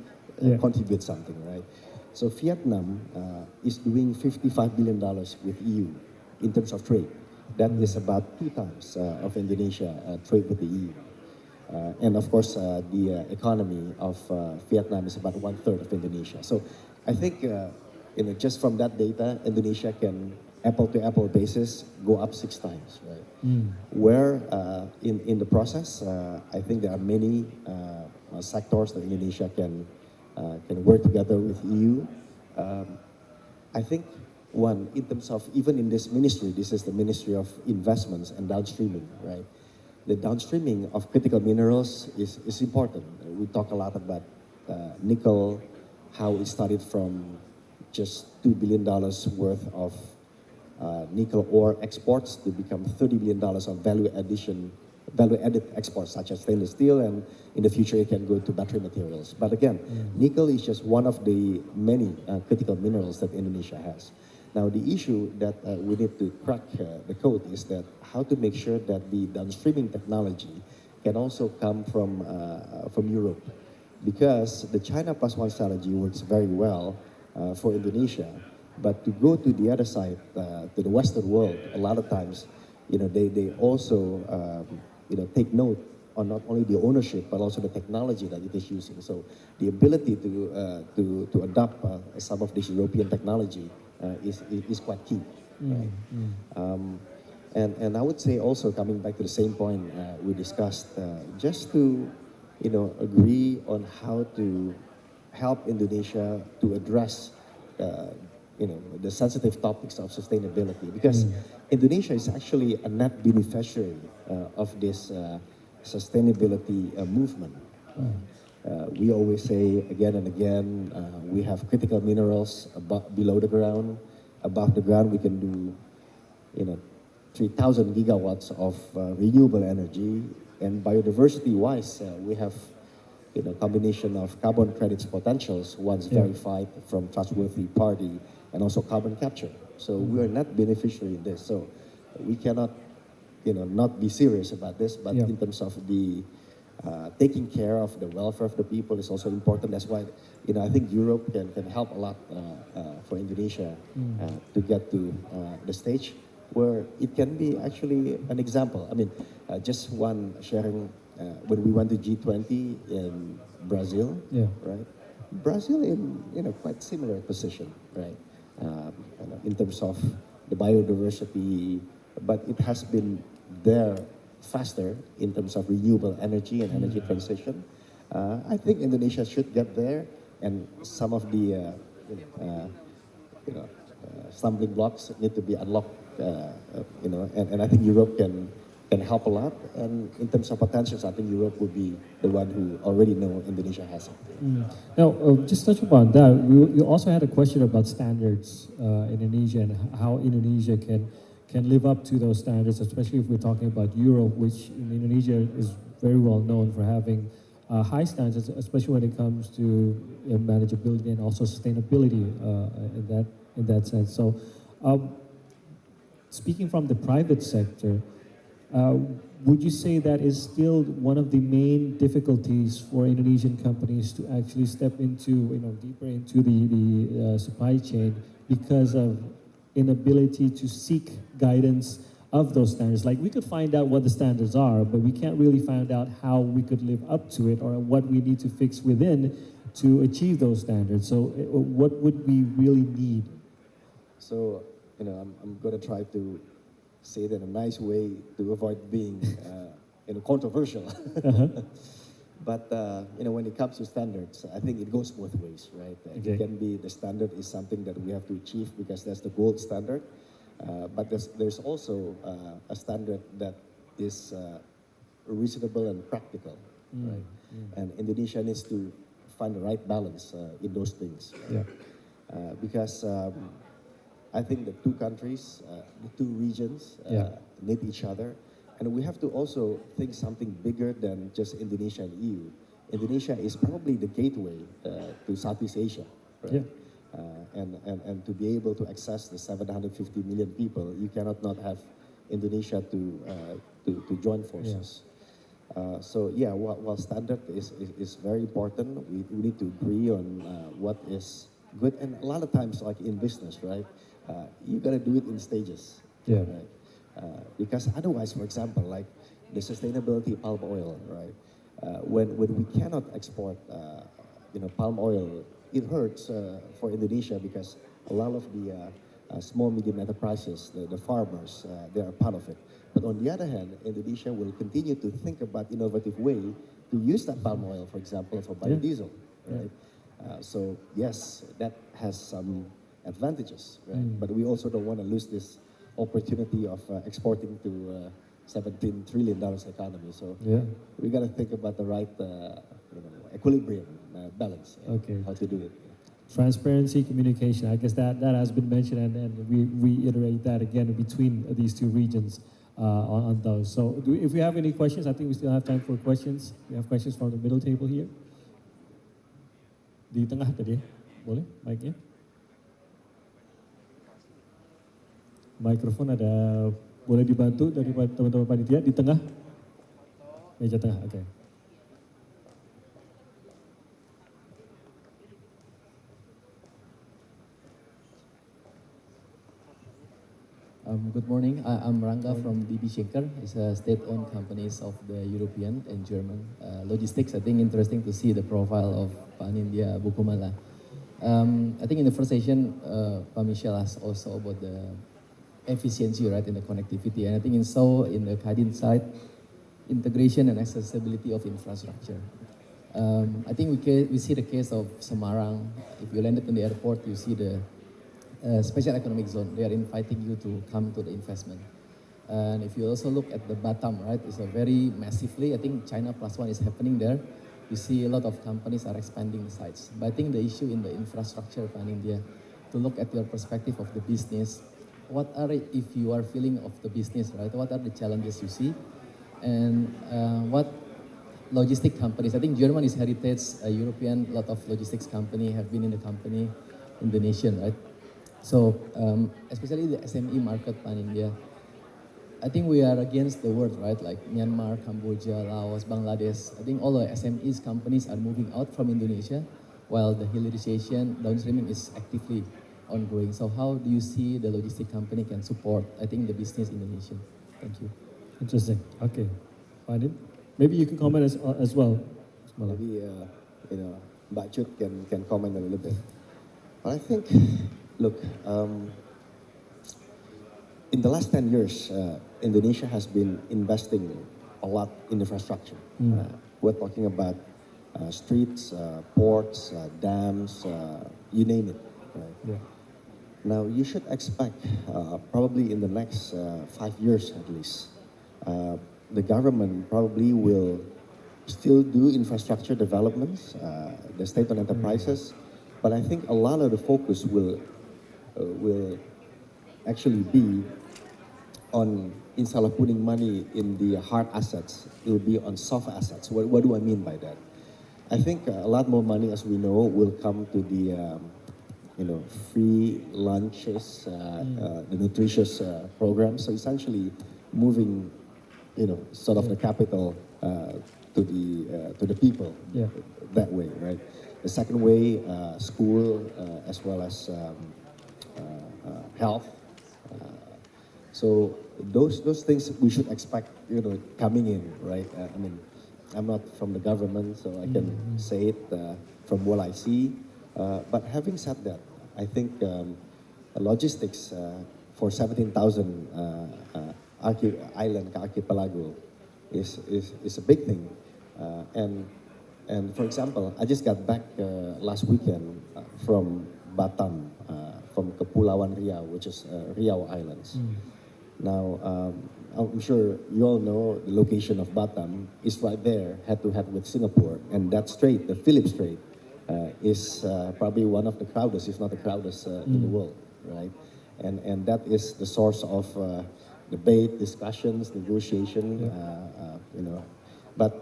contribute something, right? So Vietnam is doing $55 billion with EU in terms of trade. That is about 2 times of Indonesia trade with the EU. And of course, the economy of Vietnam is about 1/3 of Indonesia. So I think just from that data, Indonesia can, apple-to-apple basis, go up 6 times, right? Where in the process, I think there are many sectors that Indonesia can work together with EU. I think one, in terms of, even in this ministry, this is the Ministry of Investments and Downstreaming, right? The downstreaming of critical minerals is important. We talk a lot about nickel, how it started from just $2 billion worth of nickel ore exports to become $30 billion of value-added exports, such as stainless steel, and in the future it can go to battery materials. But again, nickel is just one of the many critical minerals that Indonesia has. Now, the issue that we need to crack the code is that how to make sure that the downstreaming technology can also come from Europe, because the China Plus One strategy works very well for Indonesia, but to go to the other side, to the Western world, a lot of times, they also take note on not only the ownership but also the technology that it is using. So the ability to adopt some of this European technology is quite key. Right? And I would say also, coming back to the same point we discussed, just to agree on how to help Indonesia to address the sensitive topics of sustainability, because Indonesia is actually a net beneficiary of this sustainability movement. We always say again and again, we have critical minerals below the ground. Above the ground, we can do 3,000 gigawatts of renewable energy, and biodiversity-wise, we have combination of carbon credits potentials once verified from trustworthy party, and also carbon capture. So we are net beneficiary in this. So we cannot, not be serious about this. But in terms of the taking care of the welfare of the people is also important. That's why, I think Europe can help a lot for Indonesia to get to the stage where it can be actually an example. I mean, just one sharing. When we went to G20 in Brazil, right? Brazil in quite similar position, right? In terms of the biodiversity, but it has been there faster in terms of renewable energy and energy transition. I think Indonesia should get there, and some of the stumbling blocks need to be unlocked. And I think Europe can help a lot. And in terms of potentials, I think Europe would be the one who already know Indonesia has it. Now, just touch upon that. You also had a question about standards in Indonesia and how Indonesia can live up to those standards, especially if we're talking about Europe, which in Indonesia is very well known for having high standards, especially when it comes to manageability and also sustainability in that sense. So, speaking from the private sector, would you say that is still one of the main difficulties for Indonesian companies to actually step into, deeper into the supply chain because of inability to seek guidance of those standards? Like, we could find out what the standards are, but we can't really find out how we could live up to it or what we need to fix within to achieve those standards. So what would we really need? So, I'm going to try to say it in a nice way to avoid being controversial. But when it comes to standards, I think it goes both ways, right? Okay. It can be the standard is something that we have to achieve because that's the gold standard. But there's also a standard that is reasonable and practical, right? And Indonesia needs to find the right balance in those things. Right? Because I think the two countries, the two regions need each other. And we have to also think something bigger than just Indonesia and EU. Indonesia is probably the gateway to Southeast Asia, right? And to be able to access the 750 million people, you cannot not have Indonesia to join forces. So while standard is very important, we need to agree on what is good. And a lot of times, like in business, right, you gotta do it in stages. Right? Because otherwise, for example, like the sustainability of palm oil, right? When we cannot export, palm oil, it hurts for Indonesia because a lot of the small medium enterprises, the farmers, they are part of it. But on the other hand, Indonesia will continue to think about innovative way to use that palm oil, for example, for biodiesel, right? So yes, that has some advantages, right? But we also don't want to lose this opportunity of exporting to $17 trillion economy. So we got to think about the right equilibrium, balance, how to do it. Transparency, communication. I guess that has been mentioned, and we reiterate that again between these two regions on those. So if we have any questions, I think we still have time for questions. We have questions from the middle table here. Di tengah tadi, boleh mic-nya? Mikrofon ada, boleh dibantu dari teman-teman panitia di tengah, meja tengah, oke. Good morning. I'm Ranga from DB Schenker. It's a state-owned companies of the European and German logistics. I think interesting to see the profile of Panindya Bukumala. I think in the first session, Pak Michel asked also about the efficiency, right, in the connectivity. And I think in the Kadin side, integration and accessibility of infrastructure. I think we see the case of Semarang. If you landed in the airport, you see the special economic zone. They are inviting you to come to the investment. And if you also look at the Batam, right, it's a very massively, I think China plus one is happening there. You see a lot of companies are expanding the sites. But I think the issue in the infrastructure in India, to look at your perspective of the business, what are, if you are feeling of the business, right, what are the challenges you see? And what logistic companies, I think German is heritage, European, a lot of logistics company have been in the company, Indonesian, right? So, especially the SME market pan India, I think we are against the world, right? Like Myanmar, Cambodia, Laos, Bangladesh. I think all the SMEs companies are moving out from Indonesia, while the hilirization, downstreaming is actively ongoing. So how do you see the logistic company can support, I think, the business in Indonesia? Thank you. Interesting. Okay. Fine. Maybe you can comment as well. Maybe, Mbak Chut can comment a little bit. But I think, look, in the last 10 years, Indonesia has been investing a lot in infrastructure. We're talking about streets, ports, dams, you name it. Right? Yeah. Now, you should expect, probably in the next 5 years at least, the government probably will still do infrastructure developments, the state-owned enterprises, but I think a lot of the focus will actually be on, instead of putting money in the hard assets, it will be on soft assets. What do I mean by that? I think a lot more money, as we know, will come to the free lunches, the nutritious programs. So essentially moving, sort of the capital to the people that way, right? The second way, school as well as health. So those things we should expect, coming in, right? I mean, I'm not from the government, so I can say it from what I see. But having said that, I think logistics for 17,000 island archipelago is a big thing. And for example, I just got back last weekend from Batam, from Kepulauan Riau, which is Riau Islands. Now, I'm sure you all know the location of Batam is right there, head-to-head with Singapore, and that strait, the Phillip Strait, is probably one of the crowdest, if not the crowdest, in the world, right? And that is the source of debate, discussions, negotiation, But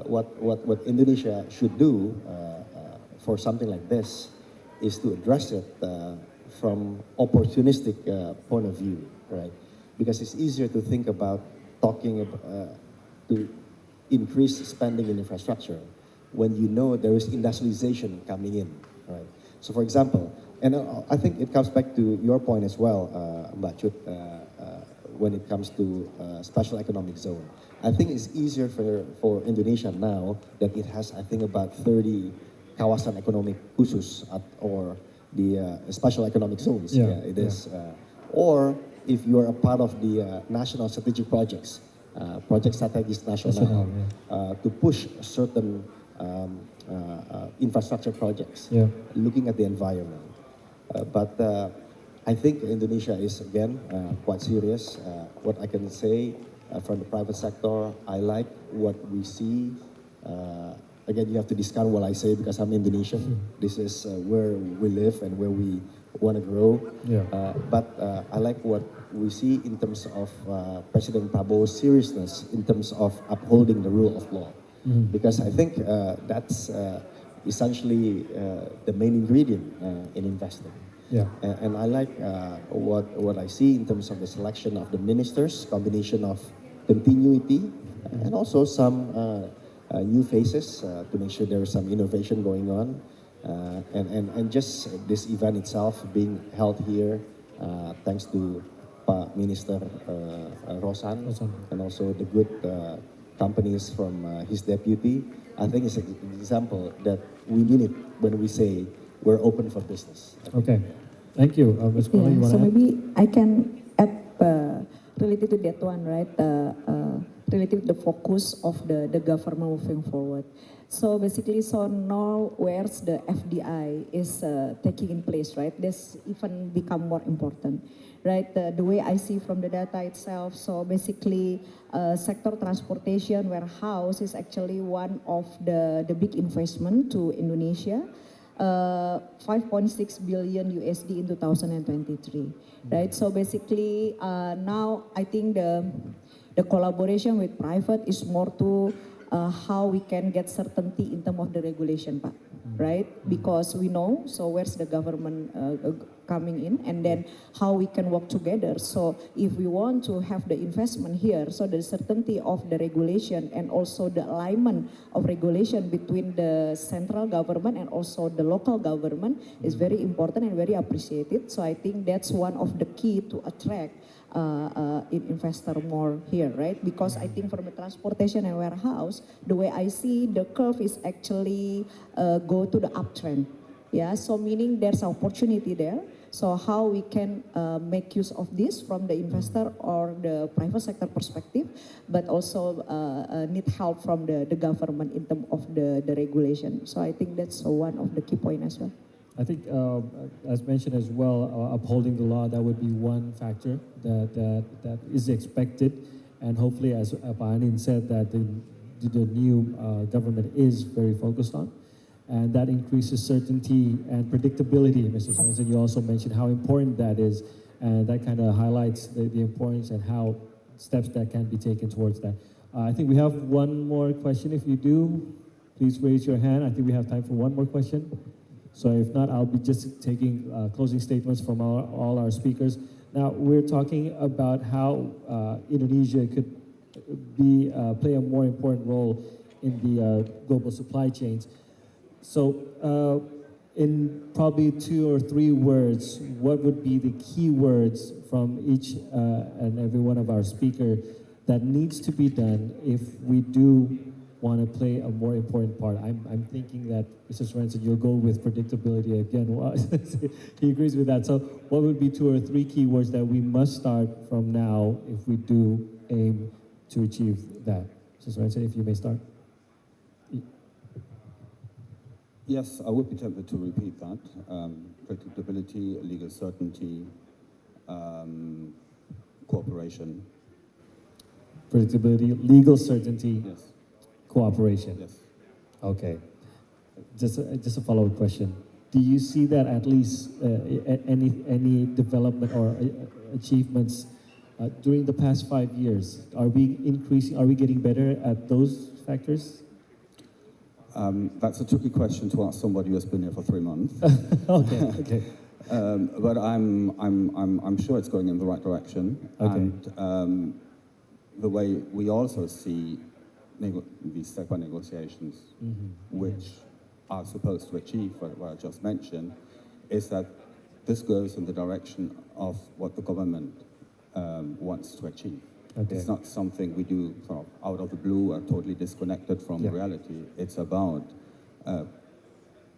what Indonesia should do for something like this is to address it from opportunistic point of view, right? Because it's easier to think about talking to increase spending in infrastructure when you know there is industrialization coming in, right? So for example, and I think it comes back to your point as well, Mbak Chut, when it comes to special economic zone. I think it's easier for Indonesia now that it has, I think, about 30 kawasan ekonomi khusus or the special economic zones. It is. Or if you are a part of the national strategic projects, Project Strategis Nasional, to push certain infrastructure projects, looking at the environment. But I think Indonesia is, again, quite serious. What I can say from the private sector, I like what we see. Again, you have to discount what I say because I'm Indonesian. This is where we live and where we want to grow. But I like what we see in terms of President Prabowo's seriousness in terms of upholding the rule of law. Because I think that's essentially the main ingredient in investing. And I like what I see in terms of the selection of the ministers, combination of continuity and also some new faces to make sure there is some innovation going on. And just this event itself being held here, thanks to Minister Rosan, and also the good companies from his deputy. I think it's an example that we mean it when we say we're open for business. Okay, thank you. Ms. Paula, you want So to add? maybe I can add related to that one, right? Related to the focus of the government moving forward. So basically, so now where's the FDI is taking in place, right? This even become more important, right? The way I see from the data itself, so basically sector transportation warehouse is actually one of the big investment to Indonesia. 5.6 billion USD in 2023, right? So basically now I think the collaboration with private is more to how we can get certainty in terms of the regulation, Pak, right? Because we know, so where's the government coming in, and then how we can work together. So if we want to have the investment here, so the certainty of the regulation and also the alignment of regulation between the central government and also the local government is very important and very appreciated. So I think that's one of the key to attract investor more here, right? Because I think from the transportation and warehouse, the way I see the curve is actually go to the uptrend. Yeah, so meaning there's an opportunity there. So how we can make use of this from the investor or the private sector perspective, but also need help from the government in terms of the regulation. So I think that's one of the key points as well. I think, as mentioned as well, upholding the law, that would be one factor that is expected. And hopefully, as Pak Anin said, that the new government is very focused on. And that increases certainty and predictability, Mr. Sorensen. You also mentioned how important that is. And that kind of highlights the importance and how steps that can be taken towards that. I think we have one more question. If you do, please raise your hand. I think we have time for one more question. So if not, I'll be just taking closing statements from all our speakers. Now, we're talking about how Indonesia could play a more important role in the global supply chains. So in probably 2 or 3 words, what would be the key words from each and every one of our speakers that needs to be done if we do want to play a more important part? I'm thinking that, Mr. Sorensen, you'll go with predictability again. He agrees with that. So what would be 2 or 3 key words that we must start from now if we do aim to achieve that? Mr. Sorensen, if you may start. Yes, I would be tempted to repeat that. Predictability, legal certainty, cooperation. Predictability, legal certainty, yes. Cooperation. Yes. Okay. Just a follow-up question. Do you see that at least any development or achievements during the past 5 years? Are we increasing? Are we getting better at those factors? That's a tricky question to ask somebody who has been here for 3 months. Okay. But I'm sure it's going in the right direction. Okay. And the way we also see these SEPA negotiations, which are supposed to achieve what I just mentioned, is that this goes in the direction of what the government wants to achieve. Okay. It's not something we do sort of out of the blue or totally disconnected from reality. It's about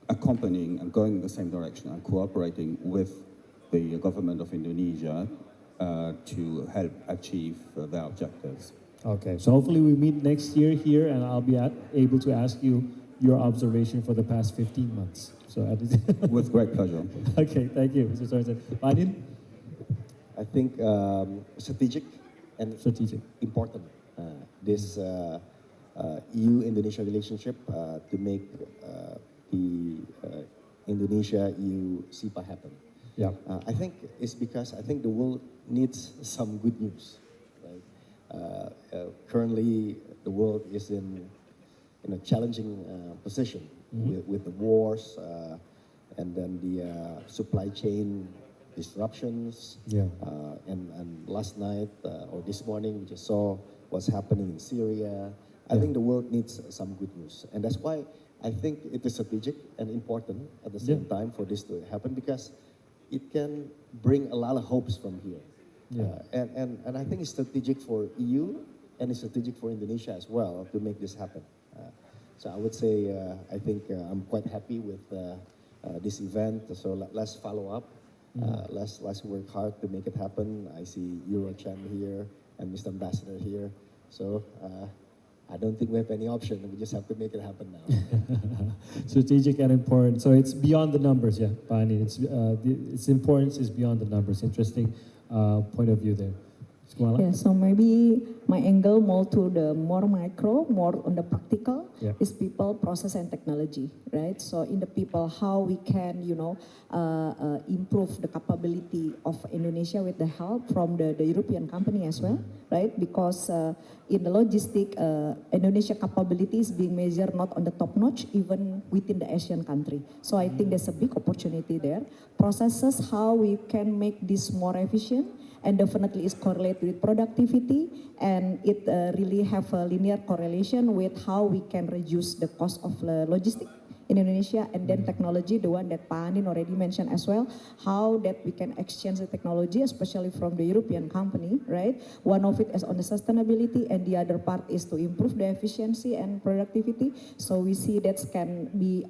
accompanying and going in the same direction and cooperating with the government of Indonesia to help achieve their objectives. Okay, so hopefully we meet next year here and I'll be able to ask you your observation for the past 15 months. So with great pleasure. Okay, thank you, Mr. Sorensen. Anin? I think strategic and important. This EU-Indonesia relationship to make the Indonesia-EU SEPA happen. Yeah. I think it's because I think the world needs some good news. Currently, the world is in a challenging position with the wars and then the supply chain disruptions. Yeah. And last night or this morning, we just saw what's happening in Syria. I think the world needs some good news. And that's why I think it is strategic and important at the same time for this to happen, because it can bring a lot of hopes from here. Yeah. And I think it's strategic for EU and it's strategic for Indonesia as well to make this happen. So I would say I think I'm quite happy with this event. So let's follow up. Let's work hard to make it happen. I see Eurochamp here and Mr. Ambassador here. So I don't think we have any option. We just have to make it happen now. Strategic and important. So it's beyond the numbers, yeah, Pani. Its importance is beyond the numbers. Interesting point of view there. Kumala? Yeah, so maybe my angle more to the more micro, more on the practical, is people, process, and technology, right? So in the people, how we can, improve the capability of Indonesia with the help from the European company as well, right? Because in the logistic, Indonesia capability is being measured not on the top notch, even within the Asian country. So I think there's a big opportunity there. Processes, how we can make this more efficient, and definitely is correlated with productivity, and it really have a linear correlation with how we can reduce the cost of logistics in Indonesia, and then technology, the one that Pak Anin already mentioned as well, how that we can exchange the technology, especially from the European company, right? One of it is on the sustainability, and the other part is to improve the efficiency and productivity. So we see that can be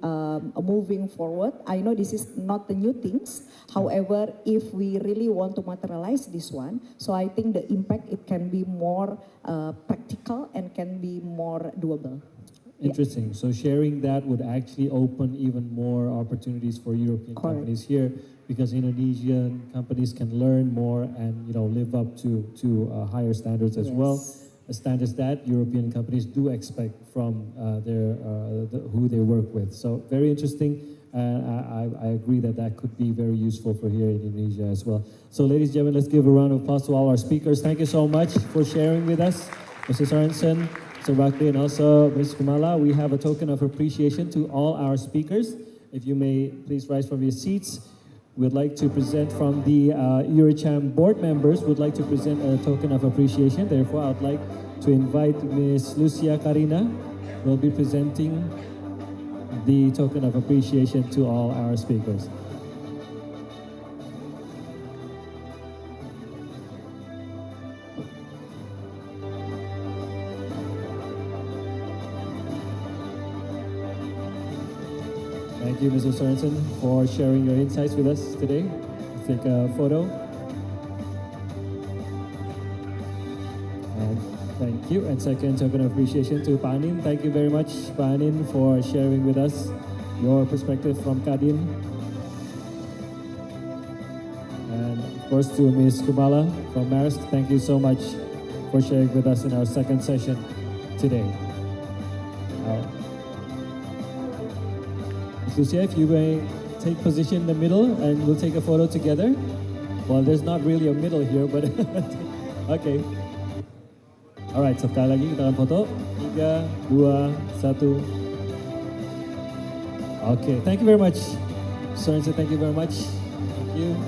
moving forward. I know this is not the new things. However, if we really want to materialize this one, so I think the impact, it can be more practical and can be more doable. Interesting. So sharing that would actually open even more opportunities for European companies here, because Indonesian companies can learn more and live up to higher standards as well, standards that European companies do expect from who they work with. So very interesting. I agree that could be very useful for here in Indonesia as well. So ladies and gentlemen, let's give a round of applause to all our speakers. Thank you so much for sharing with us, Mr. Sorensen, Mr. Bakri, and also Ms. Kumala. We have a token of appreciation to all our speakers. If you may please rise from your seats. We'd like to present from the Eurochamp board members, would like to present a token of appreciation. Therefore, I'd like to invite Ms. Lucia Karina, who will be presenting the token of appreciation to all our speakers. Thank you, Mr. Sorensen, for sharing your insights with us today. Let's take a photo. And thank you. And second token of appreciation to Pak Anin. Thank you very much, Pak Anin, for sharing with us your perspective from Kadin. And of course to Ms. Kumala from Maersk, thank you so much for sharing with us in our second session today. Lucia, if you may take position in the middle and we'll take a photo together. Well, there's not really a middle here, but okay. Alright, sekali lagi kita akan foto. 3, 2, 1. Okay, thank you very much. Sorensen, thank you very much. Thank you.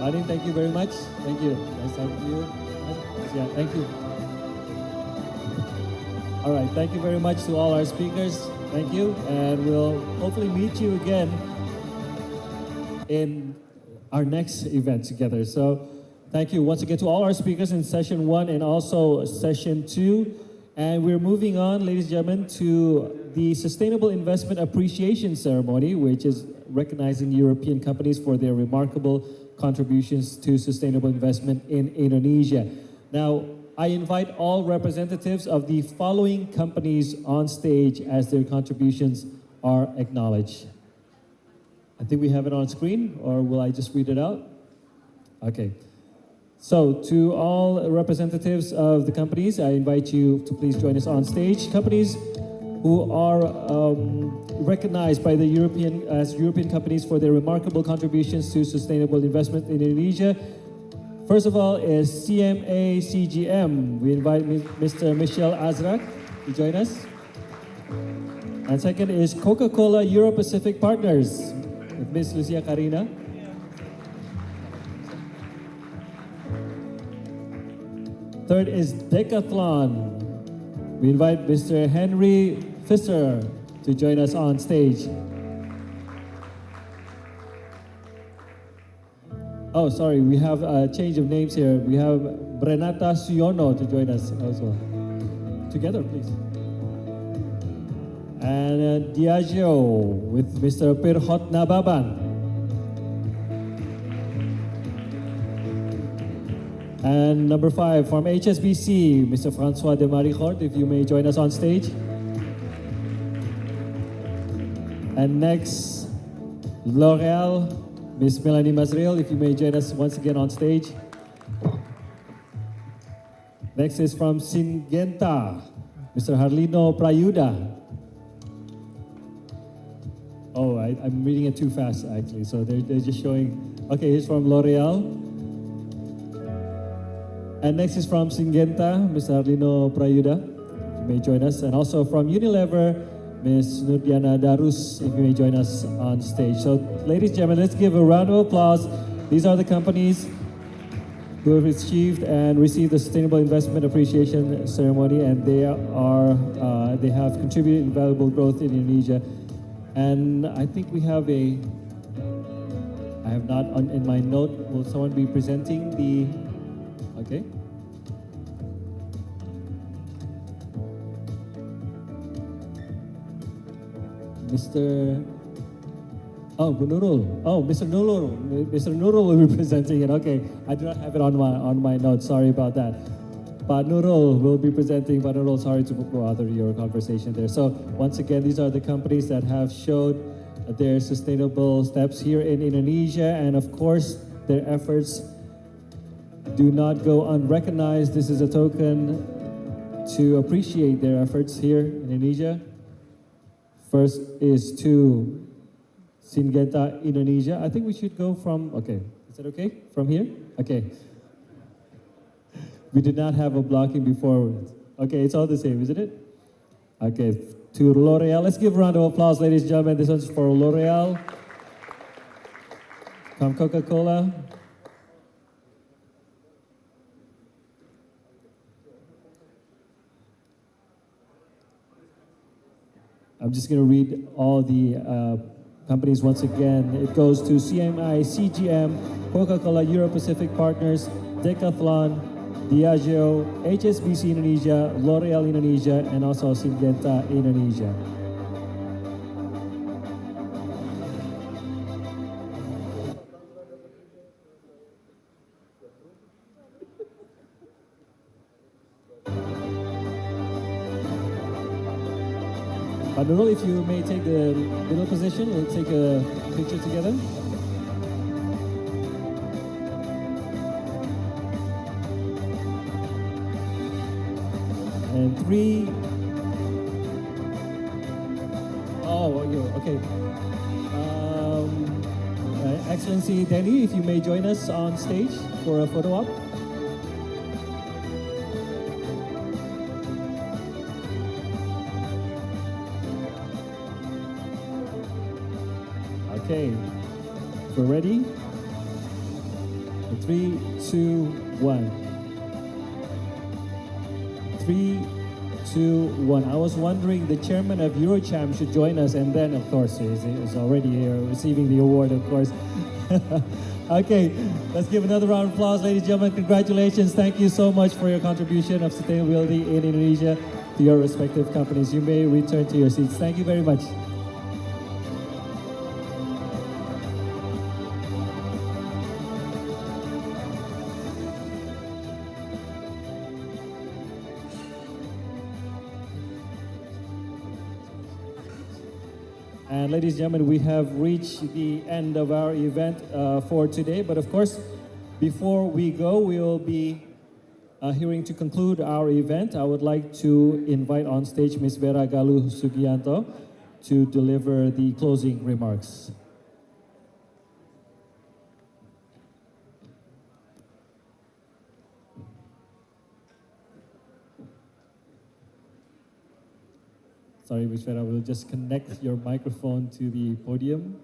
Anin, thank you very much. Thank you. Nice talking to you. Yeah, thank you. Alright, thank you very much to all our speakers. Thank you, and we'll hopefully meet you again in our next event together. So thank you once again to all our speakers in session 1 and also session 2. And we're moving on, ladies and gentlemen, to the Sustainable Investment Appreciation Ceremony, which is recognizing European companies for their remarkable contributions to sustainable investment in Indonesia. Now, I invite all representatives of the following companies on stage as their contributions are acknowledged. I think we have it on screen, or will I just read it out? Okay. So to all representatives of the companies, I invite you to please join us on stage. Companies who are recognized by the European companies for their remarkable contributions to sustainable investment in Indonesia. First of all is CMA CGM. We invite Mr. Michel Azrak to join us. And second is Coca-Cola Euro-Pacific Partners with Ms. Lucia Karina. Third is Decathlon. We invite Mr. Henry Fisser to join us on stage. Oh, sorry, we have a change of names here. We have Renata Siono to join us as well. Together, please. And Diageo with Mr. Pirhot Nababan. And number 5 from HSBC, Mr. Francois de Marichord, if you may join us on stage. And next, L'Oreal, Ms. Melanie Mazriel, if you may join us once again on stage. Next is from Syngenta, Mr. Harlino Prayuda. Oh, I'm reading it too fast actually, so they're just showing. Okay, he's from L'Oreal. And next is from Syngenta, Mr. Harlino Prayuda, if you may join us. And also from Unilever, Ms. Nurdiana Darus, if you may join us on stage. So, ladies and gentlemen, let's give a round of applause. These are the companies who have achieved and received the Sustainable Investment Appreciation Ceremony, and they have contributed invaluable growth in Indonesia. And I think we have I have not in my note, will someone be presenting the, okay. Mr. Oh, Nurul. Oh, Mr. Nurul will be presenting it. Okay, I do not have it on my notes. Sorry about that. But Nurul will be presenting. But Nurul, sorry to bother your conversation there. So once again, these are the companies that have showed their sustainable steps here in Indonesia, and of course, their efforts do not go unrecognized. This is a token to appreciate their efforts here in Indonesia. First is to Syngenta Indonesia. I think we should go from, okay, is that okay? From here? Okay. We did not have a blocking before. Okay, it's all the same, isn't it? Okay, to L'Oreal. Let's give a round of applause, ladies and gentlemen. This one's for L'Oreal. From Coca-Cola. I'm just going to read all the companies once again. It goes to CMI, CGM, Coca-Cola Europe Pacific Partners, Decathlon, Diageo, HSBC Indonesia, L'Oreal Indonesia, and also Syngenta Indonesia. But Nurul, if you may take the middle position, we'll take a picture together. And 3. Oh, okay. Excellency Danny, if you may join us on stage for a photo op. Okay, we're ready. 3, 2, 1. 3, 2, 1. I was wondering the chairman of Eurocham should join us, and then, of course, is already here receiving the award, of course. Okay, let's give another round of applause, ladies and gentlemen. Congratulations. Thank you so much for your contribution of sustainability in Indonesia to your respective companies. You may return to your seats. Thank you very much. And ladies and gentlemen, we have reached the end of our event for today. But of course, before we go, we will be hearing to conclude our event. I would like to invite on stage Ms. Vera Galuh Sugianto to deliver the closing remarks. Sorry, Ms. Vera, we'll just connect your microphone to the podium.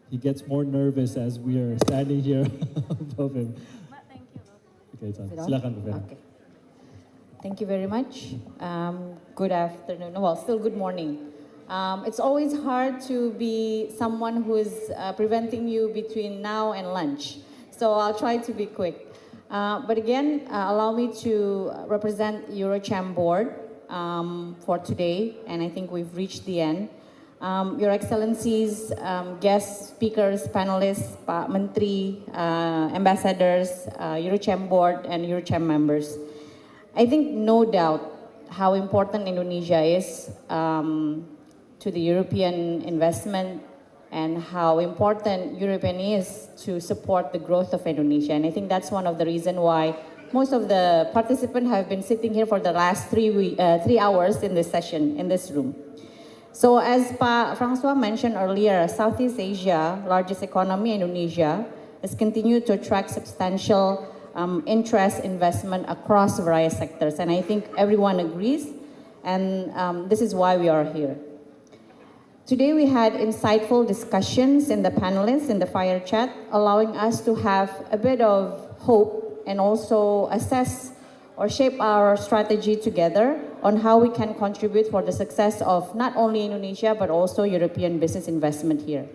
He gets more nervous as we are standing here above him. Thank you. Okay, silakan, Bu Vera. Okay. Thank you very much. Good afternoon, well, still good morning. It's always hard to be someone who is preventing you between now and lunch. So I'll try to be quick. But again, allow me to represent Eurocham board for today, and I think we've reached the end. Your Excellencies, guest speakers, panelists, Pak Menteri, ambassadors, Eurocham board, and Eurocham members. I think no doubt how important Indonesia is to the European investment and how important European is to support the growth of Indonesia. And I think that's one of the reasons why most of the participants have been sitting here for the last 3 hours in this session, in this room. So as Pak Francois mentioned earlier, Southeast Asia, largest economy, Indonesia, has continued to attract substantial interest, investment across various sectors. And I think everyone agrees, and this is why we are here. Today we had insightful discussions in the panelists, in the fire chat, allowing us to have a bit of hope and also assess or shape our strategy together on how we can contribute for the success of not only Indonesia, but also European business investment here.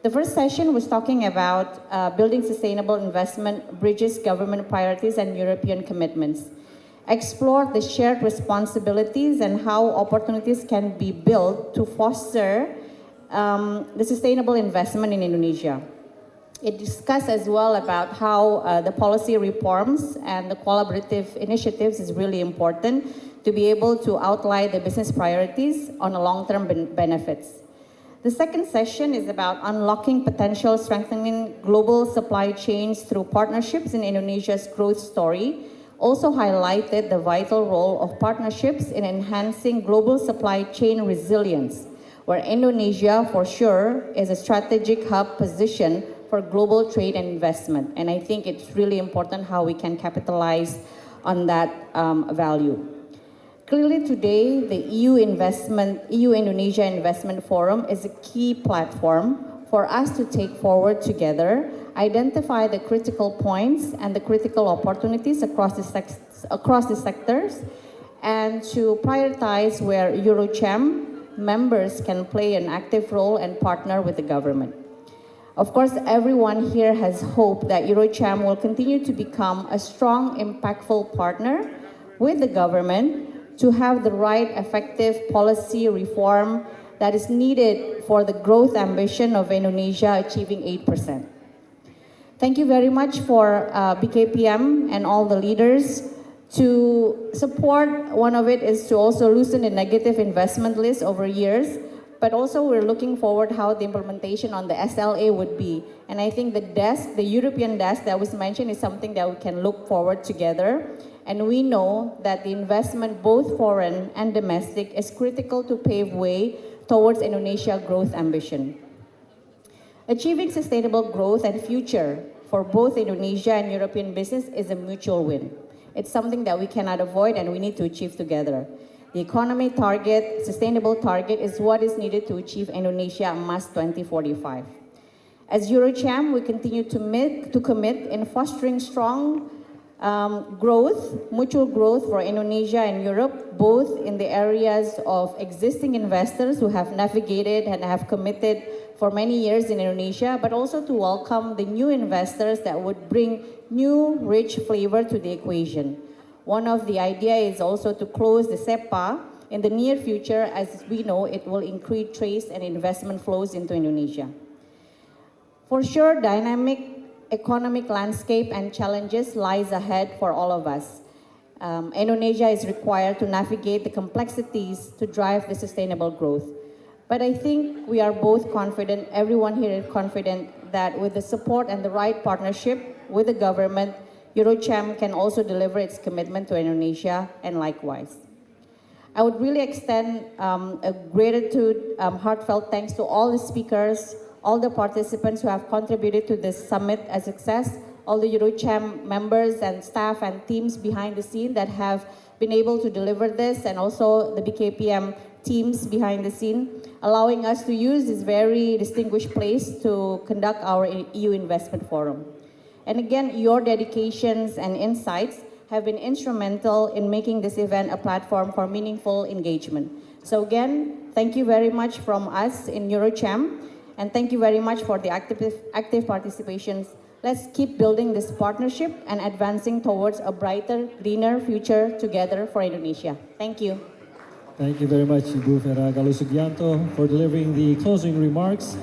The first session was talking about building sustainable investment, bridges government priorities and European commitments. Explore the shared responsibilities and how opportunities can be built to foster the sustainable investment in Indonesia. It discussed as well about how the policy reforms and the collaborative initiatives is really important to be able to outline the business priorities on a long-term benefits. The second session is about unlocking potential, strengthening global supply chains through partnerships in Indonesia's growth story. Also highlighted the vital role of partnerships in enhancing global supply chain resilience, where Indonesia, for sure, is a strategic hub position for global trade and investment. And I think it's really important how we can capitalize on that value. Clearly today, the EU-Indonesia Investment Forum is a key platform for us to take forward together, identify the critical points and the critical opportunities across the sectors, and to prioritize where Eurocham members can play an active role and partner with the government. Of course, everyone here has hope that Eurocham will continue to become a strong, impactful partner with the government to have the right effective policy reform that is needed for the growth ambition of Indonesia achieving 8%. Thank you very much for BKPM and all the leaders to support. One of it is to also loosen the negative investment list over years, but also we're looking forward how the implementation on the SLA would be. And I think the European desk that was mentioned is something that we can look forward together. And we know that the investment, both foreign and domestic, is critical to pave way towards Indonesia growth ambition. Achieving sustainable growth and future for both Indonesia and European business is a mutual win. It's something that we cannot avoid and we need to achieve together. The economy target, sustainable target, is what is needed to achieve Indonesia Emas 2045. As Eurocham, we continue to commit in fostering strong mutual growth for Indonesia and Europe, both in the areas of existing investors who have navigated and have committed for many years in Indonesia, but also to welcome the new investors that would bring new, rich flavor to the equation. One of the ideas is also to close the SEPA in the near future. As we know, it will increase trade and investment flows into Indonesia. For sure, dynamic economic landscape and challenges lies ahead for all of us. Indonesia is required to navigate the complexities to drive the sustainable growth. But I think we are both confident, everyone here is confident, that with the support and the right partnership with the government, Eurocham can also deliver its commitment to Indonesia and likewise. I would really extend a gratitude, heartfelt thanks to all the speakers, all the participants who have contributed to this summit as success, all the Eurocham members and staff and teams behind the scene that have been able to deliver this, and also the BKPM teams behind the scene, allowing us to use this very distinguished place to conduct our EU Investment Forum. And again, your dedications and insights have been instrumental in making this event a platform for meaningful engagement. So again, thank you very much from us in EuroCham, and thank you very much for the active participations. Let's keep building this partnership and advancing towards a brighter, greener future together for Indonesia. Thank you. Thank you very much, Ibu Vera Galuh Sugianto, for delivering the closing remarks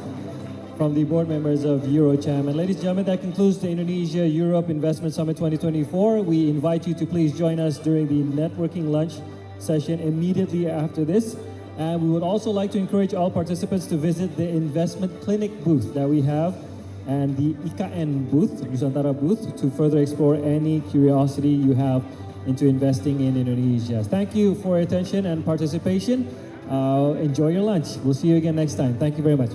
from the board members of EuroCham. And ladies and gentlemen, that concludes the Indonesia-Europe Investment Summit 2024. We invite you to please join us during the networking lunch session immediately after this. And we would also like to encourage all participants to visit the investment clinic booth that we have and the IKN booth, Nusantara booth, to further explore any curiosity you have into investing in Indonesia. Thank you for your attention and participation. Enjoy your lunch. We'll see you again next time. Thank you very much.